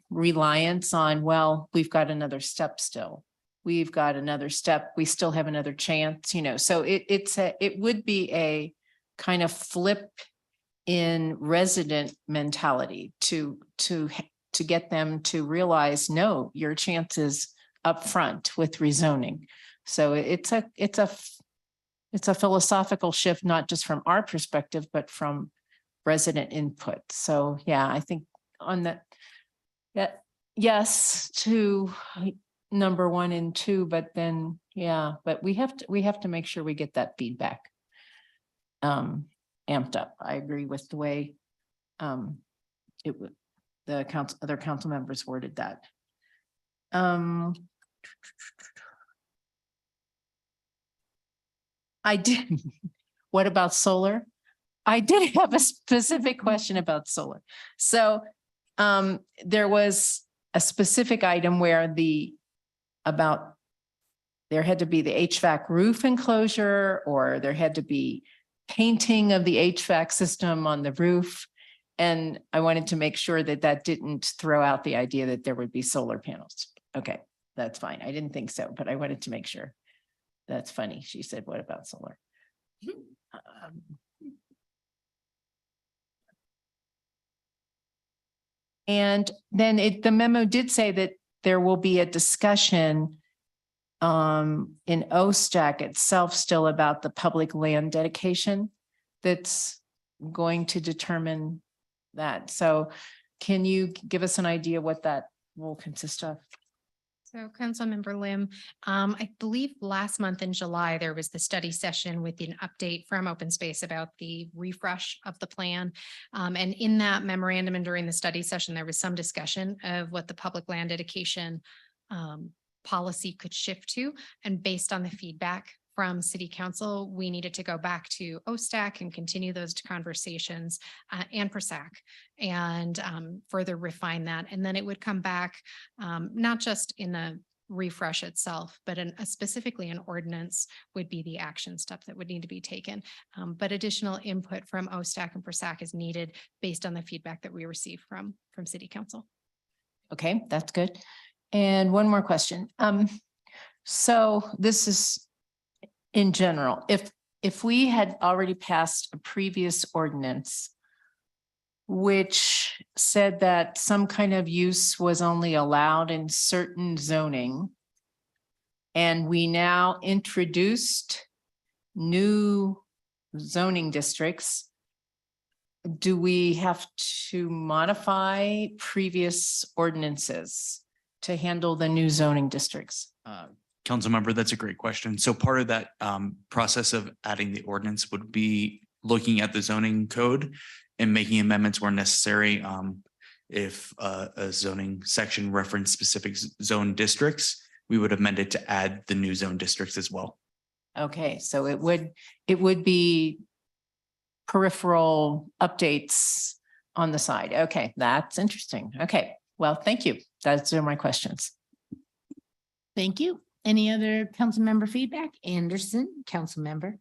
H: reliance on, well, we've got another step still. We've got another step. We still have another chance, so it would be a kind of flip in resident mentality to get them to realize, no, your chance is up front with rezoning. So it's a philosophical shift, not just from our perspective, but from resident input. So yeah, I think on that, yes to number 1 and 2, but then, yeah, but we have to make sure we get that feedback amped up. I agree with the way other council members worded that. I did. What about solar? I did have a specific question about solar. So there was a specific item where there had to be the HVAC roof enclosure, or there had to be painting of the HVAC system on the roof. And I wanted to make sure that didn't throw out the idea that there would be solar panels. Okay, that's fine. I didn't think so, but I wanted to make sure. That's funny. She said, what about solar? And then the memo did say that there will be a discussion in OSTAC itself still about the public land dedication that's going to determine that. So can you give us an idea what that will consist of?
P: So Councilmember Lim, I believe last month in July, there was the study session with an update from Open Space about the refresh of the plan. And in that memorandum and during the study session, there was some discussion of what the public land dedication policy could shift to. And based on the feedback from City Council, we needed to go back to OSTAC and continue those conversations and PRSAC and further refine that. And then it would come back, not just in the refresh itself, but specifically an ordinance would be the action step that would need to be taken. But additional input from OSTAC and PRSAC is needed based on the feedback that we receive from City Council.
H: Okay, that's good. And one more question. So this is in general, if we had already passed a previous ordinance which said that some kind of use was only allowed in certain zoning, and we now introduced new zoning districts, do we have to modify previous ordinances to handle the new zoning districts?
C: Councilmember, that's a great question. So part of that process of adding the ordinance would be looking at the zoning code and making amendments where necessary. If a zoning section referenced specific zone districts, we would amend it to add the new zone districts as well.
H: Okay, so it would be peripheral updates on the side. Okay, that's interesting. Okay, well, thank you. Those are my questions.
A: Thank you. Any other council member feedback? Anderson, council member.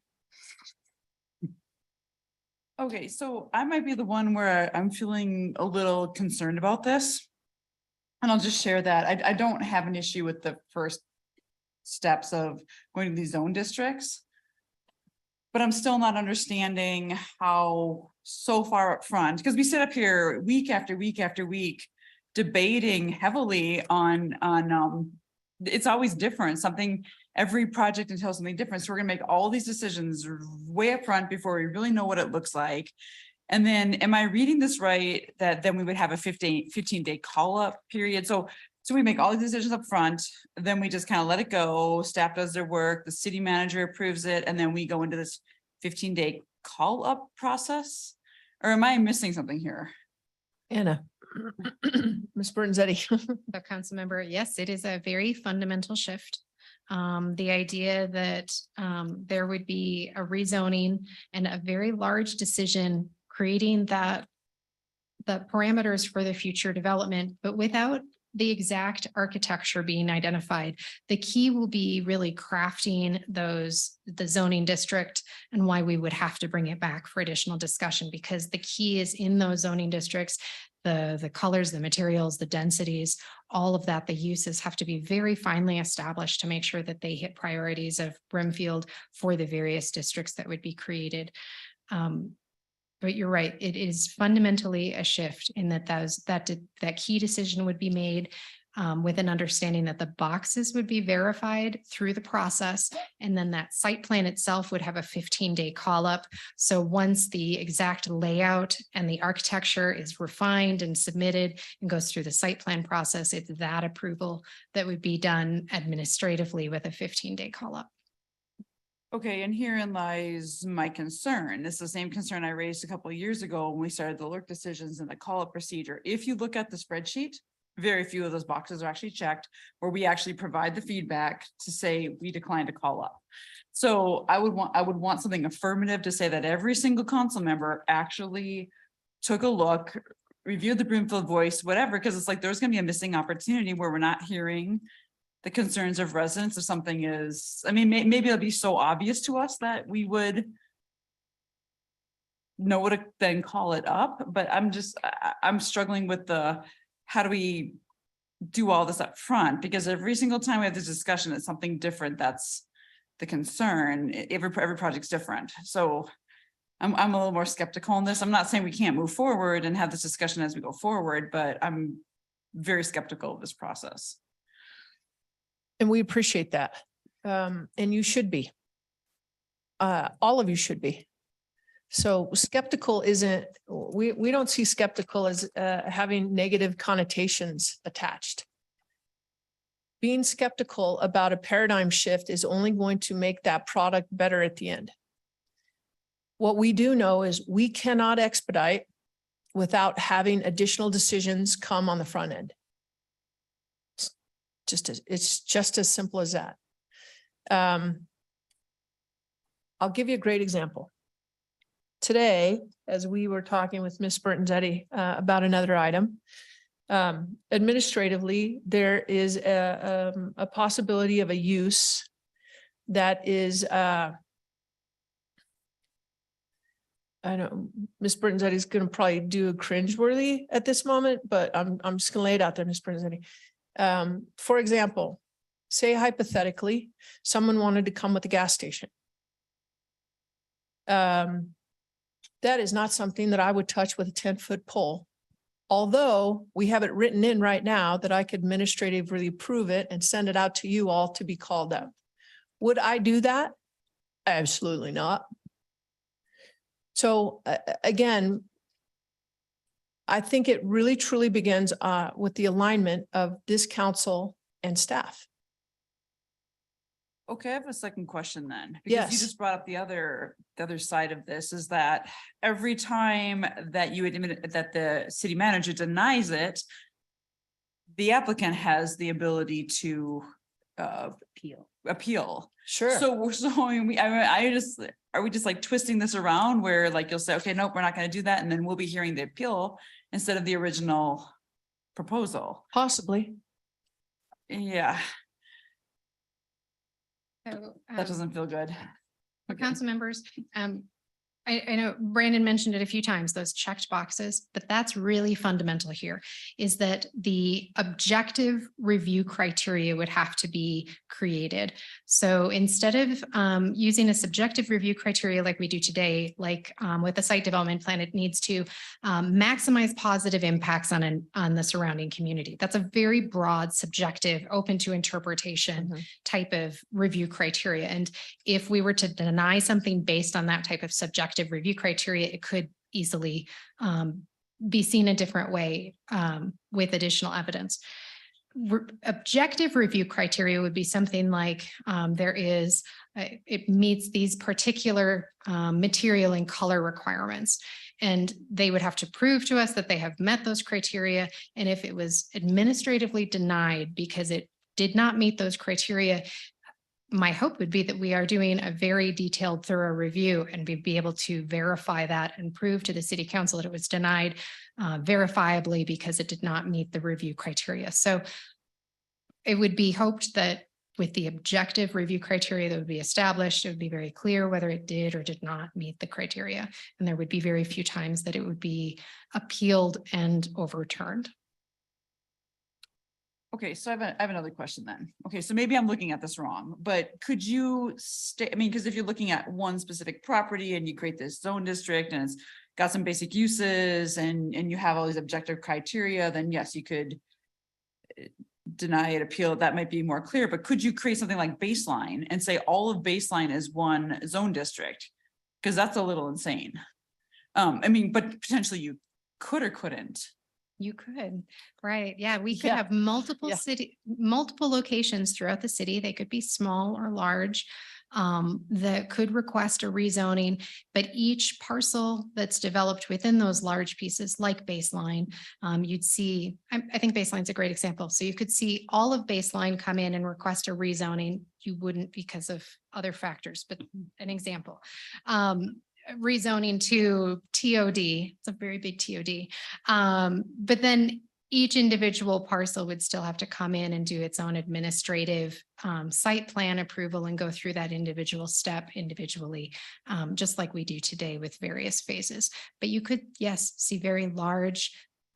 I: Okay, so I might be the one where I'm feeling a little concerned about this. And I'll just share that. I don't have an issue with the first steps of going to these zone districts. But I'm still not understanding how so far up front, because we sit up here week after week after week, debating heavily on it's always different, every project entails something different. So we're gonna make all these decisions way up front before we really know what it looks like. And then, am I reading this right, that then we would have a 15-day call-up period? So we make all these decisions up front, then we just kind of let it go, staff does their work, the city manager approves it, and then we go into this 15-day call-up process? Or am I missing something here?
V: Anna. Ms. Burton-Zetti.
P: So Councilmember, yes, it is a very fundamental shift. The idea that there would be a rezoning and a very large decision creating the parameters for the future development, but without the exact architecture being identified. The key will be really crafting the zoning district and why we would have to bring it back for additional discussion, because the key is in those zoning districts, the colors, the materials, the densities, all of that, the uses have to be very finely established to make sure that they hit priorities of Brimfield for the various districts that would be created. But you're right, it is fundamentally a shift in that key decision would be made with an understanding that the boxes would be verified through the process. And then that site plan itself would have a 15-day call up. So once the exact layout and the architecture is refined and submitted and goes through the site plan process, it's that approval that would be done administratively with a 15-day call up.
I: Okay, and herein lies my concern. It's the same concern I raised a couple of years ago when we started the LERC decisions and the call-up procedure. If you look at the spreadsheet, very few of those boxes are actually checked, where we actually provide the feedback to say we decline to call up. So I would want something affirmative to say that every single council member actually took a look, reviewed the Broomfield Voice, whatever, because it's like there's gonna be a missing opportunity where we're not hearing the concerns of residents. If something is, I mean, maybe it'll be so obvious to us that we would know to then call it up, but I'm struggling with how do we do all this up front? Because every single time we have this discussion, it's something different. That's the concern. Every project's different. So I'm a little more skeptical on this. I'm not saying we can't move forward and have this discussion as we go forward, but I'm very skeptical of this process.
V: And we appreciate that. And you should be. All of you should be. So skeptical isn't, we don't see skeptical as having negative connotations attached. Being skeptical about a paradigm shift is only going to make that product better at the end. What we do know is we cannot expedite without having additional decisions come on the front end. It's just as simple as that. I'll give you a great example. Today, as we were talking with Ms. Burton-Zetti about another item, administratively, there is a possibility of a use that is, I know Ms. Burton-Zetti is going to probably do a cringeworthy at this moment, but I'm just going to lay it out there, Ms. Burton-Zetti. For example, say hypothetically, someone wanted to come with a gas station. That is not something that I would touch with a 10-foot pole. Although we have it written in right now that I could administratively approve it and send it out to you all to be called up. Would I do that? Absolutely not. So again, I think it really truly begins with the alignment of this council and staff.
I: Okay, I have a second question then. Because you
V: Yes.
I: just brought up the other side of this is that every time that you admit that the city manager denies it, the applicant has the ability to appeal.
V: Sure.
I: Are we just like twisting this around where like you'll say, okay, nope, we're not gonna do that, and then we'll be hearing the appeal instead of the original proposal?
V: Possibly.
I: Yeah,
P: So,
I: that doesn't feel good.
P: For council members, I know Brandon mentioned it a few times, those checked boxes, but that's really fundamental here, is that the objective review criteria would have to be created. So instead of using a subjective review criteria like we do today, like with the site development plan, it needs to maximize positive impacts on the surrounding community. That's a very broad, subjective, open to interpretation type of review criteria. And if we were to deny something based on that type of subjective review criteria, it could easily be seen a different way with additional evidence. Objective review criteria would be something like it meets these particular material and color requirements. And they would have to prove to us that they have met those criteria. And if it was administratively denied because it did not meet those criteria, my hope would be that we are doing a very detailed, thorough review and be able to verify that and prove to the city council that it was denied verifiably because it did not meet the review criteria. So it would be hoped that with the objective review criteria that would be established, it would be very clear whether it did or did not meet the criteria. And there would be very few times that it would be appealed and overturned.
I: Okay, so I have another question then. Okay, so maybe I'm looking at this wrong, but could you because if you're looking at one specific property and you create this zone district and it's got some basic uses and you have all these objective criteria, then yes, you could deny it, appeal, that might be more clear, but could you create something like baseline and say all of baseline is one zone district? Because that's a little insane. But potentially you could or couldn't.
P: You could, right? Yeah, we could have multiple multiple locations throughout the city. They could be small or large that could request a rezoning, but each parcel that's developed within those large pieces like Baseline, you'd see, I think Baseline's a great example. So you could see all of Baseline come in and request a rezoning. You wouldn't because of other factors, but an example. Rezoning to TOD, it's a very big TOD. But then each individual parcel would still have to come in and do its own administrative site plan approval and go through that individual step individually, just like we do today with various phases. But you could, yes, see very large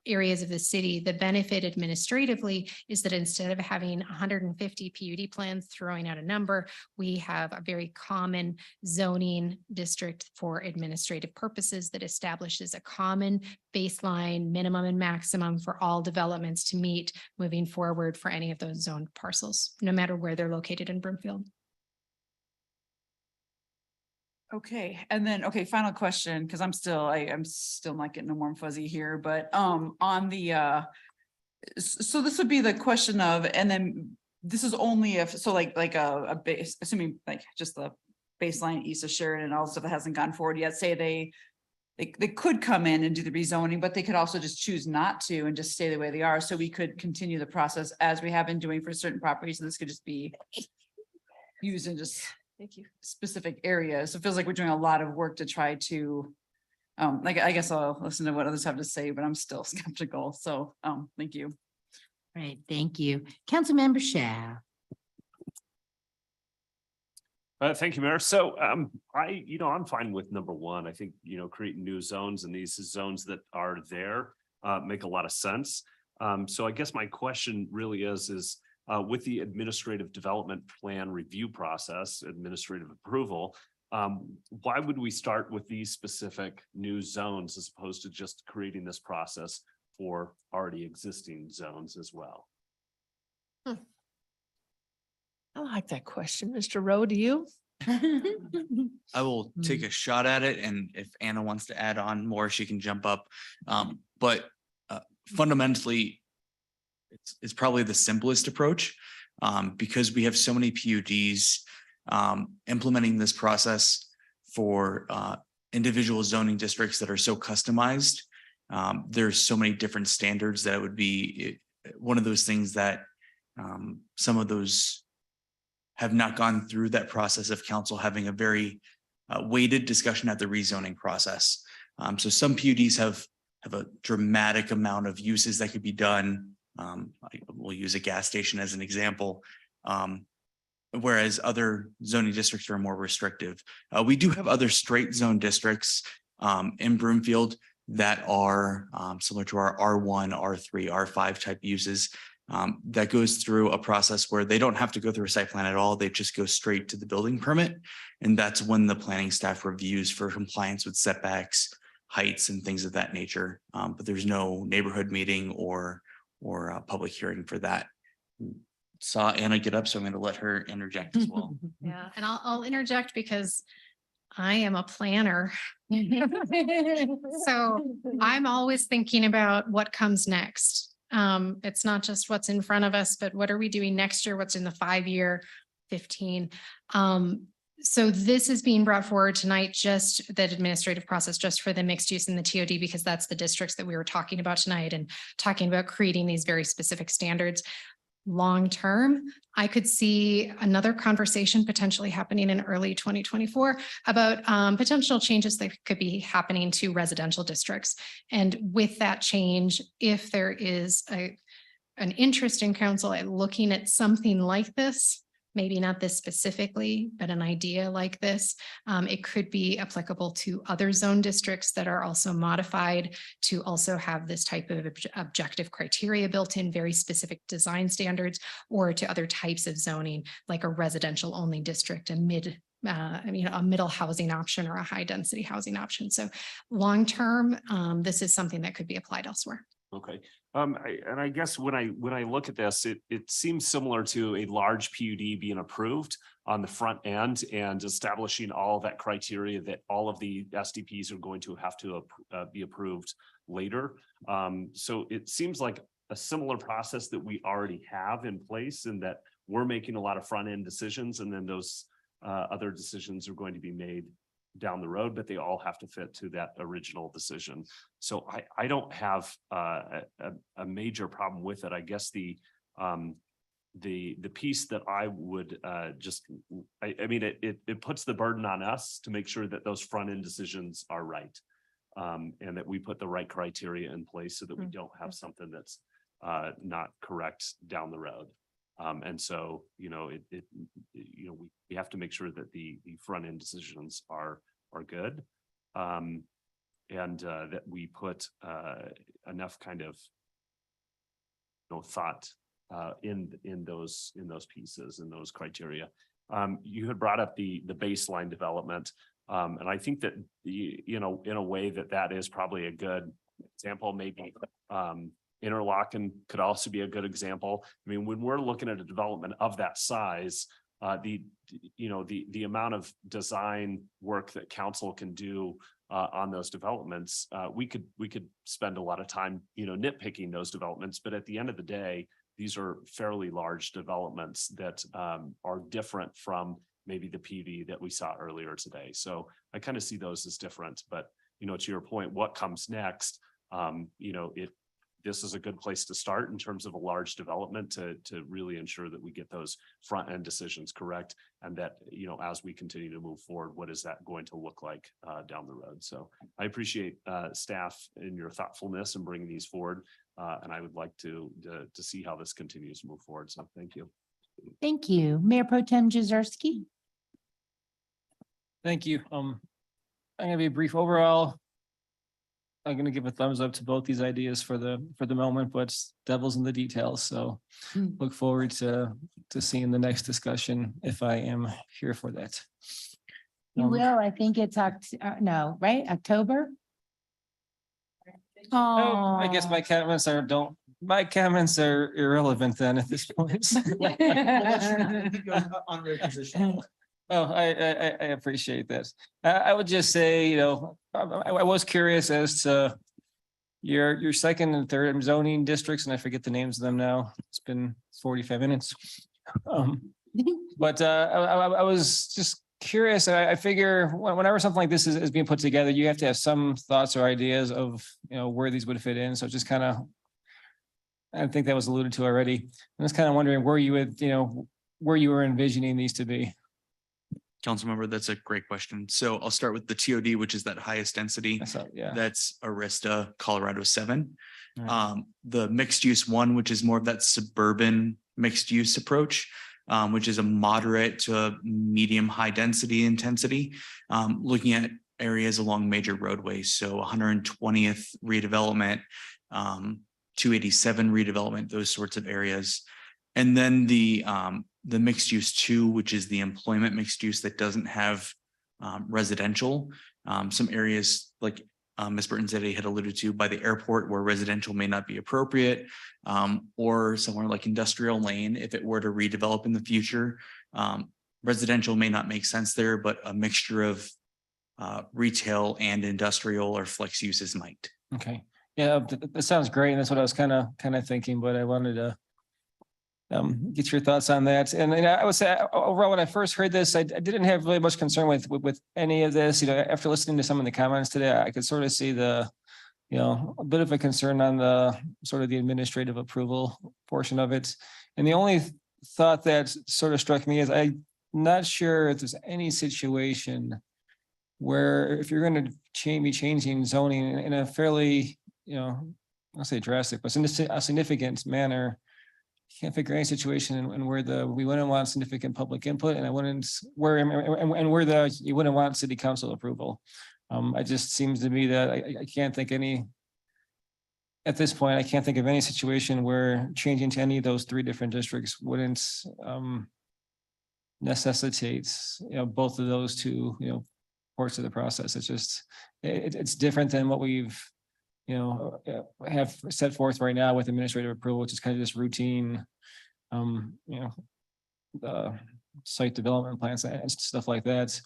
P: areas of the city. The benefit administratively is that instead of having 150 PUD plans throwing out a number, we have a very common zoning district for administrative purposes that establishes a common baseline minimum and maximum for all developments to meet moving forward for any of those zoned parcels, no matter where they're located in Broomfield.
I: Okay, and then, okay, final question, because I'm still not getting no warm fuzzy here, but on the so this would be the question of, and then this is only if, so like a base, assuming like just the baseline east of Sheridan and all the stuff that hasn't gone forward yet, say they could come in and do the rezoning, but they could also just choose not to and just stay the way they are. So we could continue the process as we have been doing for certain properties, and this could just be used in just specific areas. So it feels like we're doing a lot of work to try to, I guess I'll listen to what others have to say, but I'm still skeptical. So, thank you.
A: Right, thank you. Councilmember Shah.
J: Thank you, Mayor. So I'm fine with number one. I think, creating new zones, and these zones that are there make a lot of sense. So I guess my question really is with the administrative development plan review process, administrative approval, why would we start with these specific new zones as opposed to just creating this process for already existing zones as well?
V: I like that question. Mr. Rowe, do you?
C: I will take a shot at it, and if Anna wants to add on more, she can jump up. But fundamentally, it's probably the simplest approach because we have so many PUDs implementing this process for individual zoning districts that are so customized. There's so many different standards that it would be one of those things that some of those have not gone through that process of council having a very weighted discussion at the rezoning process. So some PUDs have a dramatic amount of uses that could be done. We'll use a gas station as an example. Whereas other zoning districts are more restrictive. We do have other straight zone districts in Broomfield that are similar to our R1, R3, R5 type uses that goes through a process where they don't have to go through a site plan at all. They just go straight to the building permit. And that's when the planning staff reviews for compliance with setbacks, heights, and things of that nature. But there's no neighborhood meeting or a public hearing for that. Saw Anna get up, so I'm going to let her interject as well.
P: Yeah, and I'll interject because I am a planner. So I'm always thinking about what comes next. It's not just what's in front of us, but what are we doing next year? What's in the 5-year, 15? So this is being brought forward tonight, just that administrative process, just for the mixed use in the TOD, because that's the districts that we were talking about tonight and talking about creating these very specific standards. Long term, I could see another conversation potentially happening in early 2024 about potential changes that could be happening to residential districts. And with that change, if there is an interest in council at looking at something like this, maybe not this specifically, but an idea like this, it could be applicable to other zone districts that are also modified to also have this type of objective criteria built in, very specific design standards, or to other types of zoning, like a residential only district, a middle housing option or a high density housing option. So long term, this is something that could be applied elsewhere.
J: Okay. I guess when I look at this, it seems similar to a large PUD being approved on the front end and establishing all that criteria that all of the SDPs are going to have to be approved later. So it seems like a similar process that we already have in place, and that we're making a lot of front end decisions, and then those other decisions are going to be made down the road, but they all have to fit to that original decision. So I don't have a major problem with it. I guess the piece that I would I mean, it puts the burden on us to make sure that those front end decisions are right. And that we put the right criteria in place so that we don't have something that's not correct down the road. And so, you know, we have to make sure that the front end decisions are good. And that we put enough kind of thought in those pieces and those criteria. You had brought up the baseline development. And I think that in a way that is probably a good example. Maybe Interlochen could also be a good example. I mean, when we're looking at a development of that size, the amount of design work that council can do on those developments, we could spend a lot of time, nitpicking those developments. But at the end of the day, these are fairly large developments that are different from maybe the PV that we saw earlier today. So I kind of see those as different. But to your point, what comes next? This is a good place to start in terms of a large development to really ensure that we get those front end decisions correct. And that, as we continue to move forward, what is that going to look like down the road? So I appreciate staff and your thoughtfulness in bringing these forward. And I would like to see how this continues to move forward. So thank you.
A: Thank you. Mayor Pro Tem Jazarski.
U: Thank you. I'm gonna be brief. Overall, I'm gonna give a thumbs up to both these ideas for the moment, but devil's in the details. So look forward to seeing the next discussion if I am here for that.
A: You will. I think it's October.
U: Oh, I guess my comments are irrelevant then at this point. Oh, I appreciate this. I would just say, I was curious as to your second and third zoning districts, and I forget the names of them now. It's been 45 minutes. But I was just curious. I figure whenever something like this is being put together, you have to have some thoughts or ideas of, where these would fit in. So just kind of, I think that was alluded to already. I'm just kind of wondering where you would, where you were envisioning these to be.
C: Councilmember, that's a great question. So I'll start with the TOD, which is that highest density.
U: Yeah.
C: That's Arista, Colorado 7.
U: Right.
C: The mixed use one, which is more of that suburban mixed use approach, which is a moderate to medium high density intensity, looking at areas along major roadways. So 120th redevelopment, 287 redevelopment, those sorts of areas. And then the mixed use 2, which is the employment mixed use that doesn't have residential. Some areas like Ms. Burton-Zetti had alluded to by the airport where residential may not be appropriate, or somewhere like Industrial Lane, if it were to redevelop in the future. Residential may not make sense there, but a mixture of retail and industrial or flex uses might.
U: Okay. Yeah, that sounds great. And that's what I was kind of thinking, but I wanted to get your thoughts on that. And I would say overall, when I first heard this, I didn't have really much concern with any of this. After listening to some of the comments today, I could sort of see a bit of a concern on the sort of the administrative approval portion of it. And the only thought that sort of struck me is I'm not sure if there's any situation where if you're going to be changing zoning in a fairly, I'll say drastic, but in a significant manner, can't figure any situation and where we wouldn't want significant public input, and you wouldn't want city council approval. It just seems to me that I can't think at this point, I can't think of any situation where changing to any of those 3 different districts wouldn't necessitate, both of those 2, parts of the process. It's just, it's different than what we've have set forth right now with administrative approval, which is kind of this routine, the site development plans and stuff like that.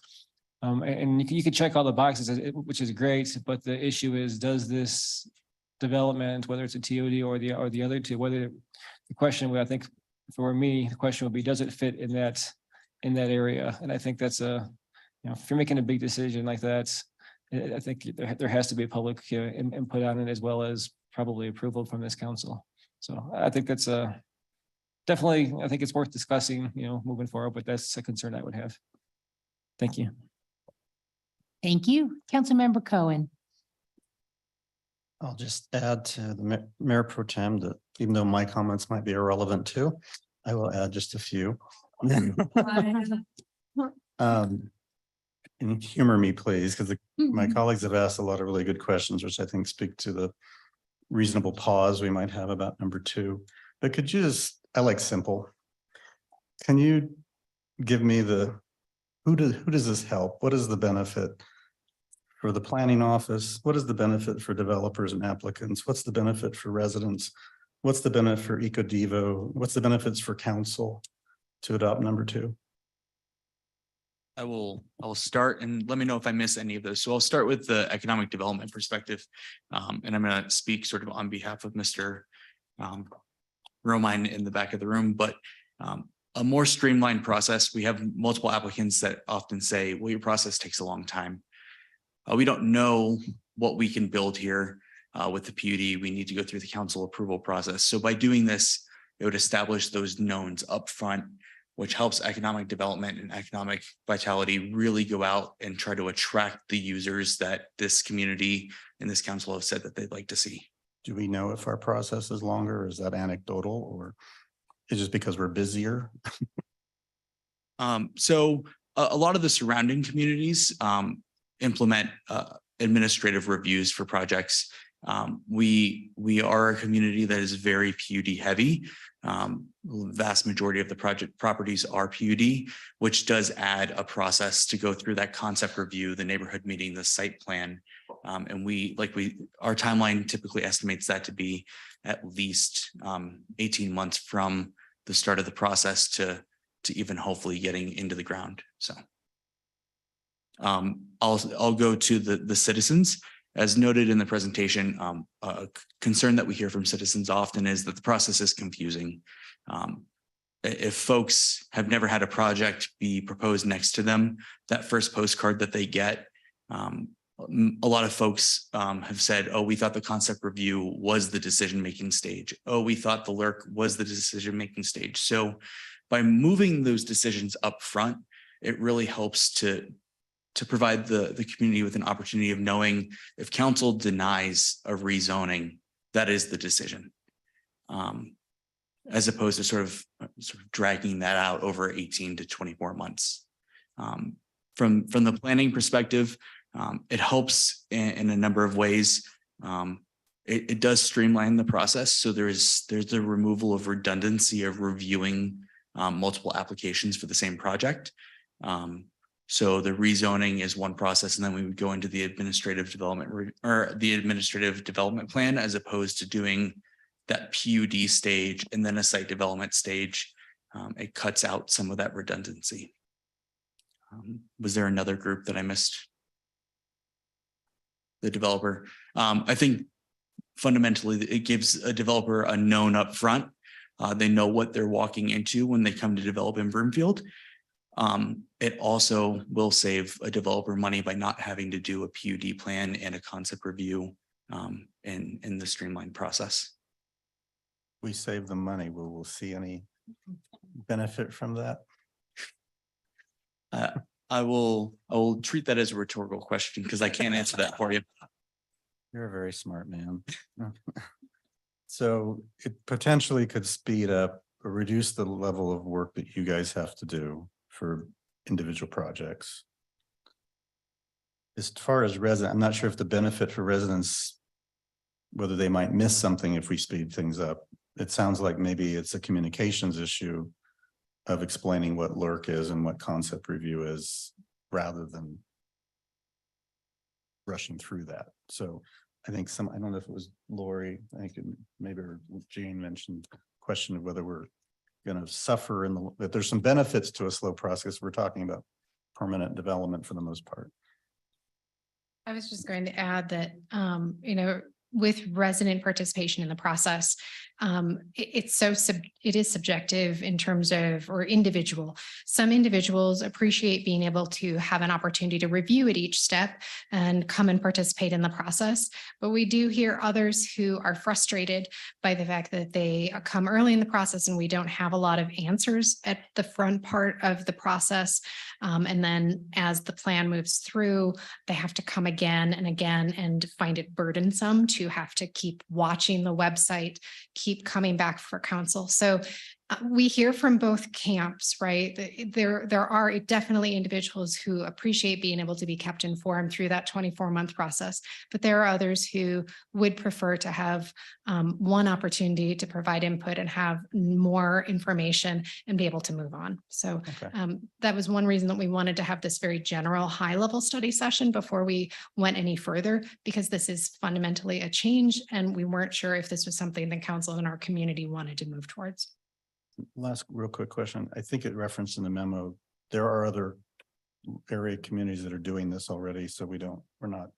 U: And you could check all the boxes, which is great, but the issue is, does this development, whether it's a TOD or the other 2, whether the question would, I think for me, the question would be, does it fit in that area? And I think that's if you're making a big decision like that, I think there has to be a public input on it, as well as probably approval from this council. So I think that's definitely, I think it's worth discussing, moving forward, but that's a concern I would have. Thank you.
A: Thank you. Councilmember Cohen.
S: I'll just add to the Mayor Pro Tem that even though my comments might be irrelevant too, I will add just a few. And humor me, please, because my colleagues have asked a lot of really good questions, which I think speak to the reasonable pause we might have about number 2. But could you I like simple. Can you give me who does this help? What is the benefit for the planning office? What is the benefit for developers and applicants? What's the benefit for residents? What's the benefit for EcoDevo? What's the benefits for council to adopt number 2?
C: I will start, and let me know if I miss any of those. So I'll start with the economic development perspective. And I'm going to speak sort of on behalf of Mr. Romine in the back of the room, but a more streamlined process. We have multiple applicants that often say, well, your process takes a long time. We don't know what we can build here with the PUD. We need to go through the council approval process. So by doing this, it would establish those knowns upfront, which helps economic development and economic vitality really go out and try to attract the users that this community and this council have said that they'd like to see.
S: Do we know if our process is longer, or is that anecdotal, or is it just because we're busier?
C: So a lot of the surrounding communities implement administrative reviews for projects. We are a community that is very PUD heavy. Vast majority of the project properties are PUD, which does add a process to go through that concept review, the neighborhood meeting, the site plan. And our timeline typically estimates that to be at least 18 months from the start of the process to even hopefully getting into the ground. So I'll go to the citizens. As noted in the presentation, a concern that we hear from citizens often is that the process is confusing. if folks have never had a project be proposed next to them, that first postcard that they get, a lot of folks have said, oh, we thought the concept review was the decision-making stage. Oh, we thought the LRC was the decision-making stage. So by moving those decisions up front, it really helps to provide the community with an opportunity of knowing if council denies a rezoning, that is the decision. As opposed to sort of dragging that out over 18 to 24 months. From the planning perspective, it helps in a number of ways. It does streamline the process. So there's the removal of redundancy of reviewing multiple applications for the same project. So the rezoning is one process, and then we would go into the administrative development or the administrative development plan, as opposed to doing that PUD stage and then a site development stage. It cuts out some of that redundancy. Was there another group that I missed? The developer. I think fundamentally it gives a developer a known upfront. They know what they're walking into when they come to develop in Broomfield. It also will save a developer money by not having to do a PUD plan and a concept review in the streamlined process.
S: We save them money. Will we see any benefit from that?
C: I will treat that as a rhetorical question because I can't answer that for you.
S: You're a very smart man. So it potentially could speed up or reduce the level of work that you guys have to do for individual projects. As far as resident, I'm not sure if the benefit for residents, whether they might miss something if we speed things up. It sounds like maybe it's a communications issue of explaining what LRC is and what concept review is, rather than rushing through that. So I think I don't know if it was Lori, I think maybe Jane mentioned the question of whether we're going to suffer that there's some benefits to a slow process. We're talking about permanent development for the most part.
P: I was just going to add that, with resident participation in the process, it is subjective in terms of, or individual. Some individuals appreciate being able to have an opportunity to review at each step and come and participate in the process. But we do hear others who are frustrated by the fact that they come early in the process and we don't have a lot of answers at the front part of the process. And then as the plan moves through, they have to come again and again and find it burdensome to have to keep watching the website, keep coming back for counsel. So we hear from both camps, right? There are definitely individuals who appreciate being able to be kept informed through that 24-month process, but there are others who would prefer to have one opportunity to provide input and have more information and be able to move on. So that was one reason that we wanted to have this very general high-level study session before we went any further, because this is fundamentally a change and we weren't sure if this was something that council and our community wanted to move towards.
S: Last real quick question. I think it referenced in the memo, there are other area communities that are doing this already. So we're not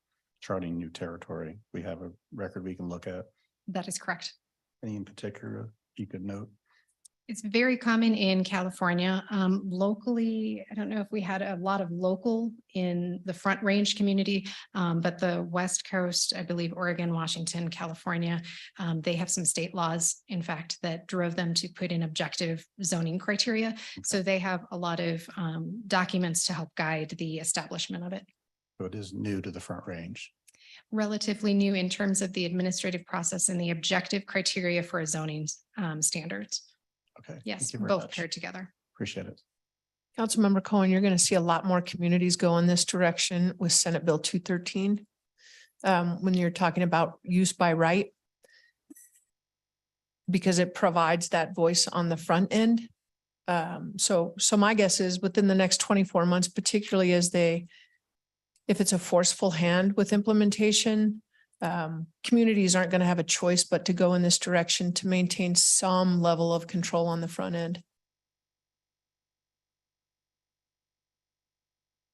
S: charting new territory. We have a record we can look at.
P: That is correct.
S: Any in particular you could note?
P: It's very common in California. Locally, I don't know if we had a lot of local in the Front Range community, but the West Coast, I believe Oregon, Washington, California, they have some state laws, in fact, that drove them to put in objective zoning criteria. So they have a lot of documents to help guide the establishment of it.
S: So it is new to the Front Range.
P: Relatively new in terms of the administrative process and the objective criteria for zoning standards.
S: Okay.
P: Yes,
S: Thank you very
P: both
S: much.
P: paired together.
S: Appreciate it.
V: Councilmember Cohen, you're going to see a lot more communities go in this direction with Senate Bill 213. When you're talking about use by right, because it provides that voice on the front end. So my guess is within the next 24 months, particularly if it's a forceful hand with implementation, communities aren't going to have a choice but to go in this direction to maintain some level of control on the front end.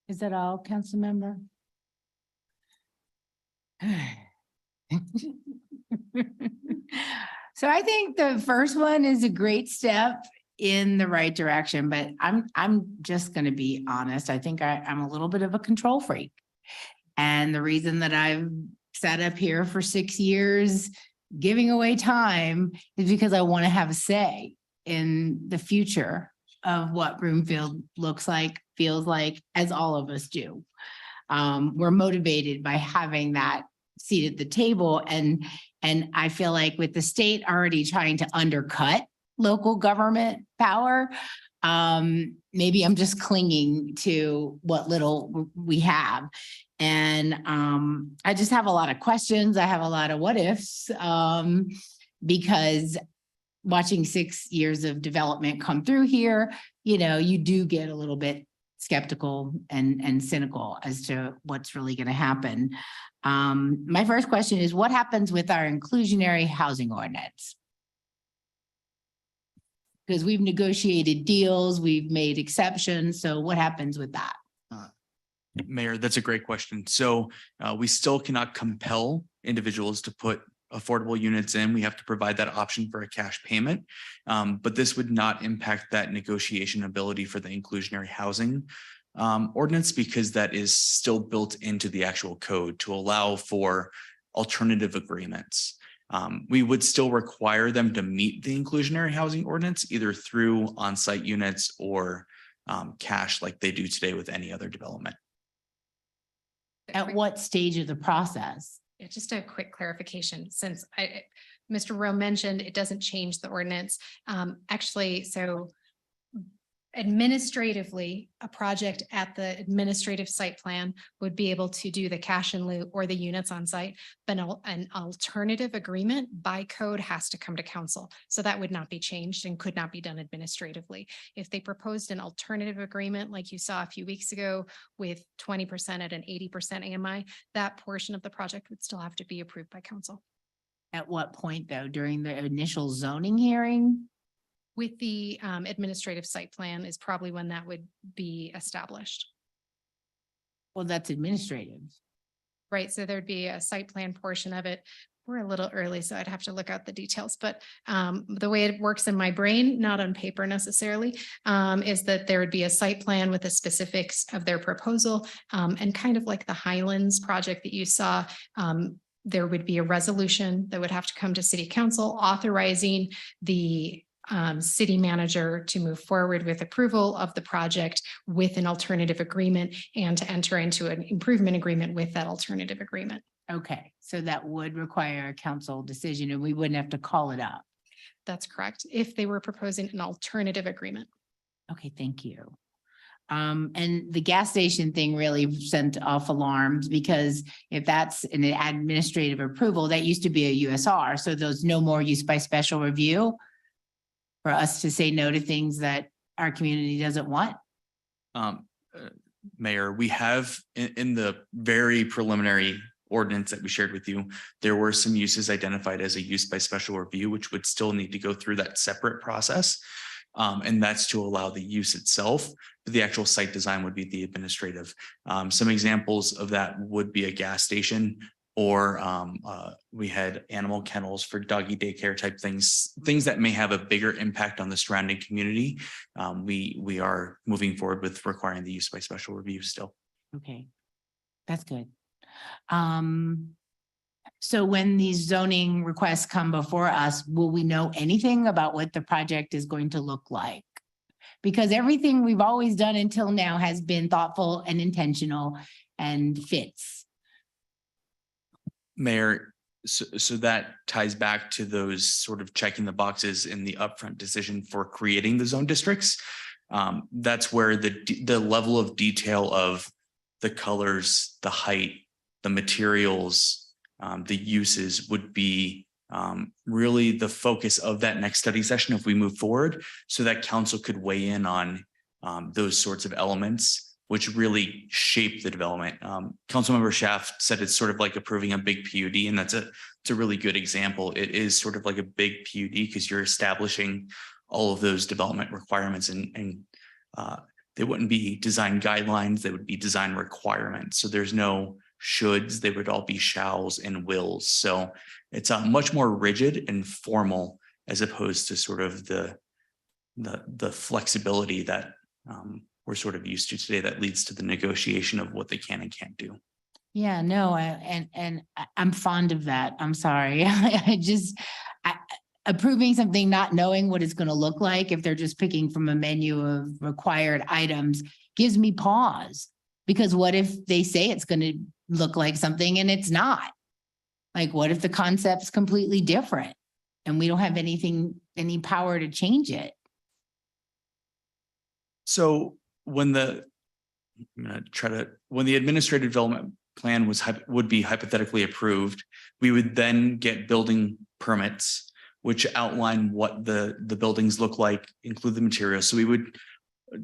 A: Is that all, council member? So I think the first one is a great step in the right direction, but I'm just gonna be honest. I think I'm a little bit of a control freak. And the reason that I've sat up here for 6 years, giving away time, is because I want to have a say in the future of what Broomfield looks like, feels like, as all of us do. We're motivated by having that seat at the table. And I feel like with the state already trying to undercut local government power, maybe I'm just clinging to what little we have. And I just have a lot of questions. I have a lot of what ifs, because watching 6 years of development come through here, you know, you do get a little bit skeptical and cynical as to what's really going to happen. My first question is, what happens with our inclusionary housing ordinance? Because we've negotiated deals, we've made exceptions. So what happens with that?
C: Mayor, that's a great question. So we still cannot compel individuals to put affordable units in. We have to provide that option for a cash payment. But this would not impact that negotiation ability for the inclusionary housing ordinance, because that is still built into the actual code to allow for alternative agreements. We would still require them to meet the inclusionary housing ordinance, either through on-site units or cash like they do today with any other development.
A: At what stage of the process?
P: Yeah, just a quick clarification, since Mr. Rowe mentioned it doesn't change the ordinance. Actually, so administratively, a project at the administrative site plan would be able to do the cash in lieu or the units on site, but an alternative agreement by code has to come to council. So that would not be changed and could not be done administratively. If they proposed an alternative agreement, like you saw a few weeks ago with 20% at an 80% AMI, that portion of the project would still have to be approved by council.
A: At what point though? During the initial zoning hearing?
P: With the administrative site plan is probably when that would be established.
A: Well, that's administrative.
P: Right, so there'd be a site plan portion of it. We're a little early, so I'd have to look out the details, but the way it works in my brain, not on paper necessarily, is that there would be a site plan with the specifics of their proposal, and kind of like the Highlands project that you saw, there would be a resolution that would have to come to city council authorizing the city manager to move forward with approval of the project with an alternative agreement and to enter into an improvement agreement with that alternative agreement.
A: Okay, so that would require a council decision and we wouldn't have to call it up.
P: That's correct. If they were proposing an alternative agreement.
A: Okay, thank you. And the gas station thing really sent off alarms, because if that's an administrative approval, that used to be a USR. So there's no more use by special review for us to say no to things that our community doesn't want.
C: Mayor, we have in the very preliminary ordinance that we shared with you, there were some uses identified as a use by special review, which would still need to go through that separate process. And that's to allow the use itself, but the actual site design would be the administrative. Some examples of that would be a gas station, or we had animal kennels for doggy daycare type things that may have a bigger impact on the surrounding community. We are moving forward with requiring the use by special review still.
A: Okay, that's good. So when these zoning requests come before us, will we know anything about what the project is going to look like? Because everything we've always done until now has been thoughtful and intentional and fits.
C: Mayor, so that ties back to those sort of checking the boxes in the upfront decision for creating the zone districts. That's where the level of detail of the colors, the height, the materials, the uses would be really the focus of that next study session if we move forward, so that council could weigh in on those sorts of elements, which really shape the development. Councilmember Schaaf said it's sort of like approving a big PUD, and it's a really good example. It is sort of like a big PUD because you're establishing all of those development requirements, and they wouldn't be design guidelines, they would be design requirements. So there's no shoulds, they would all be shalls and wills. So it's much more rigid and formal as opposed to sort of the the flexibility that we're sort of used to today that leads to the negotiation of what they can and can't do.
A: Yeah, no, I'm fond of that. I'm sorry. I just, approving something, not knowing what it's going to look like, if they're just picking from a menu of required items, gives me pause. Because what if they say it's going to look like something and it's not? Like, what if the concept's completely different and we don't have any power to change it?
C: So when the administrative development plan would be hypothetically approved, we would then get building permits, which outline what the buildings look like, include the materials. So we would,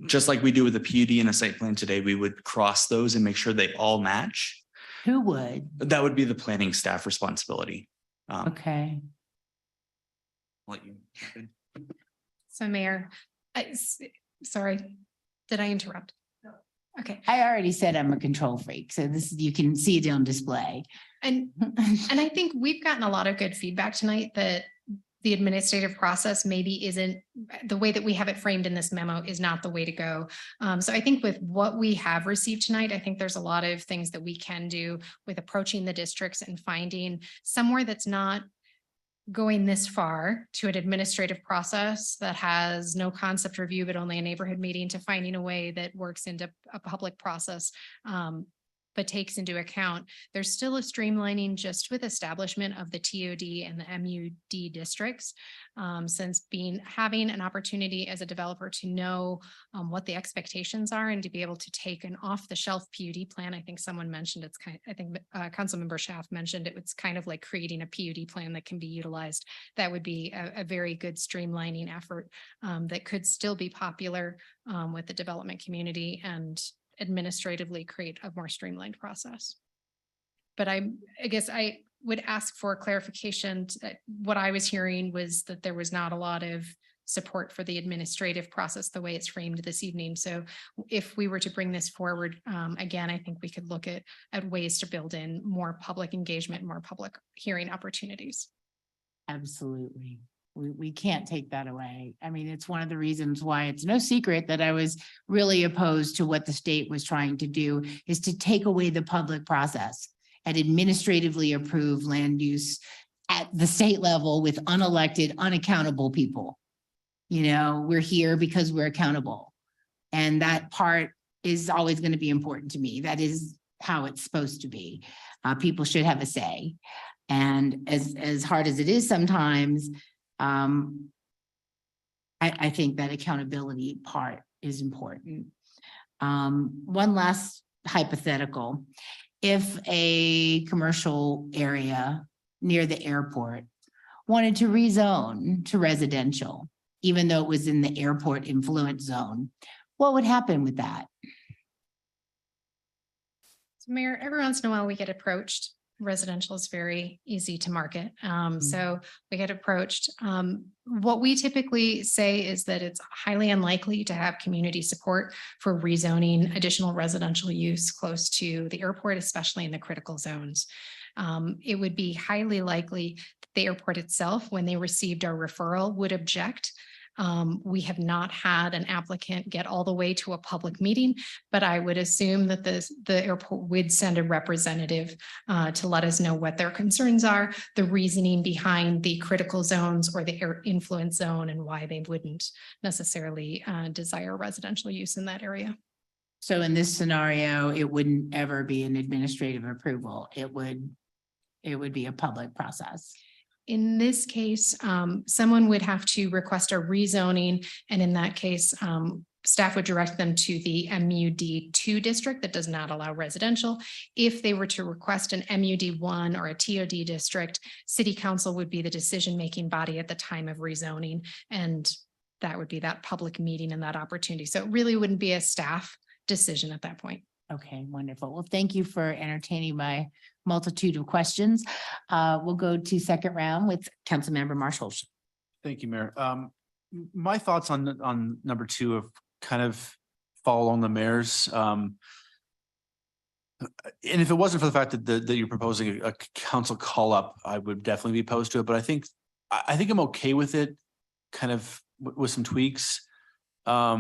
C: just like we do with the PUD and a site plan today, we would cross those and make sure they all match.
A: Who would?
C: That would be the planning staff responsibility.
A: Okay.
C: I'll let you jump in.
P: So Mayor, sorry, did I interrupt? Okay.
A: I already said I'm a control freak, so this, you can see it on display.
P: And I think we've gotten a lot of good feedback tonight that the administrative process maybe isn't, the way that we have it framed in this memo is not the way to go. So I think with what we have received tonight, I think there's a lot of things that we can do with approaching the districts and finding somewhere that's not going this far to an administrative process that has no concept review, but only a neighborhood meeting, to finding a way that works into a public process, but takes into account, there's still a streamlining just with establishment of the TOD and the MUD districts. Since having an opportunity as a developer to know what the expectations are and to be able to take an off-the-shelf PUD plan. I think someone mentioned I think Councilmember Schaaf mentioned it's kind of like creating a PUD plan that can be utilized. That would be a very good streamlining effort that could still be popular with the development community and administratively create a more streamlined process. But I guess I would ask for clarification. What I was hearing was that there was not a lot of support for the administrative process the way it's framed this evening. So if we were to bring this forward, again, I think we could look at ways to build in more public engagement, more public hearing opportunities.
A: Absolutely. We can't take that away. I mean, it's one of the reasons why it's no secret that I was really opposed to what the state was trying to do, is to take away the public process and administratively approve land use at the state level with unelected, unaccountable people. You know, we're here because we're accountable. And that part is always going to be important to me. That is how it's supposed to be. People should have a say. And as hard as it is sometimes, I think that accountability part is important. One last hypothetical. If a commercial area near the airport wanted to rezone to residential, even though it was in the airport influence zone, what would happen with that?
P: So Mayor, every once in a while we get approached. Residential is very easy to market. So we get approached. What we typically say is that it's highly unlikely to have community support for rezoning additional residential use close to the airport, especially in the critical zones. It would be highly likely that the airport itself, when they received our referral, would object. We have not had an applicant get all the way to a public meeting, but I would assume that the airport would send a representative to let us know what their concerns are, the reasoning behind the critical zones or the air influence zone, and why they wouldn't necessarily desire residential use in that area.
A: So in this scenario, it wouldn't ever be an administrative approval. It would be a public process.
P: In this case, someone would have to request a rezoning, and in that case, staff would direct them to the MUD2 district that does not allow residential. If they were to request an MUD1 or a TOD district, City Council would be the decision-making body at the time of rezoning, and that would be that public meeting and that opportunity. So it really wouldn't be a staff decision at that point.
A: Okay, wonderful. Well, thank you for entertaining my multitude of questions. We'll go to second round with Councilmember Marshall.
N: Thank you, Mayor. My thoughts on number two have kind of fall along the mayor's. And if it wasn't for the fact that you're proposing a council call up, I would definitely be opposed to it. But I think I'm okay with it kind of with some tweaks. I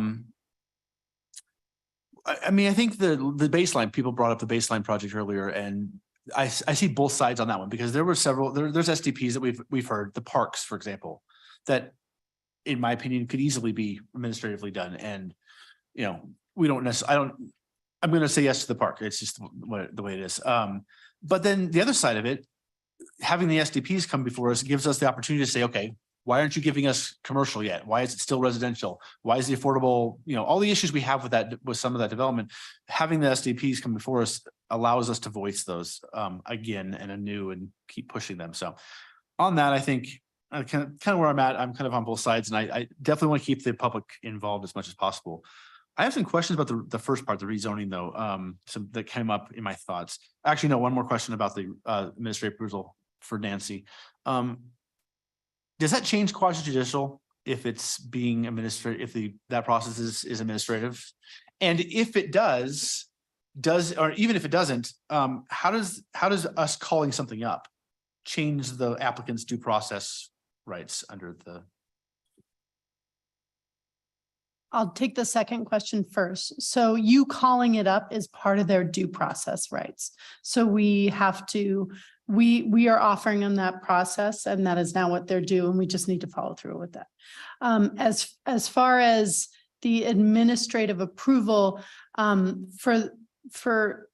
N: mean, I think the baseline, people brought up the baseline project earlier, and I see both sides on that one, because there were several, there's SDPs that we've heard, the parks, for example, that in my opinion could easily be administratively done. And, you know, we don't necessarily, I'm going to say yes to the park. It's just the way it is. But then the other side of it, having the SDPs come before us gives us the opportunity to say, okay, why aren't you giving us commercial yet? Why is it still residential? Why is the affordable, you know, all the issues we have with that, with some of that development, having the SDPs come before us allows us to voice those again and anew and keep pushing them. So on that, I think kind of where I'm at, I'm kind of on both sides, and I definitely want to keep the public involved as much as possible. I have some questions about the first part, the rezoning though, some that came up in my thoughts. Actually, no, one more question about the administrative approval for Nancy. Does that change quasi judicial if it's being administered, if that process is administrative? And if it does, or even if it doesn't, how does us calling something up change the applicant's due process rights under the?
Q: I'll take the second question first. So you calling it up is part of their due process rights. So we have to, we are offering them that process, and that is now what they're due, and we just need to follow through with that. As far as the administrative approval, for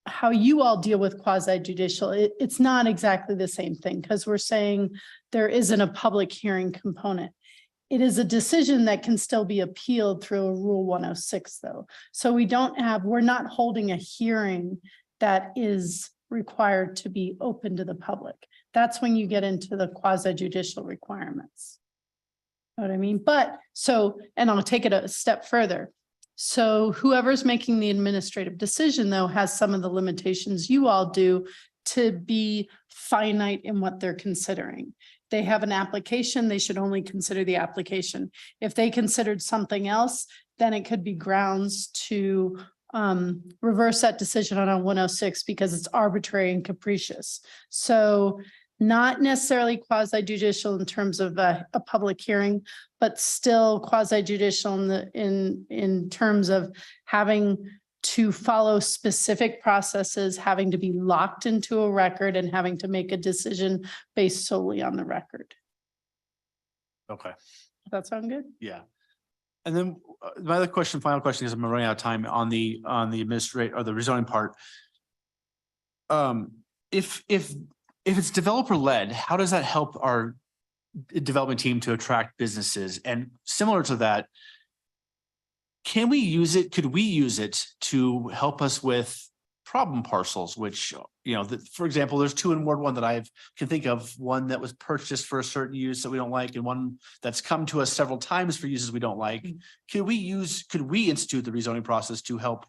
Q: how you all deal with quasi judicial, it's not exactly the same thing, because we're saying there isn't a public hearing component. It is a decision that can still be appealed through a Rule 106 though. So we're not holding a hearing that is required to be open to the public. That's when you get into the quasi judicial requirements. Know what I mean? And I'll take it a step further. So whoever's making the administrative decision though has some of the limitations you all do to be finite in what they're considering. They have an application, they should only consider the application. If they considered something else, then it could be grounds to reverse that decision on a 106 because it's arbitrary and capricious. So not necessarily quasi judicial in terms of a public hearing, but still quasi judicial in terms of having to follow specific processes, having to be locked into a record, and having to make a decision based solely on the record.
N: Okay.
Q: Does that sound good?
N: Yeah. And then my other question, final question, is I'm running out of time on the administrative or the rezoning part. If it's developer led, how does that help our development team to attract businesses? And similar to that, can we use it? Could we use it to help us with problem parcels, which, you know, for example, there's two in Ward 1 that I can think of, one that was purchased for a certain use that we don't like, and one that's come to us several times for uses we don't like. Could we institute the rezoning process to help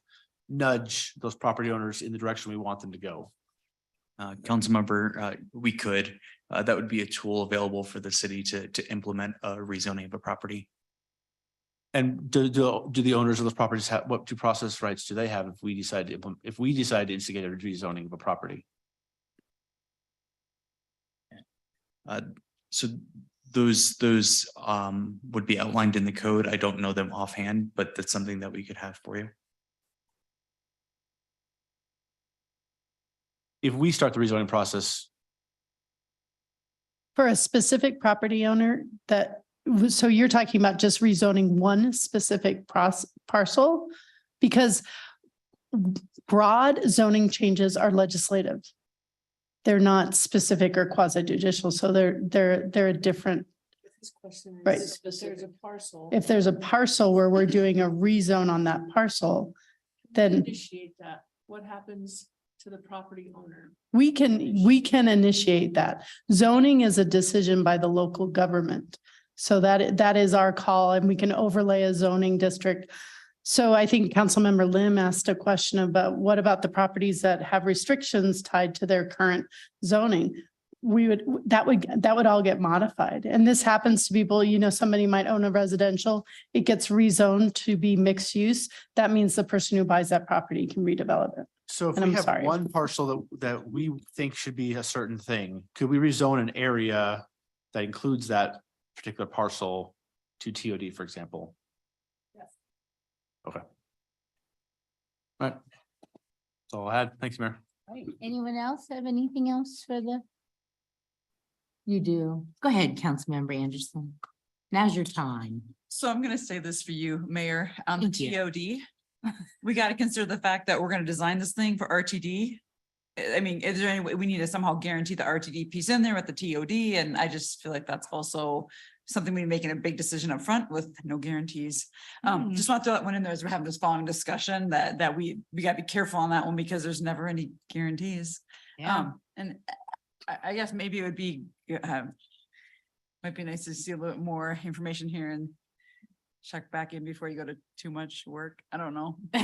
N: nudge those property owners in the direction we want them to go?
C: Councilmember, we could, that would be a tool available for the city to implement a rezoning of a property.
N: And do the owners of those properties have, what due process rights do they have if we decide to implement, if we decide to instigate a rezoning of a property?
C: So those would be outlined in the code. I don't know them offhand, but that's something that we could have for you.
N: If we start the rezoning process.
Q: For a specific property owner so you're talking about just rezoning one specific parcel? Because broad zoning changes are legislative. They're not specific or quasi judicial, so they're a different. Right. If there's a parcel where we're doing a rezone on that parcel, then
V: Initiate that. What happens to the property owner?
Q: we can initiate that. Zoning is a decision by the local government. So that is our call, and we can overlay a zoning district. So I think Councilmember Lim asked a question about what about the properties that have restrictions tied to their current zoning? That would all get modified. And this happens to people, you know, somebody might own a residential, it gets rezoned to be mixed use. That means the person who buys that property can redevelop it.
N: So if
Q: And
N: we
Q: I'm
N: have
Q: sorry.
N: one parcel that we think should be a certain thing, could we rezone an area that includes that particular parcel to TOD, for example?
B: Yes.
N: Okay. All right. That's all I had. Thanks, Mayor.
A: Right. Anyone else have anything else for the? You do. Go ahead, Councilmember Anderson. Now's your time.
I: So I'm gonna say this for you, Mayor, on the
A: Thank you.
I: TOD. We gotta consider the fact that we're gonna design this thing for RTD. I mean, is there any way we need to somehow guarantee the RTD piece in there with the TOD? And I just feel like that's also something we making a big decision up front with no guarantees. Just want to throw that one in there as we're having this following discussion that we gotta be careful on that one because there's never any guarantees. And I guess maybe it would be, might be nice to see a little bit more information here and check back in before you go to too much work. I don't know. To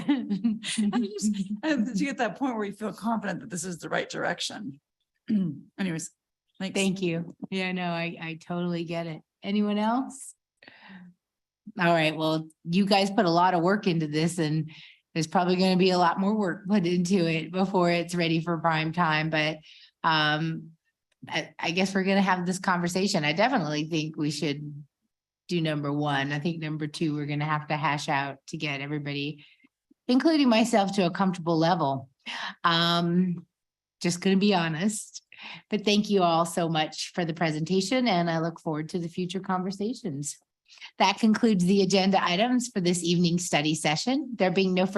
I: get that point where you feel confident that this is the right direction. Anyways, thanks.
A: Thank you. Yeah, no, I totally get it. Anyone else? All right, well, you guys put a lot of work into this and there's probably going to be a lot more work put into it before it's ready for prime time, but I guess we're going to have this conversation. I definitely think we should do number one. I think number two, we're going to have to hash out to get everybody, including myself, to a comfortable level. Just going to be honest, but thank you all so much for the presentation and I look forward to the future conversations. That concludes the agenda items for this evening's study session. There being no further